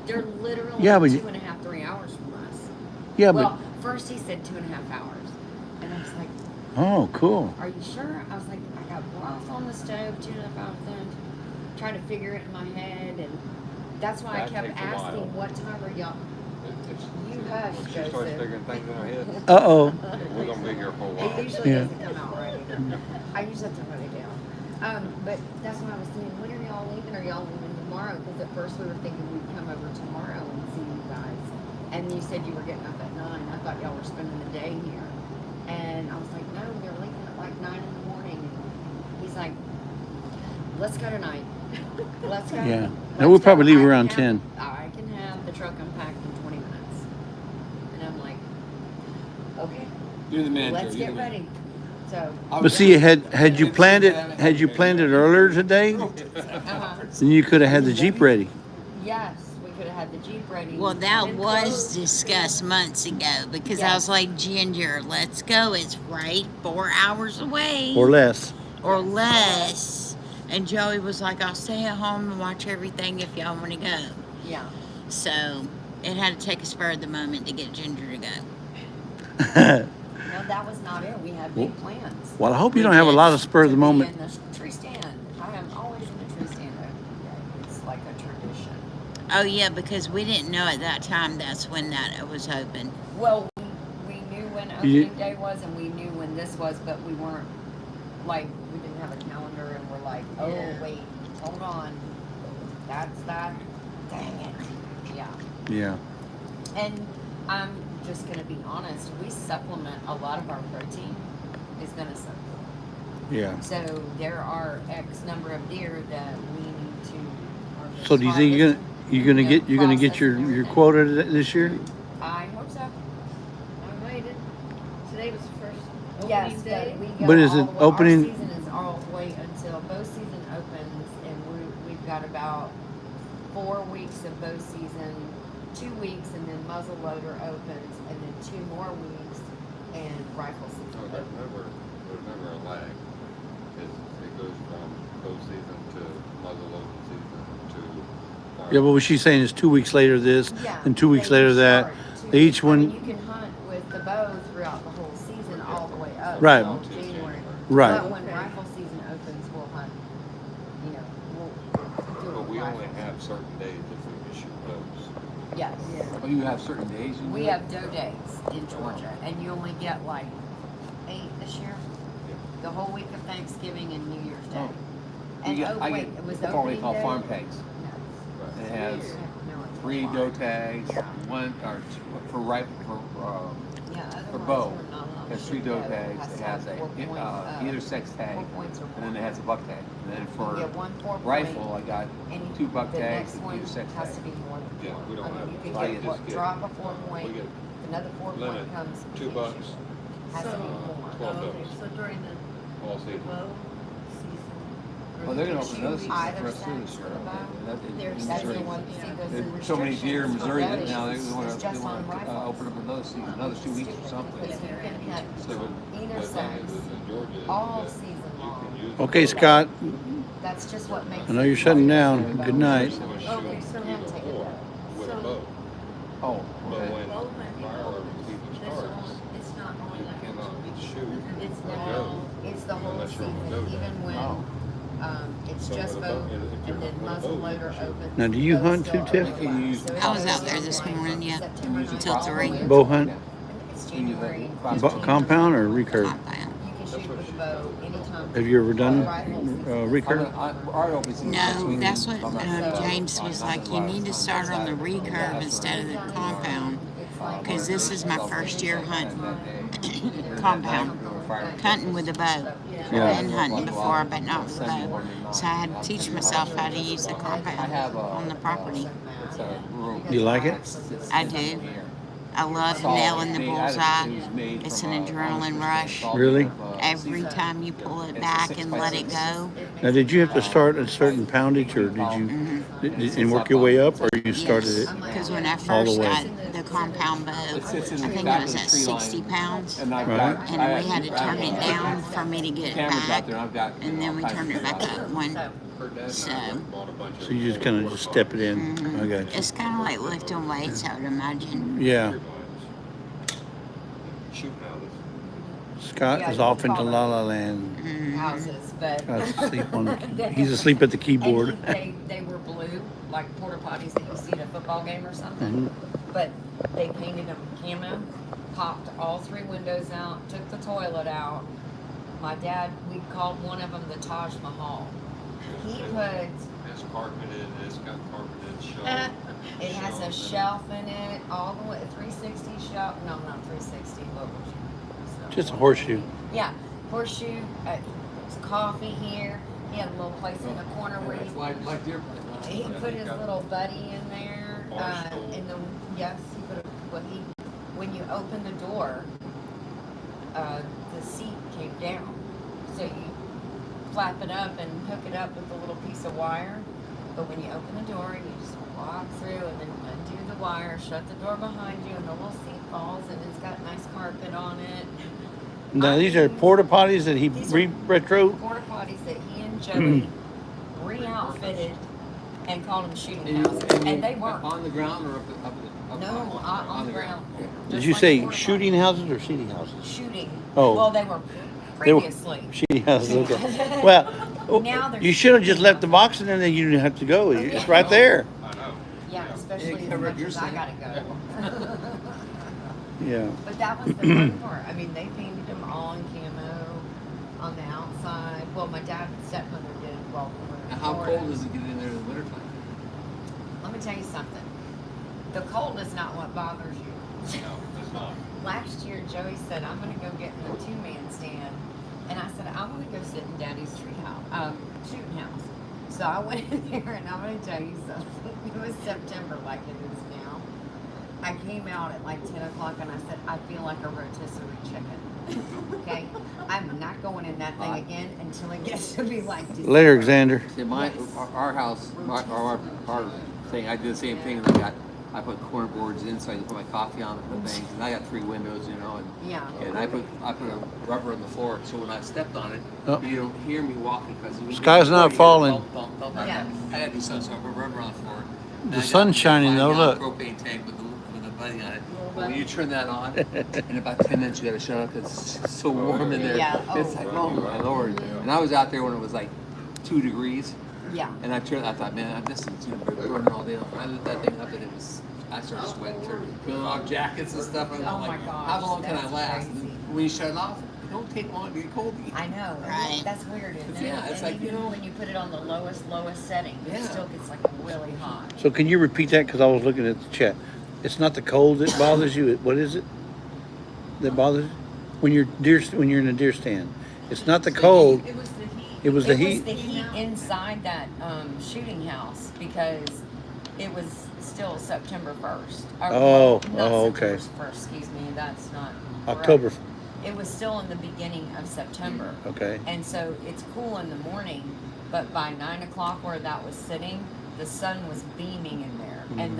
They're literally 2.5, 3 hours from us. Yeah, well, first he said 2.5 hours, and I was like, oh, cool. "Are you sure?" I was like, "I got broth on the stove, 2.5 hours in." Trying to figure it in my head, and that's why I kept asking, "What time are y'all?" You hush, When she Joseph. starts figuring things in her head, Uh-oh. we're gonna be here for a while. It usually doesn't come out right either. I usually have to write it down. But that's why I was saying, when are y'all leaving? Are y'all leaving tomorrow? Because at first we were thinking we'd come over tomorrow and see you guys. And you said you were getting up at 9. I thought y'all were spending the day here. And I was like, no, they're leaving at like 9 in the morning. He's like, let's go tonight. Let's go. Yeah. Now we'll probably leave around 10. I can have the truck unpacked in 20 minutes. And I'm like, okay, Do the man. let's get ready. So. But see, had you planned it earlier today, then you could have had the Jeep ready. Yes, we could have had the Jeep ready. Well, that was discussed months ago because I was like, Ginger, let's go. It's right 4 hours away. Or less. Or less. And Joey was like, I'll stay at home and watch everything if y'all want to go. Yeah. So it had to take a spur of the moment to get Ginger to go. No, that was not it. We had big plans. Well, I hope you don't have a lot of spur of the moment. In the tree stand. I am always in the tree stand. It's like a tradition. Oh, yeah, because we didn't know at that time that's when that was open. Well, we knew when opening day was, and we knew when this was, but we weren't, like, we didn't have a calendar, and we're like, oh, wait, hold on. That's that. Dang it. Yeah. Yeah. And I'm just going to be honest, we supplement a lot of our protein is going to supplement. Yeah. So there are X number of deer that we need to harvest. So do you think you're gonna get your quota this year? I hope so. I waited. Today was the first Yes, opening day. but we go But is all it the way, opening- Our season is all the way until bow season opens, and we've got about 4 weeks of bow season, 2 weeks, and then muzzle loader opens, and then 2 more weeks, and rifle season No, opens. there's never a lag. It goes from bow season to muzzle loading season to fire. Yeah, but what she's saying is 2 weeks later this, Yeah, and 2 weeks they later that. start They each I mean, one, you can hunt with the bow throughout the whole season, all the way up Right. until January. Right. But when rifle season opens, we'll hunt. We'll do it But we with only rifles. have certain days if we can shoot bows. Yes. Oh, you have certain days. You We do it? have doe days in Georgia, and you only get like 8 this year. The whole week of Thanksgiving and New Year's Day. And I wait, get it was what they opening call day? farm tags. No. It has No, it's 3 farm. doe tags, Yeah. 1 or 2 for rifle Yeah, for otherwise bow. we're not allowed It has to 3 shoot doe bow. tags. Has It to has have 4 points, either sex tag, 4 points or and then it more. has a buck tag. And then You for get 1 4-point, rifle, I got and 2 buck the tags next and one either sex has to tag. be more than 4. Yeah, we don't have- You can I get just what, get- drop a 4 point, We get another 4 point limit, comes. $2 you can't shoot. Has to be more. 12 Okay, bows so during the all season. bow season. Well, they're gonna open another season Either for us too sex this year. or bow. There's That's the Missouri. one, see, those There's so many deer in restrictions for Missouri that bows now they is want just to on rifles. open up another season, another 2 weeks or something. Because you can hunt So, but either the thing sex is in Georgia is all that season you long. can use okay, it. Scott, That's just what makes. I know you're shutting down. Good night. So we shoot Okay, so either take it or down. with a So- bow. Oh, But okay. when fireworks season starts, It's not only you like cannot shoot It's or now, go. it's the whole Unless you're on season, a boat. even when, it's So just with a boat, boat, if you're and then on a boat, muzzle you loader can shoot. opens. Now, do you boat's hunt still too, Tiff? overlapped, so it I was goes out there from, this like, morning, yeah, September till 9th all the way 3. up Bow to- hunt? It's January. Compound or recurve? Compound. You can shoot with a bow anytime. Have you ever done Rifles. recurve? No, that's what James was like. You need to start on the recurve instead of the compound, because this is my first year hunting compound, hunting with a bow. Yeah. I've been hunting before, but not with a bow. So I had to teach myself how to use the compound on the property. You like it? I do. I love nailing the bullseye. It's an adrenaline rush. Really? Every time you pull it back and let it go. Now, did you have to start at a certain poundage, or did you and work your way up, or you started it Because when I all first the way? got the compound bow, I think it was at 60 pounds. Right. And we had to turn it down for me to get it back. And then we turned it back up one. So So you just kind of just step it in. I got you. it's kind of like lifting weights, I would imagine. Yeah. Shooting houses. Scott is off into La La Land. Houses, but. He's asleep at the keyboard. And they were blue, like porta potties that you see at a football game or something. But they painted them camo, popped all 3 windows out, took the toilet out. My dad, we called one of them the Taj Mahal. He put, It's carpeted, it's got carpeted shelves. it has a shelf in it, all the way, 360 shelf, no, not 360, what would you? Just a horseshoe. Yeah, horseshoe, there's coffee here. He had a little place in the corner where It's like deer place. he put his little buddy in there. In the yes, he put a, when you open the door, the seat came down, so you flap it up and hook it up with a little piece of wire. But when you open the door, you just walk through and then undo the wire, shut the door behind you, and the little seat falls, and it's got nice carpet on it. Now, these are porta potties that he These are retro. porta potties that he and Joey re-outfitted and called them shooting houses, and they weren't. On the ground or up No, on the ground. Did Just you like say porta shooting potties. houses or seating houses? Shooting. Oh. Well, they were They were- previously. Shooting houses. Okay. Well, Now they're you should have just left the box in there, then you didn't have to go. It's right there. I know. Yeah, especially as much as I gotta go. Yeah. But that was the fun part. I mean, they painted them all in camo on the outside. Well, my dad and stepmother did while we were in Now, how Florida. cold does it get in there in the wintertime? Let me tell you something. The cold is not what bothers you. No, it's not. Last year, Joey said, I'm going to go get in the 2-man stand. And I said, I want to go sit in Daddy's shooting house. So I went in there, and I'm going to tell you something. It was September like it is now. I came out at like 10 o'clock, and I said, I feel like a rotisserie chicken. Okay? I'm not going in that thing again until it gets to be like December. Later, Xander. See, our house, our thing, I did the same thing. I put corner boards inside to put my coffee on and put things. And I got 3 windows, and Yeah. and I put a rubber on the floor, so when I stepped on it, Oh. you don't hear me walking because Sky's not falling. Yeah. I had to do something, so I put rubber on the floor. The sun's shining though, look. Propane tank with a buddy on it. But when you turn that on, in about 10 minutes you got to shut up because it's so warm in there. Yeah. It's like, oh my lord! And I was out there when it was like 2 degrees. Yeah. And I thought, man, this is burning all day long. I lit that thing up and I started sweating, started peeling off jackets and stuff. And I'm Oh like, my gosh, how long can I that's last? crazy. And when you shut it off, it don't take long to get cold again. I know. Right. That's weird, isn't it? Yeah, it's and like, even you know- when you put it on the lowest setting, it Yeah. still gets like really hot. So can you repeat that? Because I was looking at the chat. It's not the cold that bothers you. What is it that bothers you? When you're in a deer stand? It's not the cold. It was the heat. It was the It heat. was the heat inside that shooting house because it was still September 1st. Oh, not oh, okay. September 1st, excuse me. That's not correct. October. It was still in the beginning of September. Okay. And so it's cool in the morning, but by 9 o'clock where that was sitting, the sun was beaming in there, and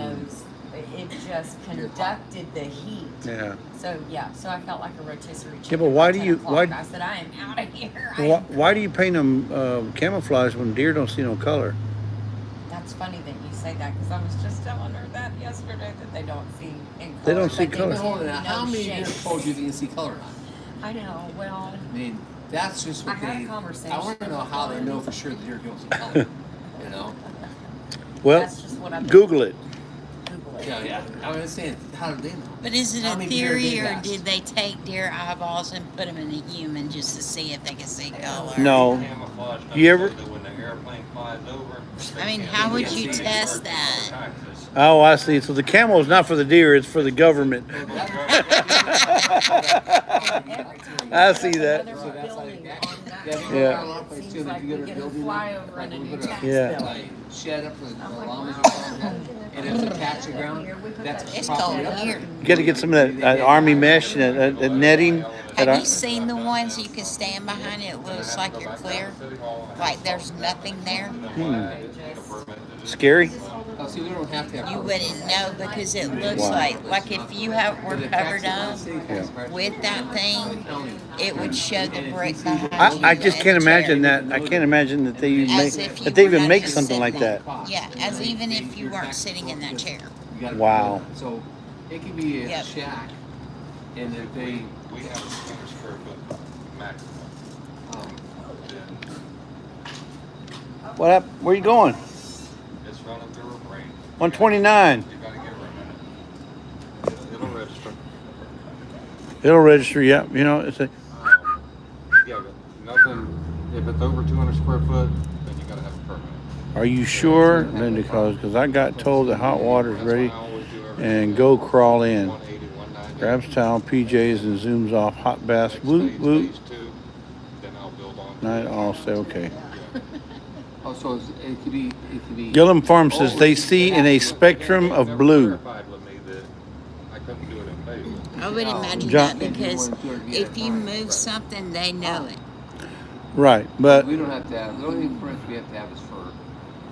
it just conducted the heat. Yeah. So so I felt like a rotisserie chicken. Yeah, but why by do 10 you- o'clock. why- I said I am out of here. Why do you paint them camouflage when deer don't see no color? That's funny that you say that because I was just telling her that yesterday that they don't see in color. They don't see but color. do Hold on, know how many deer shapes. told you they can see color on? I know. Well, I mean, that's just what I had a they. conversation I want to know how they with know for sure the deer don't see color. You know? Well, that's just what I've Google it. Google it. Yeah, yeah. I was saying, how do they know? But is it How a many deer theory, they or passed? did they take deer eyeballs and put them in a human just to see if they could see color? No. Camouflage You ever- doesn't say that when the airplane flies over, I mean, they how can't would see you it. test that? Taxes. Oh, I see. So the camel is not for the deer; it's for the government. I see that. So that's like that. Yeah. A lot of places too, if you go to a building, like we put a Yeah. shed up for the llamas or something like that, and it's attached to the ground, that's It's property cold up here. there. You got to get some of that army mesh and that netting. That Have you seen the ones you can stand behind? It looks like you're clear, like there's nothing there. Scary. Oh, see, we don't have to have. You wouldn't know because it looks Wow. like if you were covered up with that thing, it would show the brick behind you. I just can't and the imagine chair. that. I can't imagine that they even As make if you that they were even not make just something like sitting that. Yeah, as even if you weren't sitting in that chair. You gotta- Wow. So it could be a Yep. shack, and if they, We have a 200 square foot maximum. What up? Where you going? It's running through a brain. 129. You gotta give her a minute. It'll register. It'll register. Yeah. You know, it's a. Yeah, but nothing, if it's over 200 square foot, then you gotta have a permit. Are you sure? Then because I got told that hot water's ready, and go crawl in. 180, 190. Grabs towel, PJs, and zooms off. Hot bath. Whoop Stage whoop. phase 2, then I'll build on. Night. I'll say okay. oh, so it could be. Gillum Farm says they see in a spectrum of Never blue. clarified with me that I couldn't do it in phase. I would imagine John- that because if you move something, they know it. Right, but We don't have to have, the only permits we have to have is for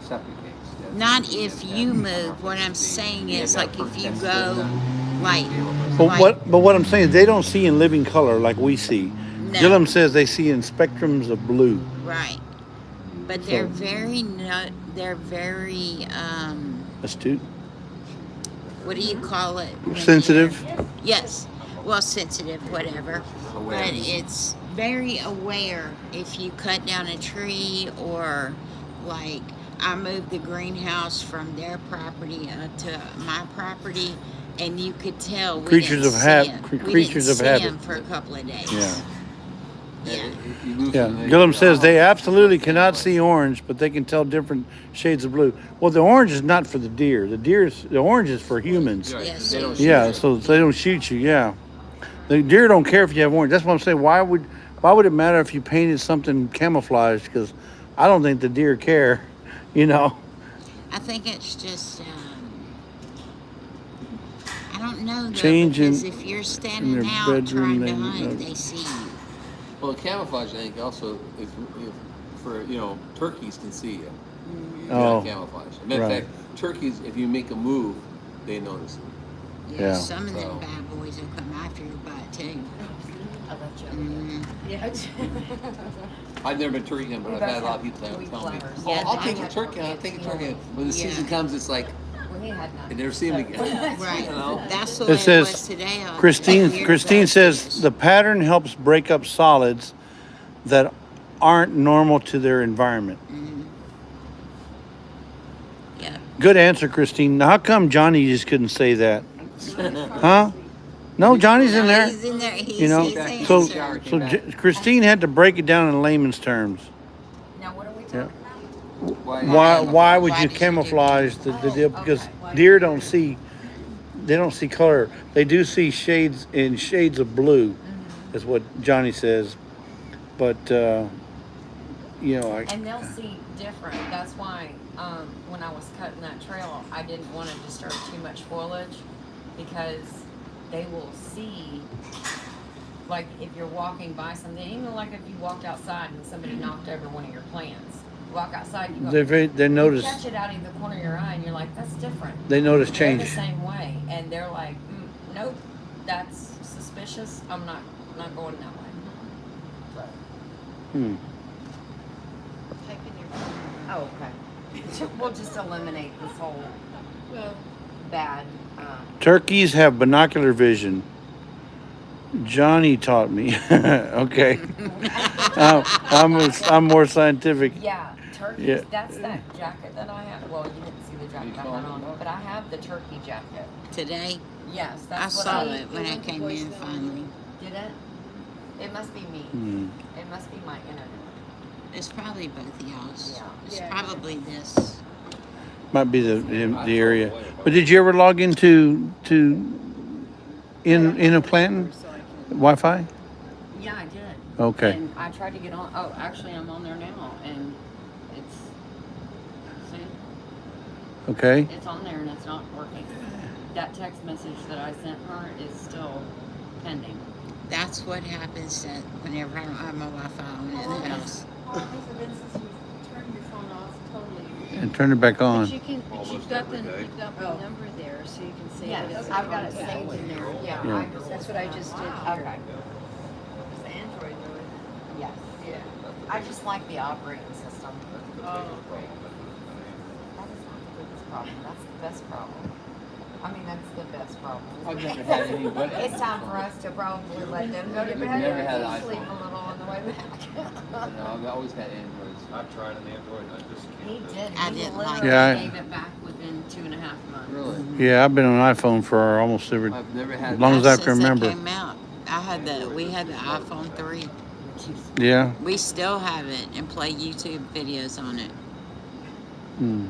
septic tanks. Not if you move. What I'm saying is, like, if you go, like, but what I'm saying is they don't see in living color like we see. No. Gillum says they see in spectrums of blue. right. But they're very, Astute, what do you call it? when sensitive. you're- Yes. Well, sensitive, whatever. Aware. But it's very aware if you cut down a tree or, like, I moved the greenhouse from their property to my property, and you could tell we Creatures didn't of see hab- 'em. cre- We creatures didn't of see habit. 'em for a couple of days. Yeah. Yeah. You move Yeah, from the- Gillum says they absolutely cannot see orange, but they can tell different shades of blue. Well, the orange is not for the deer. The orange is for humans. Yes. They don't shoot Yeah, you. so they don't shoot you. Yeah, the deer don't care if you have orange. That's what I'm saying. Why would it matter if you painted something camouflaged? Because I don't think the deer care. You know. I think it's just, I don't know though, Change in- because if you're standing their out bedroom, trying to they hunt, know. they see you. Well, camouflage, I think, also if for turkeys can see you. You're Oh, not camouflage. Matter of right. fact, turkeys, if you make a move, they notice it. Yeah. Some of them So- bad boys will come after your butt too. I'll let you Mhm. Yeah. I've never been turkey hunting, but I've had a lot of people tell me, Yeah, I'll they take a have- turkey hunt, I'll take a turkey hunt. When the Yeah. season comes, it's like, We had none. they never see him again. Right. You know? That's the way It says was today. on Christine Weird says Buses. the pattern helps break up solids that aren't normal to their environment. Mhm. Yeah. Good answer, Christine. Now, how come Johnny just couldn't say that? Huh? No, Johnny's in No, there. He's in there. He's, You know, he's so answering. Christine had to break it down in layman's terms. Now, what are we Yeah. talking about? Why would Why you did you do camouflage the deal? Because deer don't see, they don't see color. They do see shades of blue, is what Johnny says. But And they'll see different. That's why when I was cutting that trail, I didn't want to disturb too much foliage because they will see, like if you're walking by something, even like if you walked outside and somebody knocked over one of your plants. You walk outside, you go, they you notice catch it out of the corner of your eye and you're like, that's different. they notice They're change. the same way. And they're like, nope, that's suspicious. I'm not going that way. Hmm. Oh, okay. we'll just eliminate this whole Well, bad. Turkeys have binocular vision. Johnny taught me. Okay. I'm more scientific. Yeah, turkeys. Yeah. That's that jacket that I have. Well, you didn't see the jacket I had on, but I have the turkey jacket. Today, Yes, I that's what saw it when I came in finally. Did it? It must be me. It must be my internet. It's probably both of y'all's. Yeah. It's Yeah. probably this. Might be the area. But did you ever log into in a Planton so I can. Wi-Fi? Yeah, I did. Okay. And I tried to get on. Oh, actually, I'm on there now, and it's see, Okay. it's on there, and it's not working. That text message that I sent her is still pending. That's what happens that whenever I don't have my Wi-Fi on in the house. How long has it been since you turned your phone off totally? And turn it back on. But you've got the number there, so you can say that Yes, it's. I've got it saved in there. Yeah, Yeah. That's what I just did here. Okay. It's the Android though. Yes. Yeah. I just like the operating system. Oh. That is not the biggest problem. That's the best problem. I mean, that's the best problem. I've never had any but. It's time for us to probably let them go to I've bed never had and an sleep iPhone. a little on the way back. I've always had Androids. I've tried an Android and I just He can't. did. I He didn't literally like Yeah, I- gave it back within 2.5 months. Really? Yeah, I've been on iPhone for almost every. I've never had. As long as I Since can remember. It came out. We had the iPhone 3. Yeah. We still have it and play YouTube videos on it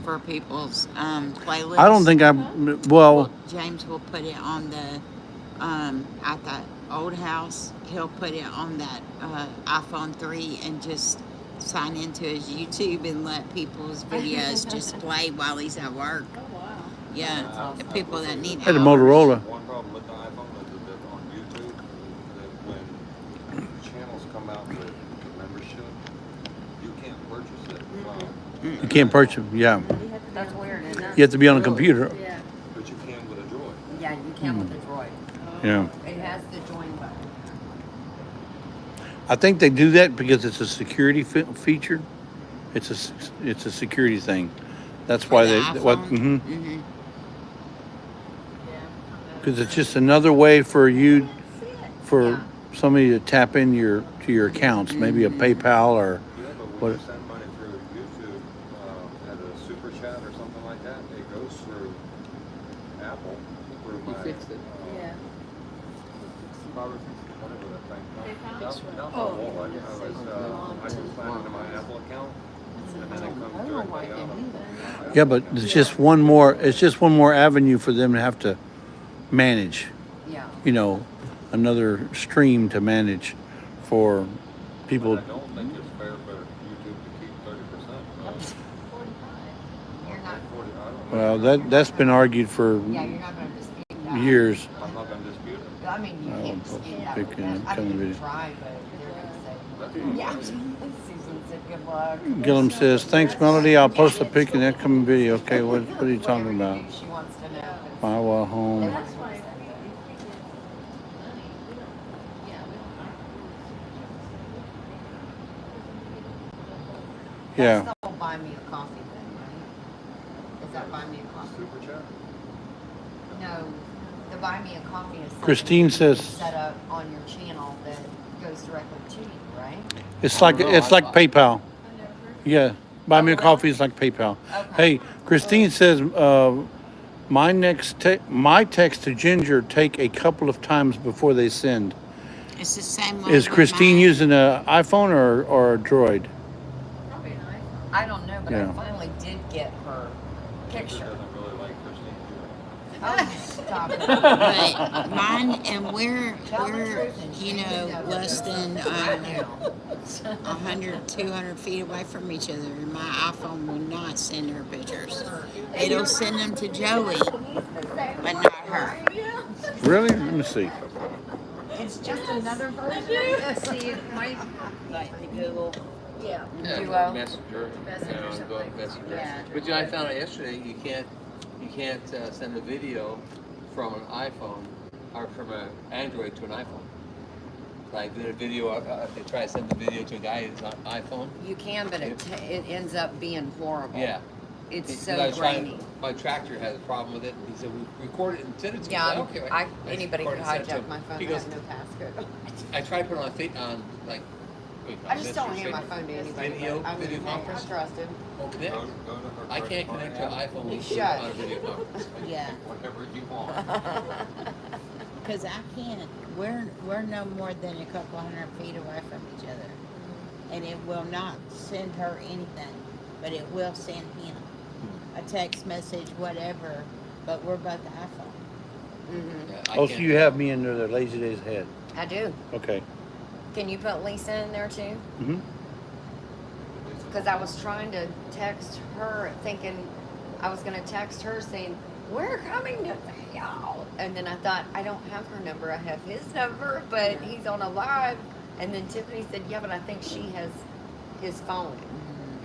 for people's playlists. I don't think I. Well, James will put it on the at that old house. He'll put it on that iPhone 3 and just sign into his YouTube and let people's videos just play while he's at work. Oh, wow. Yeah, the people that need I had a hours. Motorola. One problem with the iPhone is that on YouTube, that when channels come out with membership, you can't purchase it. You can't purchase them. Yeah. That's weird, isn't it? You have to be on a computer. Yeah. But you can with a Droid. Yeah, you can with the Droid. Yeah. It has the join button. I think they do that because it's a security feature. It's a security thing. That's why they because it's just another way for you for somebody to tap in to your accounts, maybe a PayPal or Yeah, but when what. you send money through YouTube as a super chat or something like that, it goes through Apple, through He my fixed it. Yeah. whatever that thing. PayPal? Down Oh. the wall, I can sign into my Apple account, and then it comes directly out of Yeah, but it's just one more. It's just one more avenue for them to have to manage. Yeah. You know, another stream to manage for people. But I don't think it's fair for YouTube to keep 30%. You're not. 40, I don't know. Well, that's been argued for Yeah, you're not going to dispute that. years. I'm not gonna dispute it. I mean, you Oh, can't dispute that. pick with and that. I tell mean, the you video. try, but they're going to say, yeah. Susan said good luck. Gillum says, "Thanks, Melody. I'll post a pic in the upcoming video." Okay, what are you talking Whatever about? you do, she wants to know. if it's- Iowa They home. want to send it. Yeah. That's the whole buy me a coffee thing, right? Is that buy me a coffee? Super chat? No, the buy me a coffee is something Christine you can says- set up on your channel that goes directly to you, right? It's like PayPal. Yeah, buy me a coffee is like PayPal. Okay. Hey, Christine says, my text to Ginger take a couple of times before they send. It's the same way. Is with Christine mine. using an iPhone or a Droid? Probably an iPhone. I don't know, but Yeah. I finally did get her Ginger picture. doesn't really like Christine. Oh, stop it. But mine, and we're Tell the truth and you shame the know, devil. less than Right now. 100, 200 feet away from each other. And my iPhone will not send her pictures. It'll send them to Joey, but not her. Really? Let me see. It's just another version. See, my, Like the Google. yeah. Yeah, Duo. Messenger. Messenger, you know, something go like that. Messenger. Yeah. But you know, I found out yesterday you can't send a video from an iPhone or from an Android to an iPhone. Like did a video, they try to send the video to a guy who's on iPhone. You can, but it ends up being horrible. Yeah. It's Because so I was trying- grainy. My tractor had a problem with it, and he said, we record it and send it to me. Yeah, I don't care. anybody could recorded and sent it to hijack him. my phone. He I goes, have no passcode. I tried to put it on like. I just don't hand my phone to anybody. Video, I mean, video hey, conference. I trust him. Oh, connect. Go to her I credit can't card connect to an app, iPhone You with should. on a video conference. Yeah. whatever you want. Because I can't, we're no more than a couple hundred feet away from each other. And it will not send her anything, but it will send him a text message, whatever, but we're both iPhone. Mm-hmm. Yeah, I Oh, so can't- you have me under the Lazy Days Ahead. I do. Okay. Can you put Lisa in there too? Mm-hmm. Because I was trying to text her, thinking I was going to text her saying, we're coming to y'all. And then I thought, I don't have her number. I have his number, but he's on a live. And then Tiffany said, yeah, but I think she has his phone.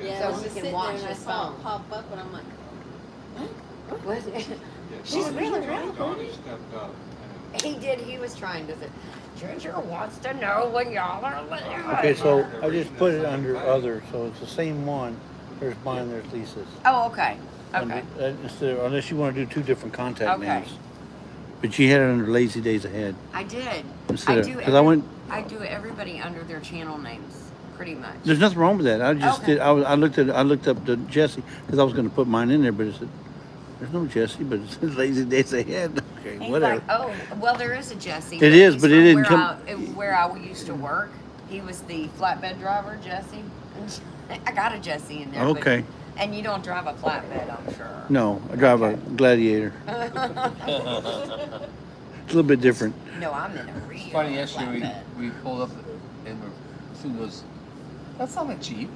Yeah, So I he was can sitting watch there and I his saw phone. it pop up and I'm like, What? She's really stepped up. He did. He was trying to say, Ginger wants to know when y'all are leaving. Okay, so I just put it under other, so it's the same one. There's mine, there's Lisa's. Oh, okay. Under- Okay. instead of, unless you want to do two different contact Okay. names. But you had it under Lazy Days Ahead. I did. Instead I of- do. 'cause I went- I do everybody under their channel names, pretty much. There's nothing wrong with that. I just Okay. did. I looked up the Jesse because I was going to put mine in there, but it said there's no Jesse, but it says Lazy Days Ahead. Okay, He's whatever. like, oh, well, there is a Jesse. It is, he's but it from didn't where come- where I used to work, he was the flatbed driver, Jesse. I got a Jesse in there. but- Okay. and you don't drive a flatbed, I'm sure. No, I drive a Gladiator. It's a little bit different. No, I'm in a real It's funny, yesterday flatbed. we pulled up and Sue goes, that's not a Jeep.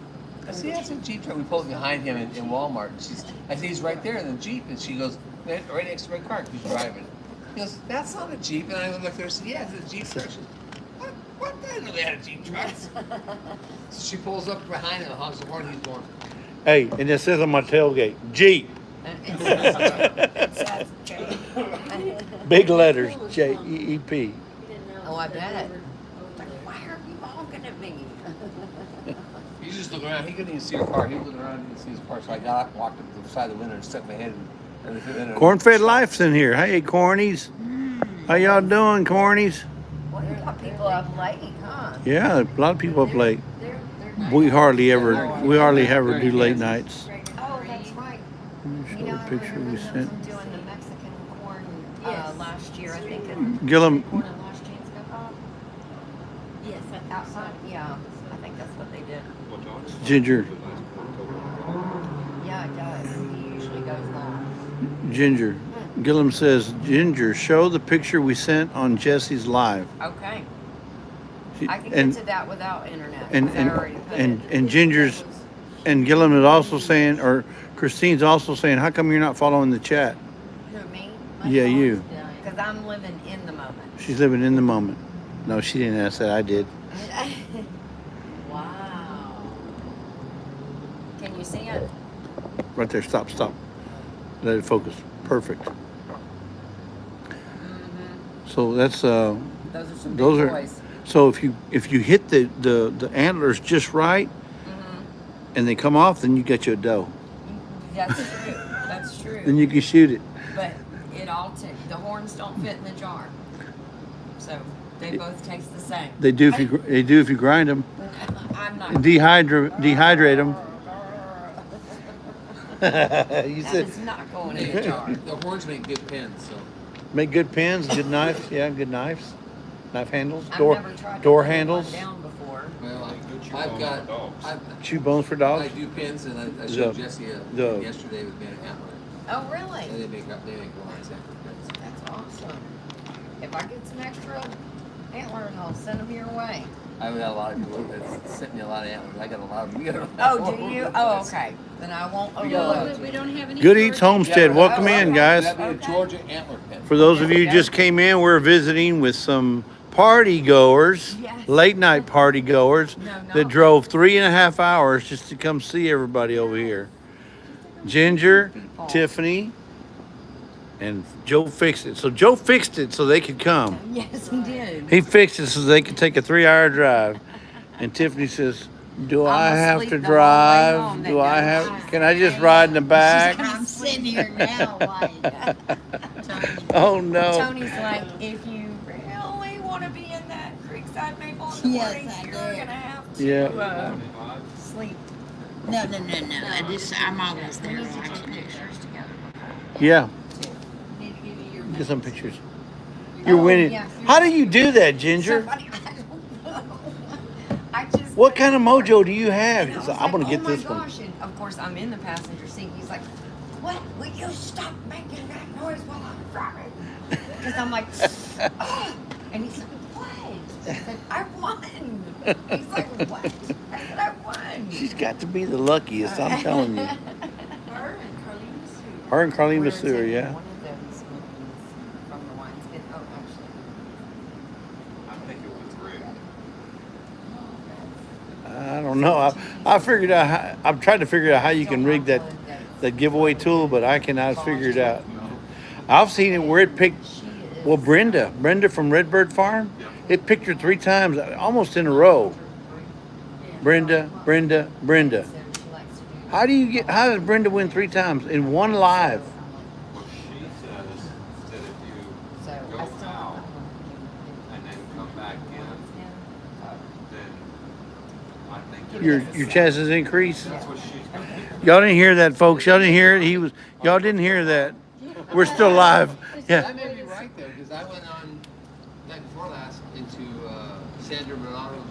I said, yeah, it's a Jeep truck. We pulled behind him in Walmart. And I said, he's right there in the Jeep. And she goes, right next to my car. He's driving. He goes, that's not a Jeep. And I looked there and said, yeah, it's a Jeep truck. She goes, what? I didn't know they had a Jeep truck. So she pulls up behind him and honks the horn. He's going, Hey, and it says on my tailgate, Jeep. It says Jay. Big letters, J-E-E-P. Oh, I bet. Like, why are you honking at me? he's just looking around. He couldn't even see her car. He was looking around and didn't see his car. So I got up, walked up to the side of the window and stuck my head in. Corn-fed Life's in here. Hey, Cornies. How y'all doing, Cornies? Well, you got people up late, huh? Yeah, a lot of people up late. We hardly ever do late nights. Oh, that's right. Let me You show know, a I picture we remember sent. them doing the Mexican corn last year, I think. Gillum, Corn and last chance go pop. yes, I think Outside, yeah. I think that's what they did. Ginger, Yeah, it does. He usually goes long. Ginger. Gillum says, Ginger, show the picture we sent on Jesse's live. Okay. She- I can and get to that without internet. and 'cause I already put and it. and Ginger's and Gillum is also saying, or Christine's also saying, how come you're not following the chat? Who, me? Yeah, you. Because I'm living in the moment. She's living in the moment. No, she didn't ask that. I did. Wow. Can you see it? Right there. Stop. Let it focus. Perfect. So that's Those are some big those are. boys. So if you hit the antlers just right, and they come off, then you get you a doe. That's true. That's true. Then you can shoot it. But it all the horns don't fit in the jar, so they both taste the same. They do if you grind them, I'm not. dehydrate them. You That said is not going in the jar. The horns make good pins, so. make good pins, good knives. Yeah, good knives, knife handles, I've door never tried to door lay one handles, down before. Well, chew I've bone got, for dogs. chew bones for I dogs. do pins, and I showed The- Jesse the- yesterday with being an antler. Oh, really? And they make lines after pins. That's awesome. If I get some extra antlers, I'll send them your way. I've got a lot of people that sent me a lot of antlers. I got a lot of them. You got a lot Oh, of do them. you? Oh, okay. Then I won't We got overload we you. don't have any. Good Eats Georgia- Homestead. Welcome in, guys. That'd be a Georgia antler pin. For those of you who just came in, we're visiting with some party goers, Yes. late night party goers No, not that drove 3.5 hours just to come see everybody over here. Ginger, Tiffany, and Joe fixed it. So Joe fixed it so they could come. Yes, he did. He fixed it so they could take a 3-hour drive. And Tiffany says, Do I I'm have asleep to the whole way home. drive? They Do I know. have? Can I just ride in the back? I'm sitting here now like, Oh no. Tony's like, if you really want to be in that Creekside Maple in the Yes, morning, I you're do. gonna have to Yeah. sleep. no. I'm always there We need to take watching it. pictures together. Yeah. Need to give you your Get some message. pictures. You're winning. yes, you're How do you do that, Ginger? Somebody, I don't know. I just. What kind of mojo do you have? And I He's was like, I'm gonna like, get oh my this one. gosh. And of course, I'm in the passenger seat. He's like, what? Will you stop making that noise while I'm driving? Because I'm like, oh. And he's like, what? I said, I won. He's like, what? I said, I won. She's got to be the luckiest, I'm telling you. Her and Carlene Sue. Her and Carlene We're Masur, attending yeah. one of those movies from the wineskin. Oh, actually. I think it was rigged. I don't know. I figured out. I've tried to figure out how you can rig that giveaway tool, but I cannot figure it out. I've seen it where it picked. Well, Brenda from Redbird Farm, it picked her 3 times, almost in a row. Brenda. So she likes to do. How does Brenda win 3 times in one live? What she says that if you So go I still out and then come back in, then I think Your chances increase. that's what she's going to do. Y'all didn't hear that, folks. Y'all didn't hear it. Y'all didn't hear that. We're still live. Yeah. That may be right though, because I went on night before last into Sandra Milano's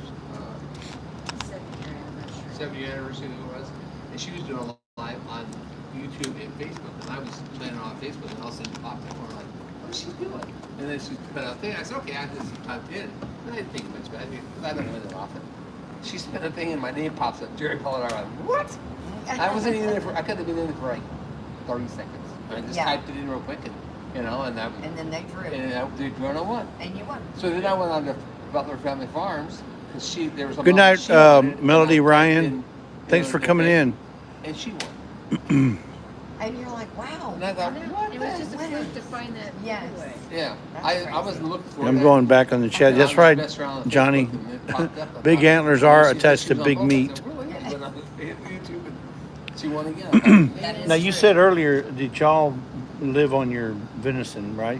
70th anniversary it was, and she was doing a live on YouTube and Facebook, and I was playing it on Facebook, and all of a sudden it popped up, and we're like, what's she doing? And then she put out a thing. I said, okay, I just typed in, and I didn't think much about it because I don't win it often. She spent a thing, and my name pops up, Jerry Pollard. I'm like, what? I wasn't even in there for. I could have been in there for like 30 seconds. I just typed it in real quick, and that. And then they drew. And they drew, and I won. And you won. So then I went on to Butler Family Farms because there was a Good mom, night, she won it, Melody and I Ryan. typed in, Thanks for coming in. And she won. And you're like, wow. And I thought, what? It was just a fluke to find that Yes. giveaway. Yeah, That's I wasn't looking for it. I'm going back on the chat. That's right, Johnny. Big antlers are attached to big meat. She won again. That is Now you true. said earlier, did y'all live on your venison, right?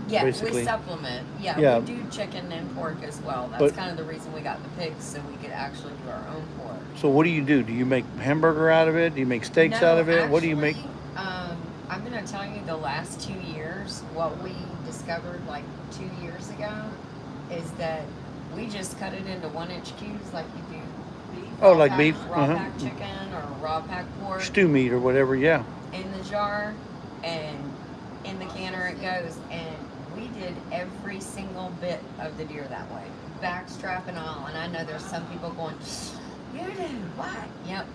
Yeah, Basically. we supplement. Yeah, Yeah. we do chicken and pork as well. That's But- kind of the reason we got the pigs, so we could actually do our own pork. So what do you do? Do you make hamburger out of it? Do you make steaks out of it? What do you make? Actually, I'm gonna tell you the last 2 years, what we discovered like 2 years ago is that we just cut it into 1-inch cubes like you do beef. Oh, raw like pack- beef? Raw Uh-huh. pack chicken or raw pack pork Stew meat or whatever, yeah. in the jar, and in the canner it goes. And we did every single bit of the deer that way, backstrap and all. And I know there's some people going, you do what? Yep,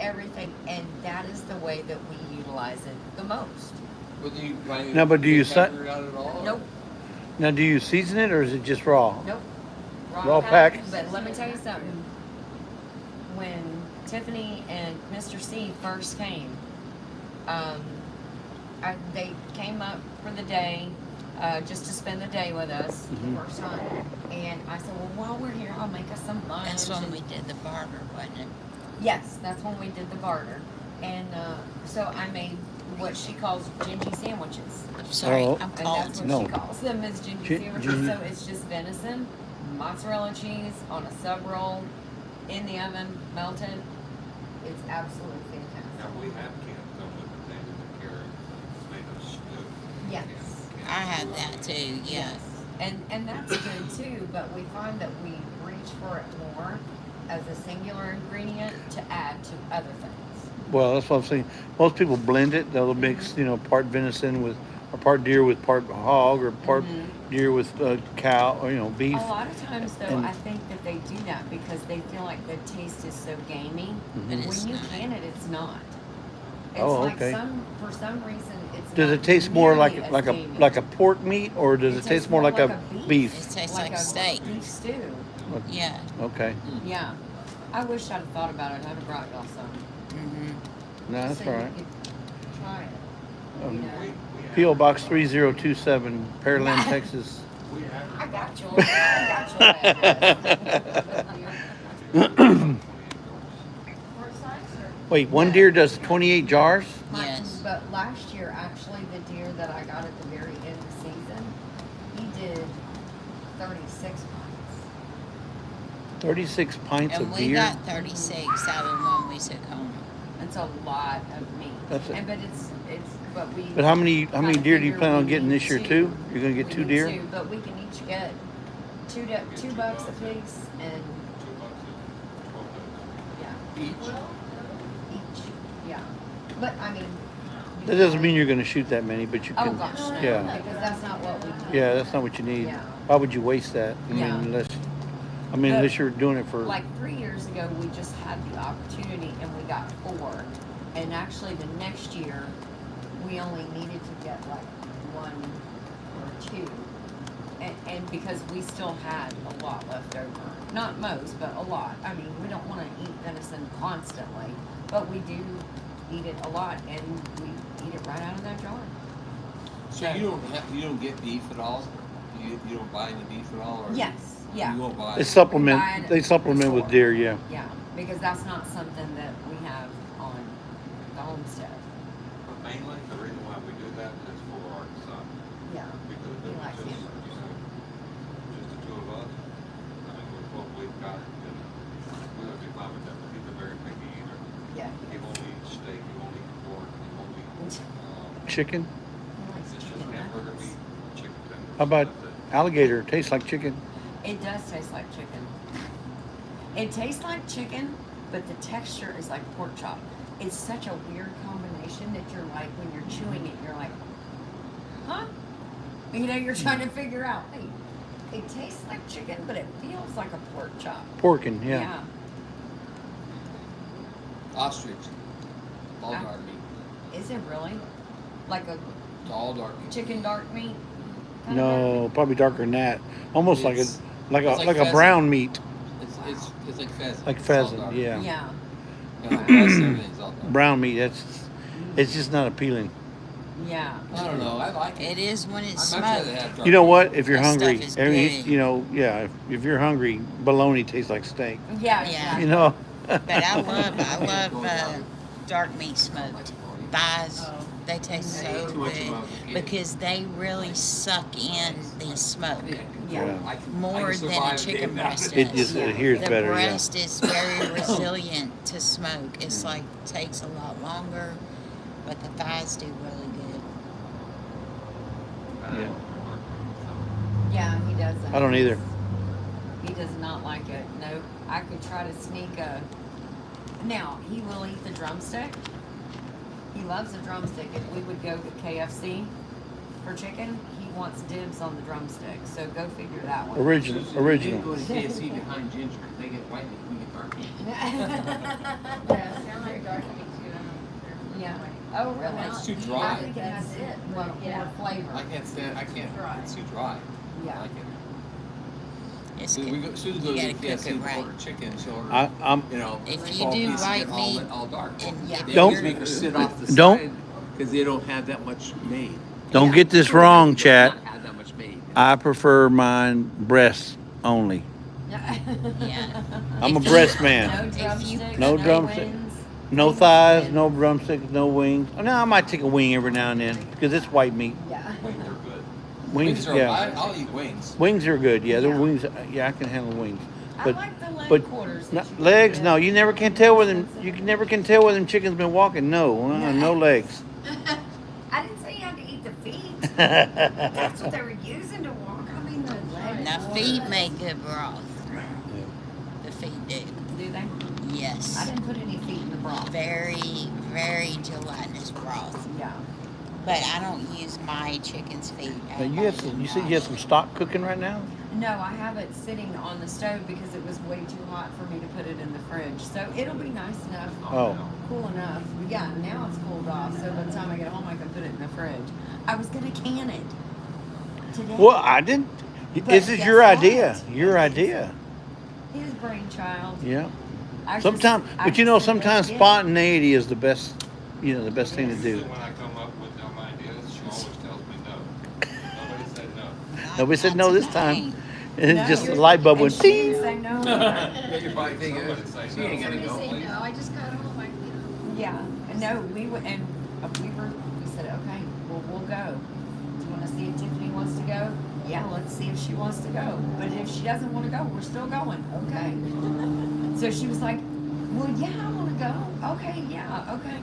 everything. And that is the way that we utilize it the most. Now, but do you Nope, Now, do you season it or is it just raw? nope. Raw pack. But let me tell you something. When Tiffany and Mr. C first came, they came up for the day, just to spend the day with us the first time. And I said, well, while we're here, I'll make us some lunch. That's when we did the barter, wasn't it? Yes, that's when we did the barter. And so I made what she calls gingy sandwiches. I'm sorry, Oh. I'm And called. that's what No. she calls them, is gingy Gi- sandwiches. gingy. So it's just venison, mozzarella cheese on a sub roll, in the oven, melted. It's absolutely fantastic. Now, we have canned some with potatoes and carrots, tomato stew. Yes. I had that too, yes. And that's good too, but we find that we reach for it more as a singular ingredient to add to other things. Well, that's what I'm saying. Most people blend it. They'll mix, part venison with, or part deer with part hog, or part deer with cow, or beef. A lot of times, though, And- I think that they do that because they feel like the taste is so gamey. But it's When you not. can it, it's not. It's Oh, like okay. for some reason, it's Does not it taste more nearly like as a gamey. like a pork meat, or does it taste more like a beef? It tastes like like a steak. beef stew. Yeah. Okay, Yeah. I wish I'd have thought about it. I'd have brought y'all some. no, that's So all you right. could try it. Um, You know? P.O. Box 3027, Pearland, Texas. I got your address. Wait, one deer does 28 jars? Yes. But last year, actually, the deer that I got at the very end of the season, he did 36 pints. 36 pints And of we deer? got 36 out of the one we took home. It's a lot of meat. That's it. And but we. But how many kinda deer do you figure plan on we getting need this year? two. Two? You're gonna get We two need deer? two, but we can each get $2 a piece and yeah, each. Yeah, but I mean. That doesn't mean you're gonna shoot that many, but you Oh can. gosh, no, Yeah. because that's not what we need. Yeah, that's not what you need. Yeah. Why would you waste that? Yeah. Unless But, unless you're doing it for. Like 3 years ago, we just had the opportunity and we got 4. And actually the next year, we only needed to get like 1 or 2. And because we still had a lot left over. Not most, but a lot. I mean, we don't want to eat venison constantly, but we do eat it a lot and we eat it right out of that jar. So you don't get beef at all? You don't buy any beef at all? Or Yes, yeah. You won't buy They it? supplement. Buying it They supplement with deer. Yeah. Yeah, because that's not something that we have on the homestead. But mainly, the reason why we do that is for our son. Yeah. Because He it was likes just, hamburgers. you know, just the two of us. I mean, with what we've got, and we would be fine with that, but he's a very picky eater. Yeah. He won't eat steak, he won't eat pork, he won't eat, Chicken. He likes it's just chicken hamburger nuggets. meat, chicken tenders. How about that's it. alligator? Tastes like chicken. It does taste like chicken. It tastes like chicken, but the texture is like pork chop. It's such a weird combination that you're like, when you're chewing it, you're like, huh? You know, you're trying to figure out, hey, it tastes like chicken, but it feels like a pork chop. Porking. Yeah. Yeah. Ostrich. All Ah. dark meat. Is it really? Like a It's all dark meat. chicken dark meat? No, probably darker than that. Almost like a It's- like it's a like like a pheasant. brown meat, It's like pheasant. like It's all pheasant. dark. Yeah. Yeah. Yeah, the breast, everything's all dark. Brown meat. It's just not appealing. Yeah. I don't know. I like It is when it's I'd much rather smoked. have dark You know meat. what? If you're That stuff hungry, is I mean, good. you know, yeah. If you're hungry, bologna tastes like steak. Yeah, Yeah. exactly. You know. But I love dark meat smoked. Thighs, they taste so Too much good of a- because they really suck in the smoke Yeah. I can more than survive a chicken day breast without It does. just adheres The better. Yeah. breast is very resilient to smoke. It's like takes a lot longer, but the thighs do really good. Yeah. Yeah, he doesn't. I don't either. He does not like it. No, I could try to sneak a. Now he will eat the drumstick. He loves the drumstick. If we would go to KFC for chicken, he wants dibs on the drumstick. So go figure that one. Original. You go Original. to KFC behind Ginger. They get white meat. We get dark meat. Yeah. Oh, really? It's too I dry. think it has more flavor. I can't stand. I can't. It's too dry. I Yeah. like it. It's So good. we go, Susan You goes to gotta cook KFC it and right. order chicken. She'll order, I'm you know, If you 12 do pieces white and meat all dark. and Yeah. They Don't- always make her sit off the don't- side because they don't have that much made. Don't Yeah. get this wrong, They chat. don't have that much made. I prefer mine breast only. Yeah. I'm a If you- breast man. No If you- drumsticks. No no drumstick. wings. No thighs, no drumsticks, no wings. Oh, no, I might take a wing every now and then because it's white meat. Yeah. Wings are good. Wings, are. yeah. I'll eat wings. Wings are good. Yeah, the Yeah. wings. Yeah, I can handle wings. I But like the leg but quarters. no, that you legs, get. no. You never can tell where them. You can never can tell where them chickens been walking. No, no legs. I didn't say you had to eat the feet. That's what they were using to walk. I mean, the leg Now quarters. feet make good broth. The feet do. Do they? I Yes. didn't put any feet in the broth. Very, very gelatinous broth. Yeah. But I don't use my chicken's feet. Now, you have some. You said you have some stock cooking right now. No, I have it sitting on the stove because it was way too hot for me to put it in the fridge. So it'll be nice enough, Oh, cool enough. Yeah, now it's cooled off. So by the time I get home, I can put it in the fridge. I was gonna can it today. well, I didn't. This is guess your what? idea. Your idea. His brainchild. Yeah. I Sometimes, just- I but you know, just said, sometimes "Let's get it." spontaneity is the best. You know, the best thing to do. When I come up with dumb ideas, she always tells me no. Nobody said no. Nobody said no this time. And No, just a you're- light bulb and went she ding. didn't say know. Yeah, you're probably thinking, she ain't gonna go. No, I just got home. Yeah, no, we were, and we said, okay, well, we'll go. Do you want to see if Tiffany wants to go? Yeah, let's see if she wants to go. But if she doesn't want to go, we're still going. Okay. So she was like, well, yeah, I want to go. Okay, yeah, okay.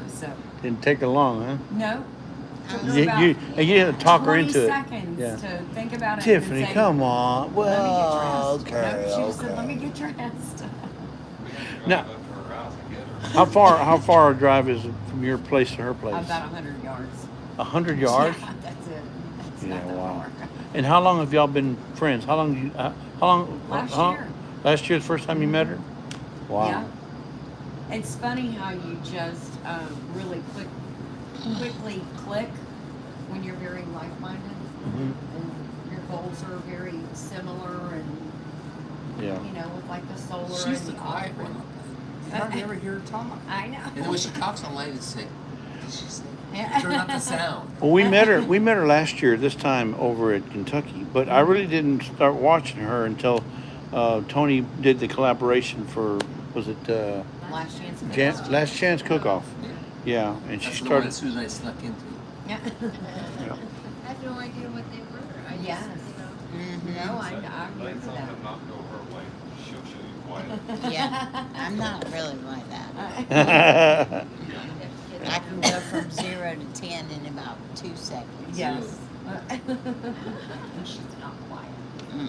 So, Didn't take her long, huh? no. Took her You, about you had to talk her 20 into it. seconds Yeah. to think about it. Tiffany, and say, come on. Let me get Well, dressed. okay, No, she just said, okay. let me get dressed. Now, Drive up to her house and get her. how far a drive is it from your place to her place? About 100 yards. 100 yards? Yeah, that's it. It's Yeah, not that wow. far. And how long have y'all been friends? How long? How long? Last how- year. Last year, the first time you met her. Wow. Yeah. It's funny how you just really quickly click when you're very like-minded Mhm. and your goals are very similar, and Yeah. you know, with like the solar. She's and the quiet aqua. one. You hardly ever hear her talk. I know. And then when she talks online, it's like, did she say? Yeah. Turn up the sound. Well, we met her. We met her last year, this time over at Kentucky. But I really didn't start watching her until Tony did the collaboration for, was it Last chance. to Last Chance Cook-Off? Yeah, and she That's the one that started. Susan and I snuck into. Yeah. I have no idea what they were. I just, Yes. you know. No, I Let remember something that. not go her way. She'll show you quiet. Yeah, I'm not really like that. I can go from 0 to 10 in about 2 seconds. Yes. And she's not quiet.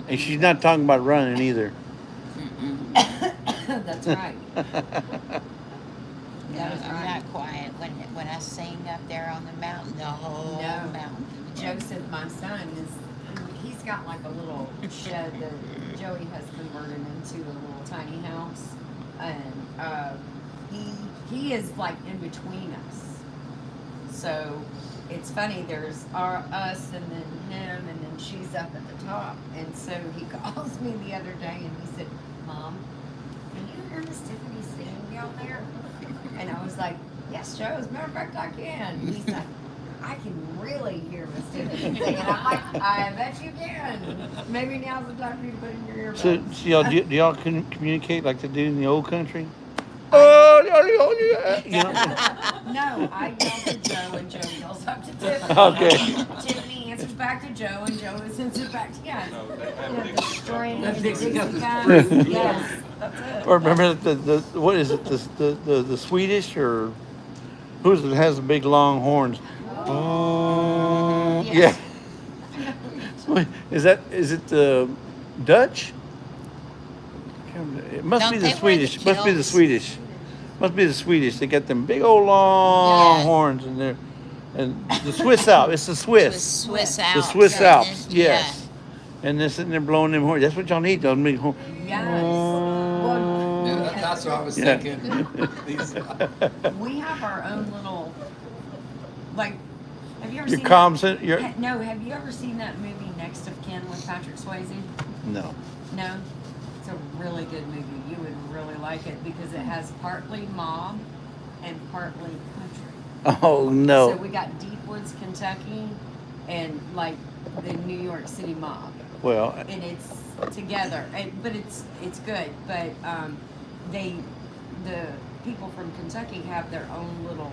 And she's not talking about running either. That's right. No, That is I'm right. not quiet. When I sing up there on the mountain, the whole No. mountain. Joseph, my son, he's got like a little shed that Joey has converted into a little tiny house, and he is like in between us. So it's funny. There's us, and then him, and then she's up at the top. And so he calls me the other day, and he said, "Mom, can you hear Miss Tiffany sing down there?" And I was like, "Yes, Joe. As a matter of fact, I can." And he's like, "I can really hear Miss Tiffany sing." And I'm like, "I bet you can. Maybe now's the time for you to put in your earbuds." So y'all, do y'all communicate like they do in the old country? Oh, you know? No, I yell to Joe, and Joe yells up to Tiffany. Okay. Tiffany answers back to Joe, and Joe answers back to yes. No, they have Yeah, Dixie the cups. string, That's the Dixie Dixie cups. cups. Yes, that's it. Or remember the what is it, the Swedish, or who's it has the big long horns? Oh, yeah. Wait, is it the Dutch? It must Don't be they the wear the Swedish. Must be the kilts? Swedish. Must be the Swedish. They got them big old long Yes. horns, and the Swiss Alps. It's the Swiss. Swiss The Alps. Swiss yeah. Alps. Yes. And they're sitting there blowing them horns. That's what y'all need. Those big horns. Yes. Well, Yeah, that's what I was Yeah. thinking. These- we have our own little, like, have you ever Your seen comms. that? Your No, have you ever seen that movie Next of Kin with Patrick Swayze? no. No? It's a really good movie. You would really like it because it has partly mob and partly country. Oh So no. we got Deep Woods, Kentucky, and like the New York City mob. Well, And it's together, but it's good. But the people from Kentucky have their own little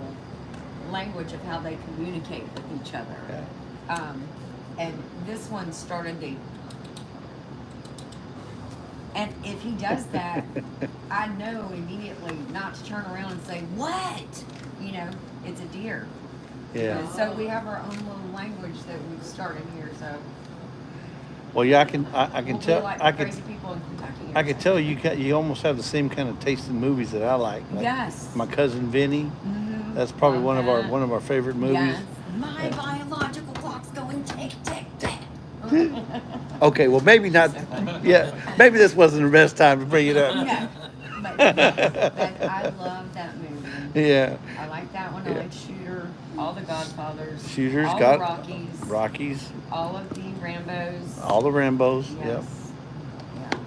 language of how they communicate with each other. Okay. And this one started and if he does that, I know immediately not to turn around and say, "What?" You know, it's a deer. yeah. And so we have our own little language that we've started here. So Well, yeah. I can we'll tell. be like I the can. crazy people in Kentucky. I can tell you almost have the same kind of taste in movies that I like. Yes. My cousin Vinny. Mhm. That's probably Love that. one of our favorite movies. Yes. My biological clock's going tick, tick, tick. Okay, well maybe not. Yeah, maybe this wasn't the best time to bring it up. No, but I love that movie. Yeah, I like that one. I Yeah. like Shooter, all the Godfathers, Shooters all got the Rockies, Rockies, all of the Rambos. all the Rambos. Yes. Yep. Yeah.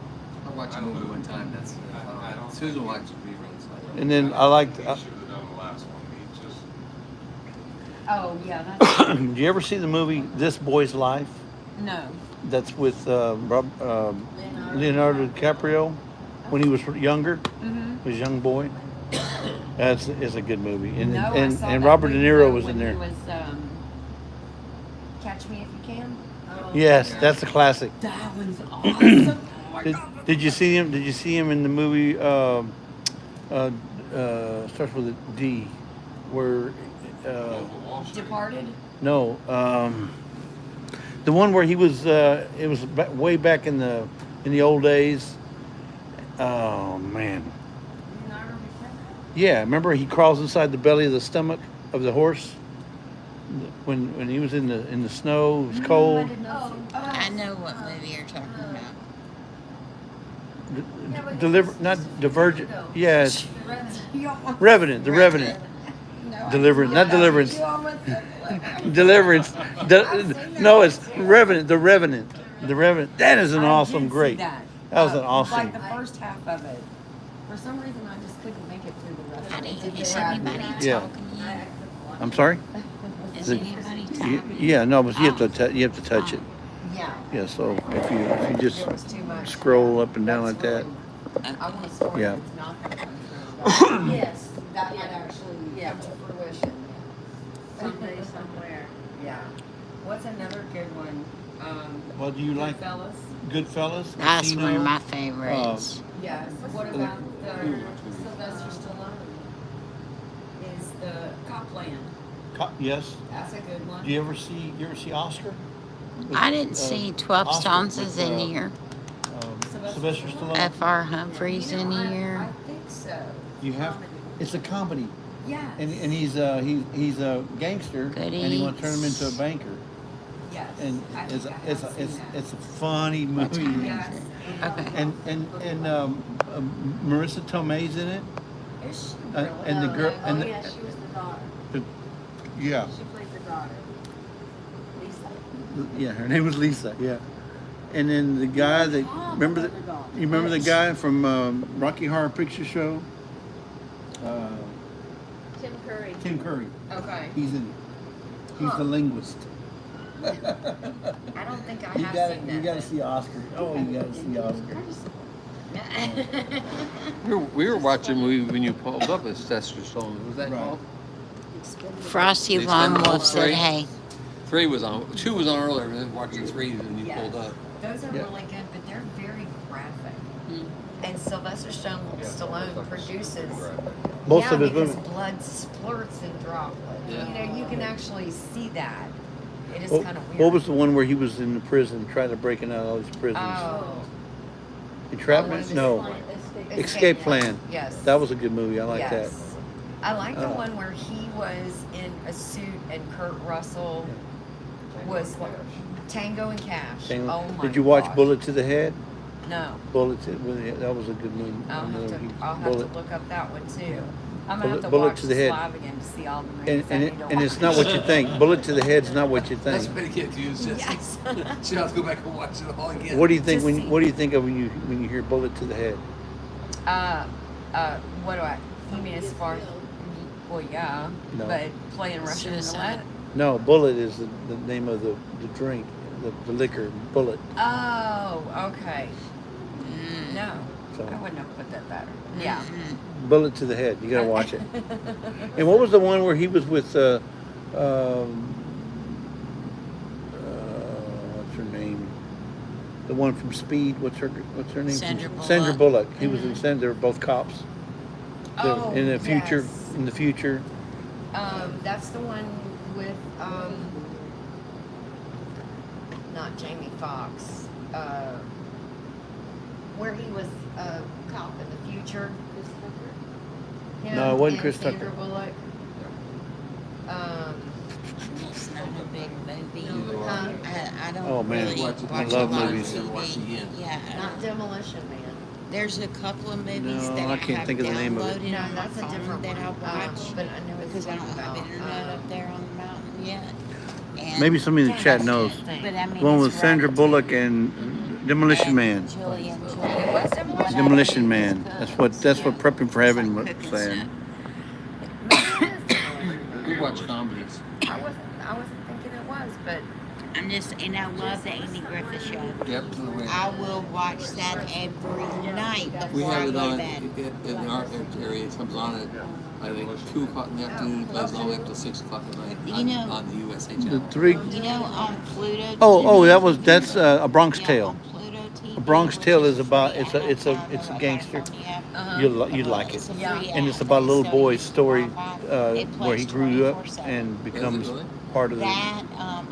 I watched a movie one time. That's Susan watched reruns. And then I liked. He should have done the last one. He just Oh yeah, that's Did you ever see the movie This Boy's Life? no. That's with Leonardo DiCaprio when he was younger, Mm-hmm. his young boy. That's is a good movie, and No, I and, saw and that Robert De movie, Niro though, was when in there. He was, Catch Me If You Can. Yes, that's a classic. That one's awesome. Oh my God. Did you see him? Did you see him in the movie? Starts with a D, where Departed. no, the one where he was. It was way back in the old days. Oh man. Yeah, remember he crawls inside the belly of the stomach of the horse when he was in the snow. It was cold. I know what movie you're talking about. Not Divergent. Yes, Revenant. The Revenant. Deliverance, not Deliverance. Deliverance. No, it's Revenant. The Revenant. The Revenant. That is an awesome, great. That was an awesome. Like the first half of it. For some reason, I just couldn't make it through the rest of it. Is anybody Yeah. talking to you? I'm sorry. Is anybody talking? Yeah, no, but you have to touch it. Yeah. Yeah, so if you It was just too much. scroll up and down like that. I want a story Yeah. that's not going to come true. Yes, that might actually come to fruition. Someday, somewhere. Yeah. What's another good one? Well, do you like Fellas? Goodfellas? That's one of Casino? my favorites. Yes. What about the Sylvester Stallone? Is the Copland? Yes. That's a good one. Do you ever see Oscar? I didn't see 12 Oscar Stones with, is in here. Sylvester Stallone. F.R. Humphrey's in I here. think so. You have. It's a comedy, Yes. and he's a gangster, Good and he wants to turn him eats. into a banker. Yes. And I it's think I it's have it's seen that. it's a funny movie. Yes. Okay. And Marissa Tomei's in it. Is she really? And the girl and Oh, the, yeah, she was the daughter. yeah, She played the daughter. Lisa. yeah, her name was Lisa. Yeah, and then the guy that you remember the guy from Rocky Horror Picture Show. Tim Curry. Tim Curry. Okay. He's in it. He's the linguist. I don't think I You have got seen that. you got to see Oscar. Oh, you got to see Oscar. We were watching a movie when you pulled up as Sylvester Stallone. Was that Right. called? Frosty They Lone spend the Wolf whole said, three? hey. 3 was on. 2 was on earlier. And then watching 3 when you Yes. pulled up. Those are Yeah. really good, but they're very graphic. And Sylvester Stallone produces. Most of his because movies. blood splurts and droplets. Yeah. You know, you can actually see that. It is What, kind of weird. what was the one where he was in the prison trying to break out all these prisons? Oh. Entrapment? No. Escape Plan. Yes. That was a good movie. I like yes. that. I like the Uh, one where he was in a suit and Kurt Russell was like Tango and Cash. Tango. Oh my Did you watch gosh. Bullet to the Head? No. Bullet to that was a good movie. I'll have to look up that one too. I'm gonna have to Bullet watch to the this Head. live again to see all the movies I need to And it's watch. not what you think. Bullet to the Head's not what you That's think. pretty good to use. Yes. She'll have to go back and watch it all again. What do you think Just when see. what do you think of when you hear Bullet to the Head? What do I? You mean as far as? Well, yeah. No. But playing Russian Suicide. roulette. No, Bullet is the name of the drink, the liquor. Bullet. Oh, okay. No, So. I wouldn't have put that better. Yeah. Bullet to the Head. You gotta watch it. And what was the one where he was with what's her name? The one from Speed. What's her name? Sandra Bullock. Sandra Bullock. He was in Sandra. They were both cops. Oh, in the future. yes. In the future. That's the one with not Jamie Foxx. Where he was a cop in the future. Him No, it wasn't and Chris Sandra Tucker. Bullock. It's not a big movie. Huh? I don't Oh, man. really Watch it. watch I love a lot movies. of Watch it TV. again. Yeah. Not Demolition Man. There's a couple of movies No, that I I can't have think of the name of it. downloaded No, on my that's a phone different that one. I watch But I know it's because I don't have about, internet up there on the mountain yet. And Maybe somebody in the chat knows. But I mean, The one it's with Sandra Ratatouille Bullock and Demolition Man. Julian It was Demolition Demolition Man. That's what Prepping for Heaven was Cooking saying. We watch comedies. I wasn't thinking it was, but and I love the Andy Griffith Show. Yep. I will watch that every night We before I have it go to on bed. in our area. It comes on at I think 2 o'clock in the afternoon. It plays all the way up to 6 o'clock at night You know- on the USA The channel. three. You know, on Pluto Oh, TV, that's a Bronx yeah, Tale. on Pluto TV, A Bronx which Tale is about free. it's I a don't it's a know it's a if gangster. that's one You'd like it. It's a free And it's app. about a little So boy's you story Wi-Fi. It where he plays grew up 24/7. and becomes really? part of the. That,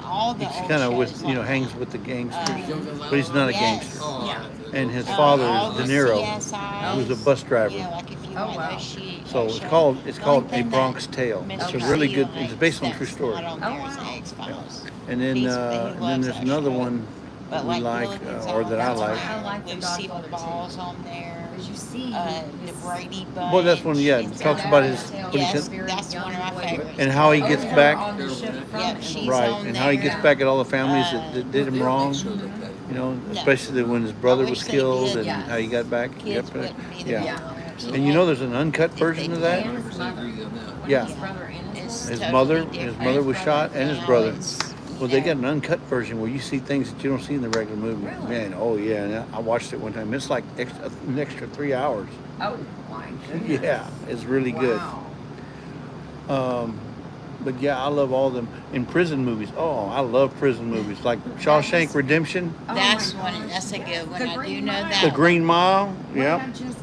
all the He's old kind of shows with like hangs that. with the gangsters, Uh, but he's not a yes. gangster. Oh, Yeah. And his all father the is De Niro, CSIs, who's a bus driver. You know, like if you Oh, want wow. those shit, So it's called A Bronx Tale. It's a really good. It's based on a true story. Not on Oh, there is wow. X-Files. And then He then loves there's that another show. one But we like like, Billy or that I Gonzalez, like. I like The with Godfather, Stephen too. Balls on there. Because you see, The Brady Bunch. Well, that's one. Yeah, it and talks stuff. about his Yes, very that's young one of my boy. favorites. and how he gets Oh, back. on the ship from Yep, Italy. she's Right, on and how he there. gets back at all the families that did him They don't wrong. make shows like that. You know, No. especially when his brother I was wish they killed did. and Yes. how he got back. Kids wouldn't be the Yeah. Yeah. ones. And you know, there's an uncut version of that. And his mother. Agree on that. Yeah. His brother and his It's His mother. mother, totally his different. mother was shot, and his You know, brother. it's, Well, they got an uncut version where you see things that you don't see in the regular movie. Really? Man, oh yeah, and I watched it one time. It's like an extra 3 hours. Oh my goodness. Yeah, it's really good. Wow. But yeah, I love all them in prison movies. Oh, I love prison movies like Shawshank Redemption, Oh that's my one. gosh. That's a good one. The I do Green know Mile. that. The one. Green Mile. What Yeah. did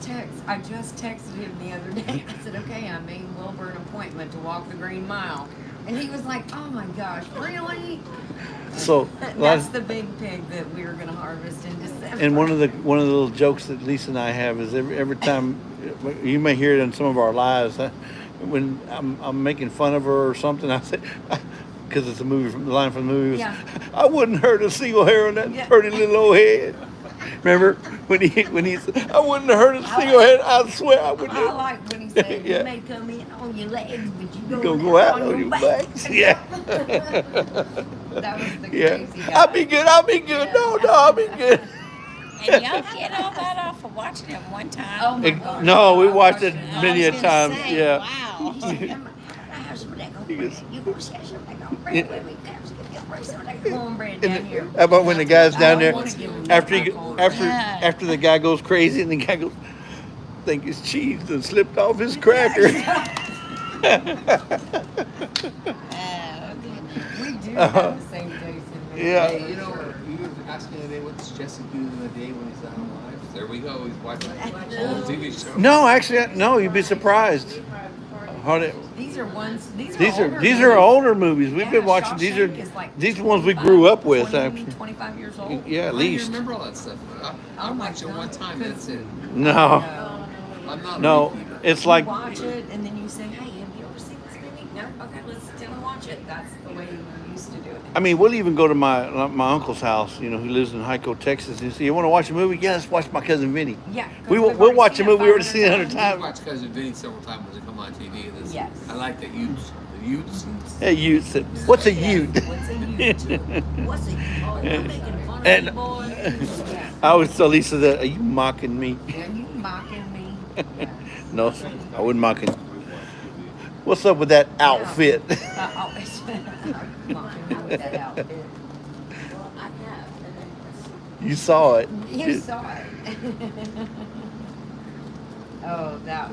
I just texted him the other day. I said, okay, I made Wilbur an appointment to walk the Green Mile. And he was like, oh my gosh, really? So That's the big pig that we were going to harvest in December. and one of the little jokes that Lisa and I have is every time you may hear it in some of our lives when I'm making fun of her or something, I say because it's a movie from the line from the movie was, Yeah. I wouldn't hurt a single hair on that Yeah. pretty little old head. Remember when he said, I wouldn't hurt a single head. I swear I wouldn't. I like when he said, Yeah. you may come in on your legs, but you Go out on your backs. Yeah. That was the Yeah. crazy guy. I'll be good. I'll be good. No, I'll be good. And y'all get all that off of watching it one time. Oh my gosh. No, we I watched it I many was a gonna time. say, Yeah. Wow. I have some of that cornbread. You gonna share some of that cornbread Yeah. with me? Bring some of that cornbread And down here. how about when the guy's down there I wanna give him after that he, corn. Yeah. after the guy goes crazy and the guy goes, think it's cheese and slipped off his cracker. Oh, goodness. We do have the same taste in here. Yeah. Hey, you know, you were asking today what's Jesse doing in the day when he's not alive. There we go. He's watching old TV shows. No, actually, no. You'd be surprised. How did- These are ones. These These are older movies. We've been watching. These are these are ones we grew up with. 20, Actually. 25 years old. Yeah, at How do you least. remember all that stuff? I Oh my watched it God. one time. That's it. No, I'm not. a no. repeater. It's You like watch it and then you say, hey, have you ever seen this movie? No? Okay, let's sit down and watch it. That's the way we used to do it. I mean, we'll even go to my uncle's house. You know, who lives in Hyco, Texas. And say, you want to watch a movie? Yeah, let's watch My Cousin Vinny. Yeah. 'cause We'll already watch a seen movie we already 500 seen 100 I times. watched Cousin Vinny several times when it come on TV. This, Yes. I like the Utes. The Utes. Hey, Ute. What's a Ute? What's a Ute? What's a Ute? Oh, I'm making fun of And- you, boys. Yeah. I always tell Lisa that, are you mocking me? Yeah, you mocking me. Yes. No, I wouldn't mock it. What's up with that outfit? Always mocking me with that outfit. Well, I have, and then You saw it. You saw it. Oh, that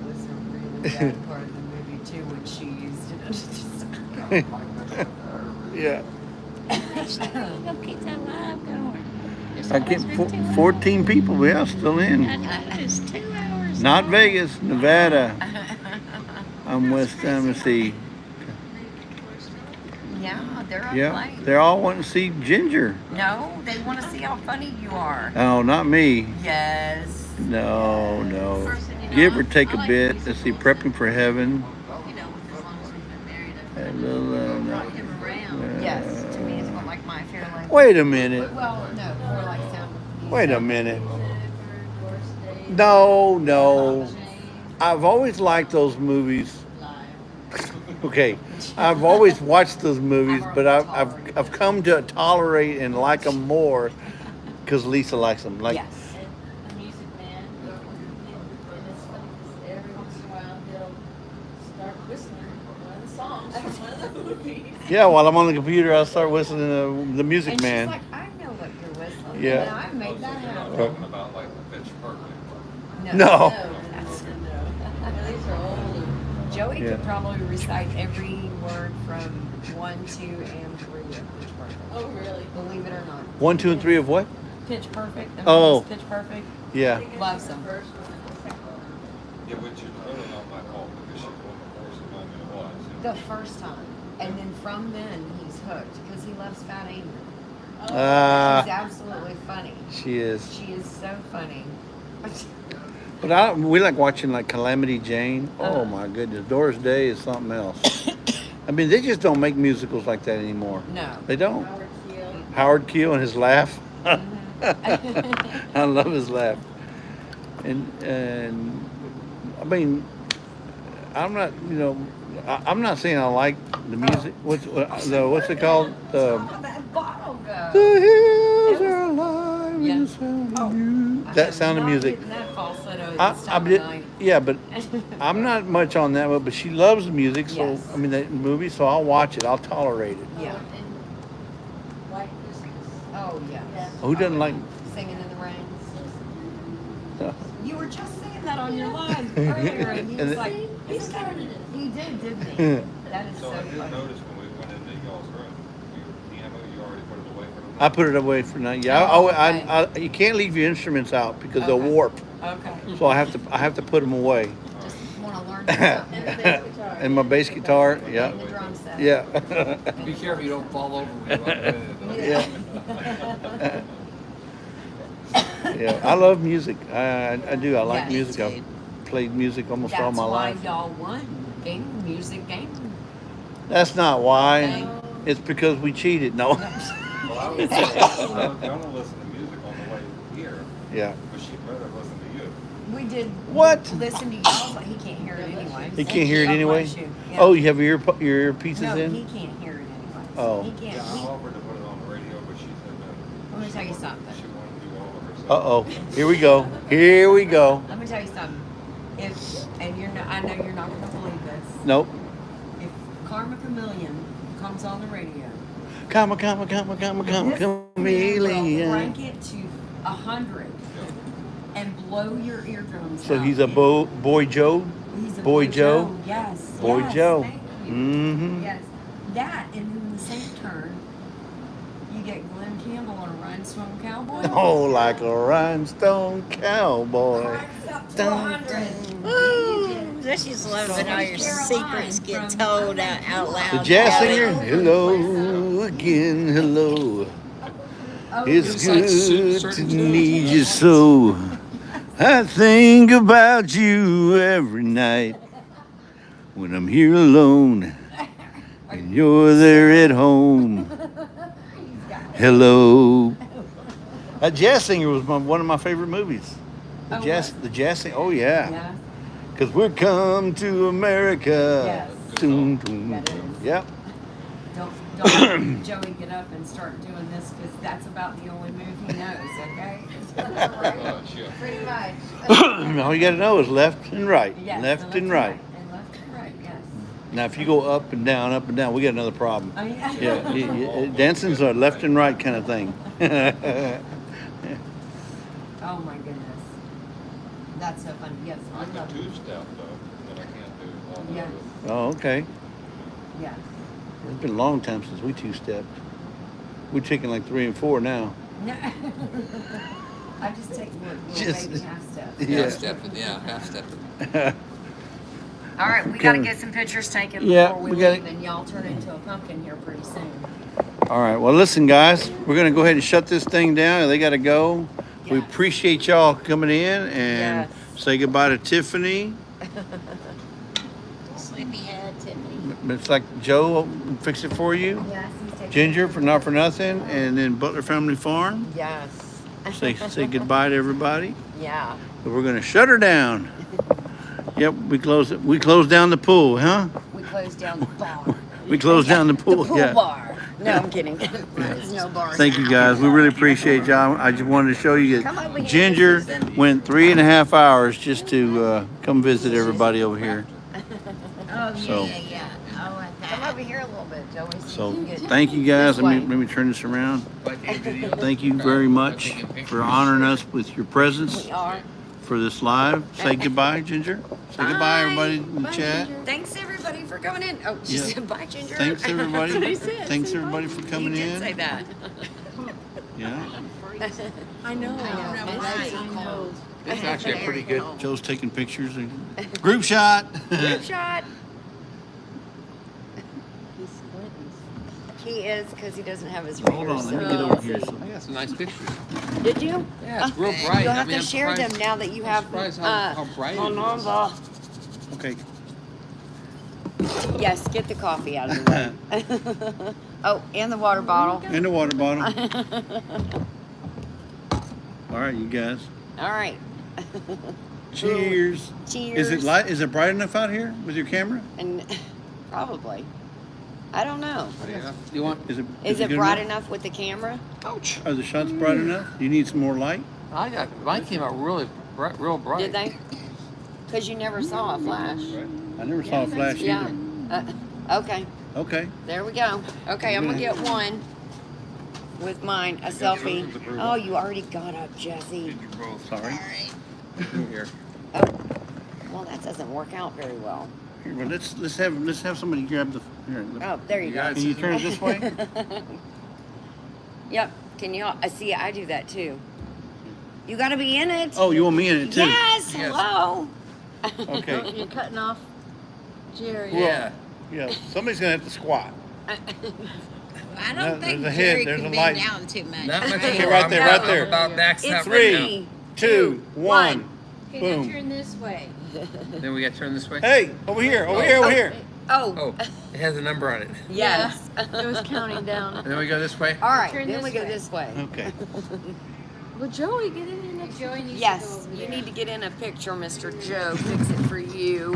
was a really bad part of the movie too when she used it. Yeah. You gonna keep that live going. It's I get almost been 2 hours. 14 people. Yeah, still I in. know, it's 2 hours. Not long. Vegas, Nevada. I'm West Tennessee. Yeah, they're up Yeah, late. they're all wanting to see Ginger. No, they want to see how funny you are. Oh, not me. Yes. No, no. Give or take a bit. Let's see, Prepping for Heaven. you know, as long as we've been married, A little, brought him around. Yes, to me it's more like My Fair Lady. wait a minute. Well, no, more like Sound of Music. Wait a minute. No, no. I've always liked those movies. Okay, I've always watched those movies, but I've come to tolerate and like them more because Lisa likes them. Like, Yes. A music man, and it's funny because every once in a while he'll start whistling one of the songs from one of the movies. Yeah, while I'm on the computer, I'll start whistling The Music And Man. she's like, I know what you're whistling. Yeah. And I made that happen. Talking about like the Pitch Perfect. No. No. These are old. Joey Yeah. could probably recite every word from 1, 2, and 3 of Pitch Perfect. Oh, really? Believe it or not. 1, 2, and 3 of what? Pitch Perfect. The Oh. movie's Pitch Perfect. Yeah. Loves them. Yeah, which is really not my fault because she wasn't the first one to watch. The first time. And then from then, he's hooked because he loves Fat Amy. She's absolutely funny. She is. She is so funny. But we like watching like Calamity Jane. Oh my goodness, Doris Day is something else. I mean, they just don't make musicals like that anymore. No. They don't. Howard Keel. Howard Keel and his laugh. I love his laugh. And I mean, I'm not, I'm not saying I like the music. What's it called? That bottle go. The hills are alive in Yeah. the sound of you. That Sound of Music. That falsetto at I this time of did, night. yeah, but I'm not much on that one. But she loves the music, so Yes. I mean that movie. So I'll watch it. I'll tolerate it. Yeah. And White Christmas. Oh, yeah. Yeah. Who doesn't like? Singing in the rain. Uh, You were just saying that on your line earlier, and he was like, He started it. he did, didn't he? That is So so I did funny. notice when we went into y'all's room, you already put it away for the night. I put it away for now. Yeah, Oh, you can't leave your instruments out because they'll Okay. warp. Okay. So I have to put them away. Just want to learn something. And the bass guitar. And my bass guitar, yeah, And the drum set. yeah, Be careful you don't fall over when you're up yeah. Yeah, I love music. I do. I like Yeah, music. I've played music almost all That's my why life. y'all won music game. That's not why. Okay. It's because we cheated. No. Well, I was gonna listen to music on the way here, Yeah. but she'd rather listen to you. We did. What? Listen to y'all, but he can't hear it anyway. He can't hear it God anyway. bless you. Yeah. Oh, you have your earpieces No, in? he can't hear it anyway. Oh. He can't. Yeah, I offered to put it on the radio, but she said no. Let me tell you something. She wanted to do all of herself. Uh-oh. Here we go. Here we go. Let me tell you something. And you're not, I know you're not going to believe this. Nope. If Karma Chameleon comes on the radio, Come, this man will chameleon. crank it to 100 and blow your eardrums So out. he's a Boy Joe? He's a Boy Joe? Yes. Boy yes, Joe. Thank you. Mm-hmm. Yes. That, and in the same turn, you get Glenn Campbell on a Rhinestone Cowboy. Oh, like a rhinestone cowboy. Cranks up to Dun, 100. Ooh, this is love when all your secrets get told out loud. The jazz Kelly. singer? Hello again, hello. Oh, It's like good certain to tunes. need you so. I think about you every night when I'm here alone and you're there at home. Hello. That jazz singer was one of my favorite movies. Oh, The jazz singer. Oh yeah. Yeah. Cause we're come to America. Yes. Doom, doom, That doom. is. Yep. Don't Joey get up and start doing this because that's about the only move he knows, okay? Pretty much. All you got to know is left and right, Yes, left and right. And left and right, yes. Now, if you go up and down, we got another problem. Oh, yeah. Yeah, dancing's a left and right kind of thing. Oh, my goodness. That's so funny. Yes, I I can love it. two-step though, but I can't do all the Yeah. others. Oh, okay. Yeah. It's been a long time since we two-stepped. We're taking like 3 and 4 now. No. I just take little Just- baby half steps. Yeah. Half stepping. All right, we got to get some pictures taken Yeah, before we we gotta- leave, and y'all turn into a pumpkin here pretty soon. All right. Well, listen, guys, we're going to go ahead and shut this thing down. They got to go. We Yes. appreciate y'all coming in and Yes. say goodbye to Tiffany. Sleepyhead, Tiffany. It's like Joe will fix it for you. Yes, he's taking Ginger for Not For Nothing, and then Butler Family Farm. Yes. Say goodbye to everybody. Yeah. But we're gonna shut her down. Yep, we close it. We close down the pool, huh? We closed down the bar. We close down the pool. The pool Yeah. bar. No, I'm kidding. There's no bar. Thank you guys. We really appreciate y'all. I just wanted to show you Come over that here, Ginger Susan. went 3.5 hours just to come visit everybody over here. Oh, So- yeah. Oh, at Come that. over here a little bit, Joey. So you can get thank you guys. this Let way. me turn this around. Like a video. Thank you very much for honoring us with your presence We are. for this live. Say goodbye, Ginger. Say goodbye, everybody in the Bye, chat. Ginger. Thanks everybody for coming in. Oh, she Yeah. said bye, Ginger. Thanks everybody. That's what I said. Thanks Say bye. everybody for coming You did in. say that. Yeah. I know. It's actually a pretty good. Joe's taking pictures. Group shot. Group shot. He is because he doesn't have his reader. Hold on, so let me he get can't over here. see. I got some nice pictures. Did you? Yeah, it's real bright. You'll I have mean, to I'm share them surprised- now that you I'm have. surprised how bright it is. Okay. Yes, get the coffee out of the way. Oh, and the water bottle. And the water bottle. All right, you guys. All right. Cheers. Cheers. Is it light? Is it bright enough out here with your camera? And probably. I don't know. Yeah. You want? Is it? Is it good bright enough with the camera? Ouch. Are the shots bright enough? You need some more light? I got mine came out really bright, real bright. Did they? Because you never saw a flash. I never saw a flash Yeah. either. Okay. Okay. There we go. Okay, I'm gonna get one with mine, a selfie. Oh, you already got up, Jesse. Sorry. Here. Oh, well, that doesn't work out very well. Here, well, let's have somebody grab the. Here, Oh, there you go. Can you turn it this way? Yep. Can you? I see. I do that too. You got to be in it. Oh, you want me in it too? Yes. Hello. Okay. You're cutting off Jerry. Yeah. Yeah. Somebody's gonna have to squat. I No, don't think there's a Jerry head, there's can a bend light. down too much. Not much Okay, more. right there, I'm right there. about maxed It's out Three. right now. 3, 2, 1. Okay, Boom. now turn this way. Then we got to turn this way. Hey, over here, over here, over here. Oh. Oh, it has a number on it. Yes. It was counting down. And then we go this way. All right. Turn Then this we go way. this way. Okay. Well, Joey, get in here next. Joey needs Yes. to go over You there. need to get in a picture, Mr. Joe. Fix it for you.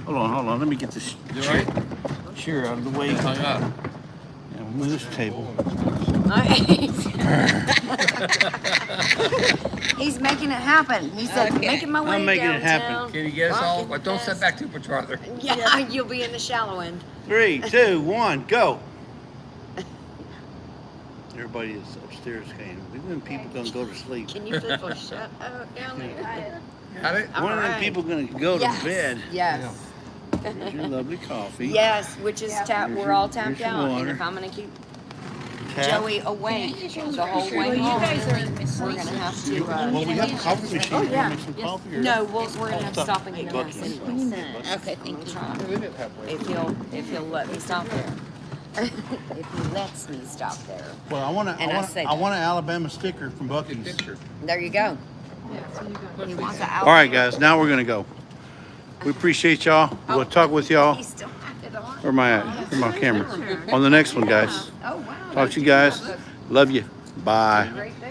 Hold on. Let me get this You all right? chair out of the way. Hung up. Yeah, move this table. He's making it happen. He said, making my way I'm making it happen. downtown. Can you get us all? Rocking But don't step back too much farther. Yeah, you'll be in the shallow end. 3, 2, 1, go. Everybody is upstairs saying, when people gonna go to sleep? Can you flip a shut down there? Got it? All When are right. people gonna go to Yes. bed? Yes. Here's your lovely coffee. Yes, which is tap. Here's We're your- all tapped here's your out, and water. if I'm gonna keep Tap. Joey awake the whole way Well, you home, guys are we're gonna have to. Well, we have a coffee machine. Oh, Can yeah. you make some coffee or- No, we're gonna have to stop and get gas anyways. Okay, thank you. If he'll let me stop there. If he lets me stop there. Well, I want And I say that. an Alabama sticker from Buc-ee's. Picture. There you go. He wants an All right, guys, now we're gonna go. We appreciate y'all. We'll talk with y'all. He still had it on. Where am I at? Where's my camera? On the next one, guys. Oh, wow. Talk to you guys. Love you. Bye. Right there.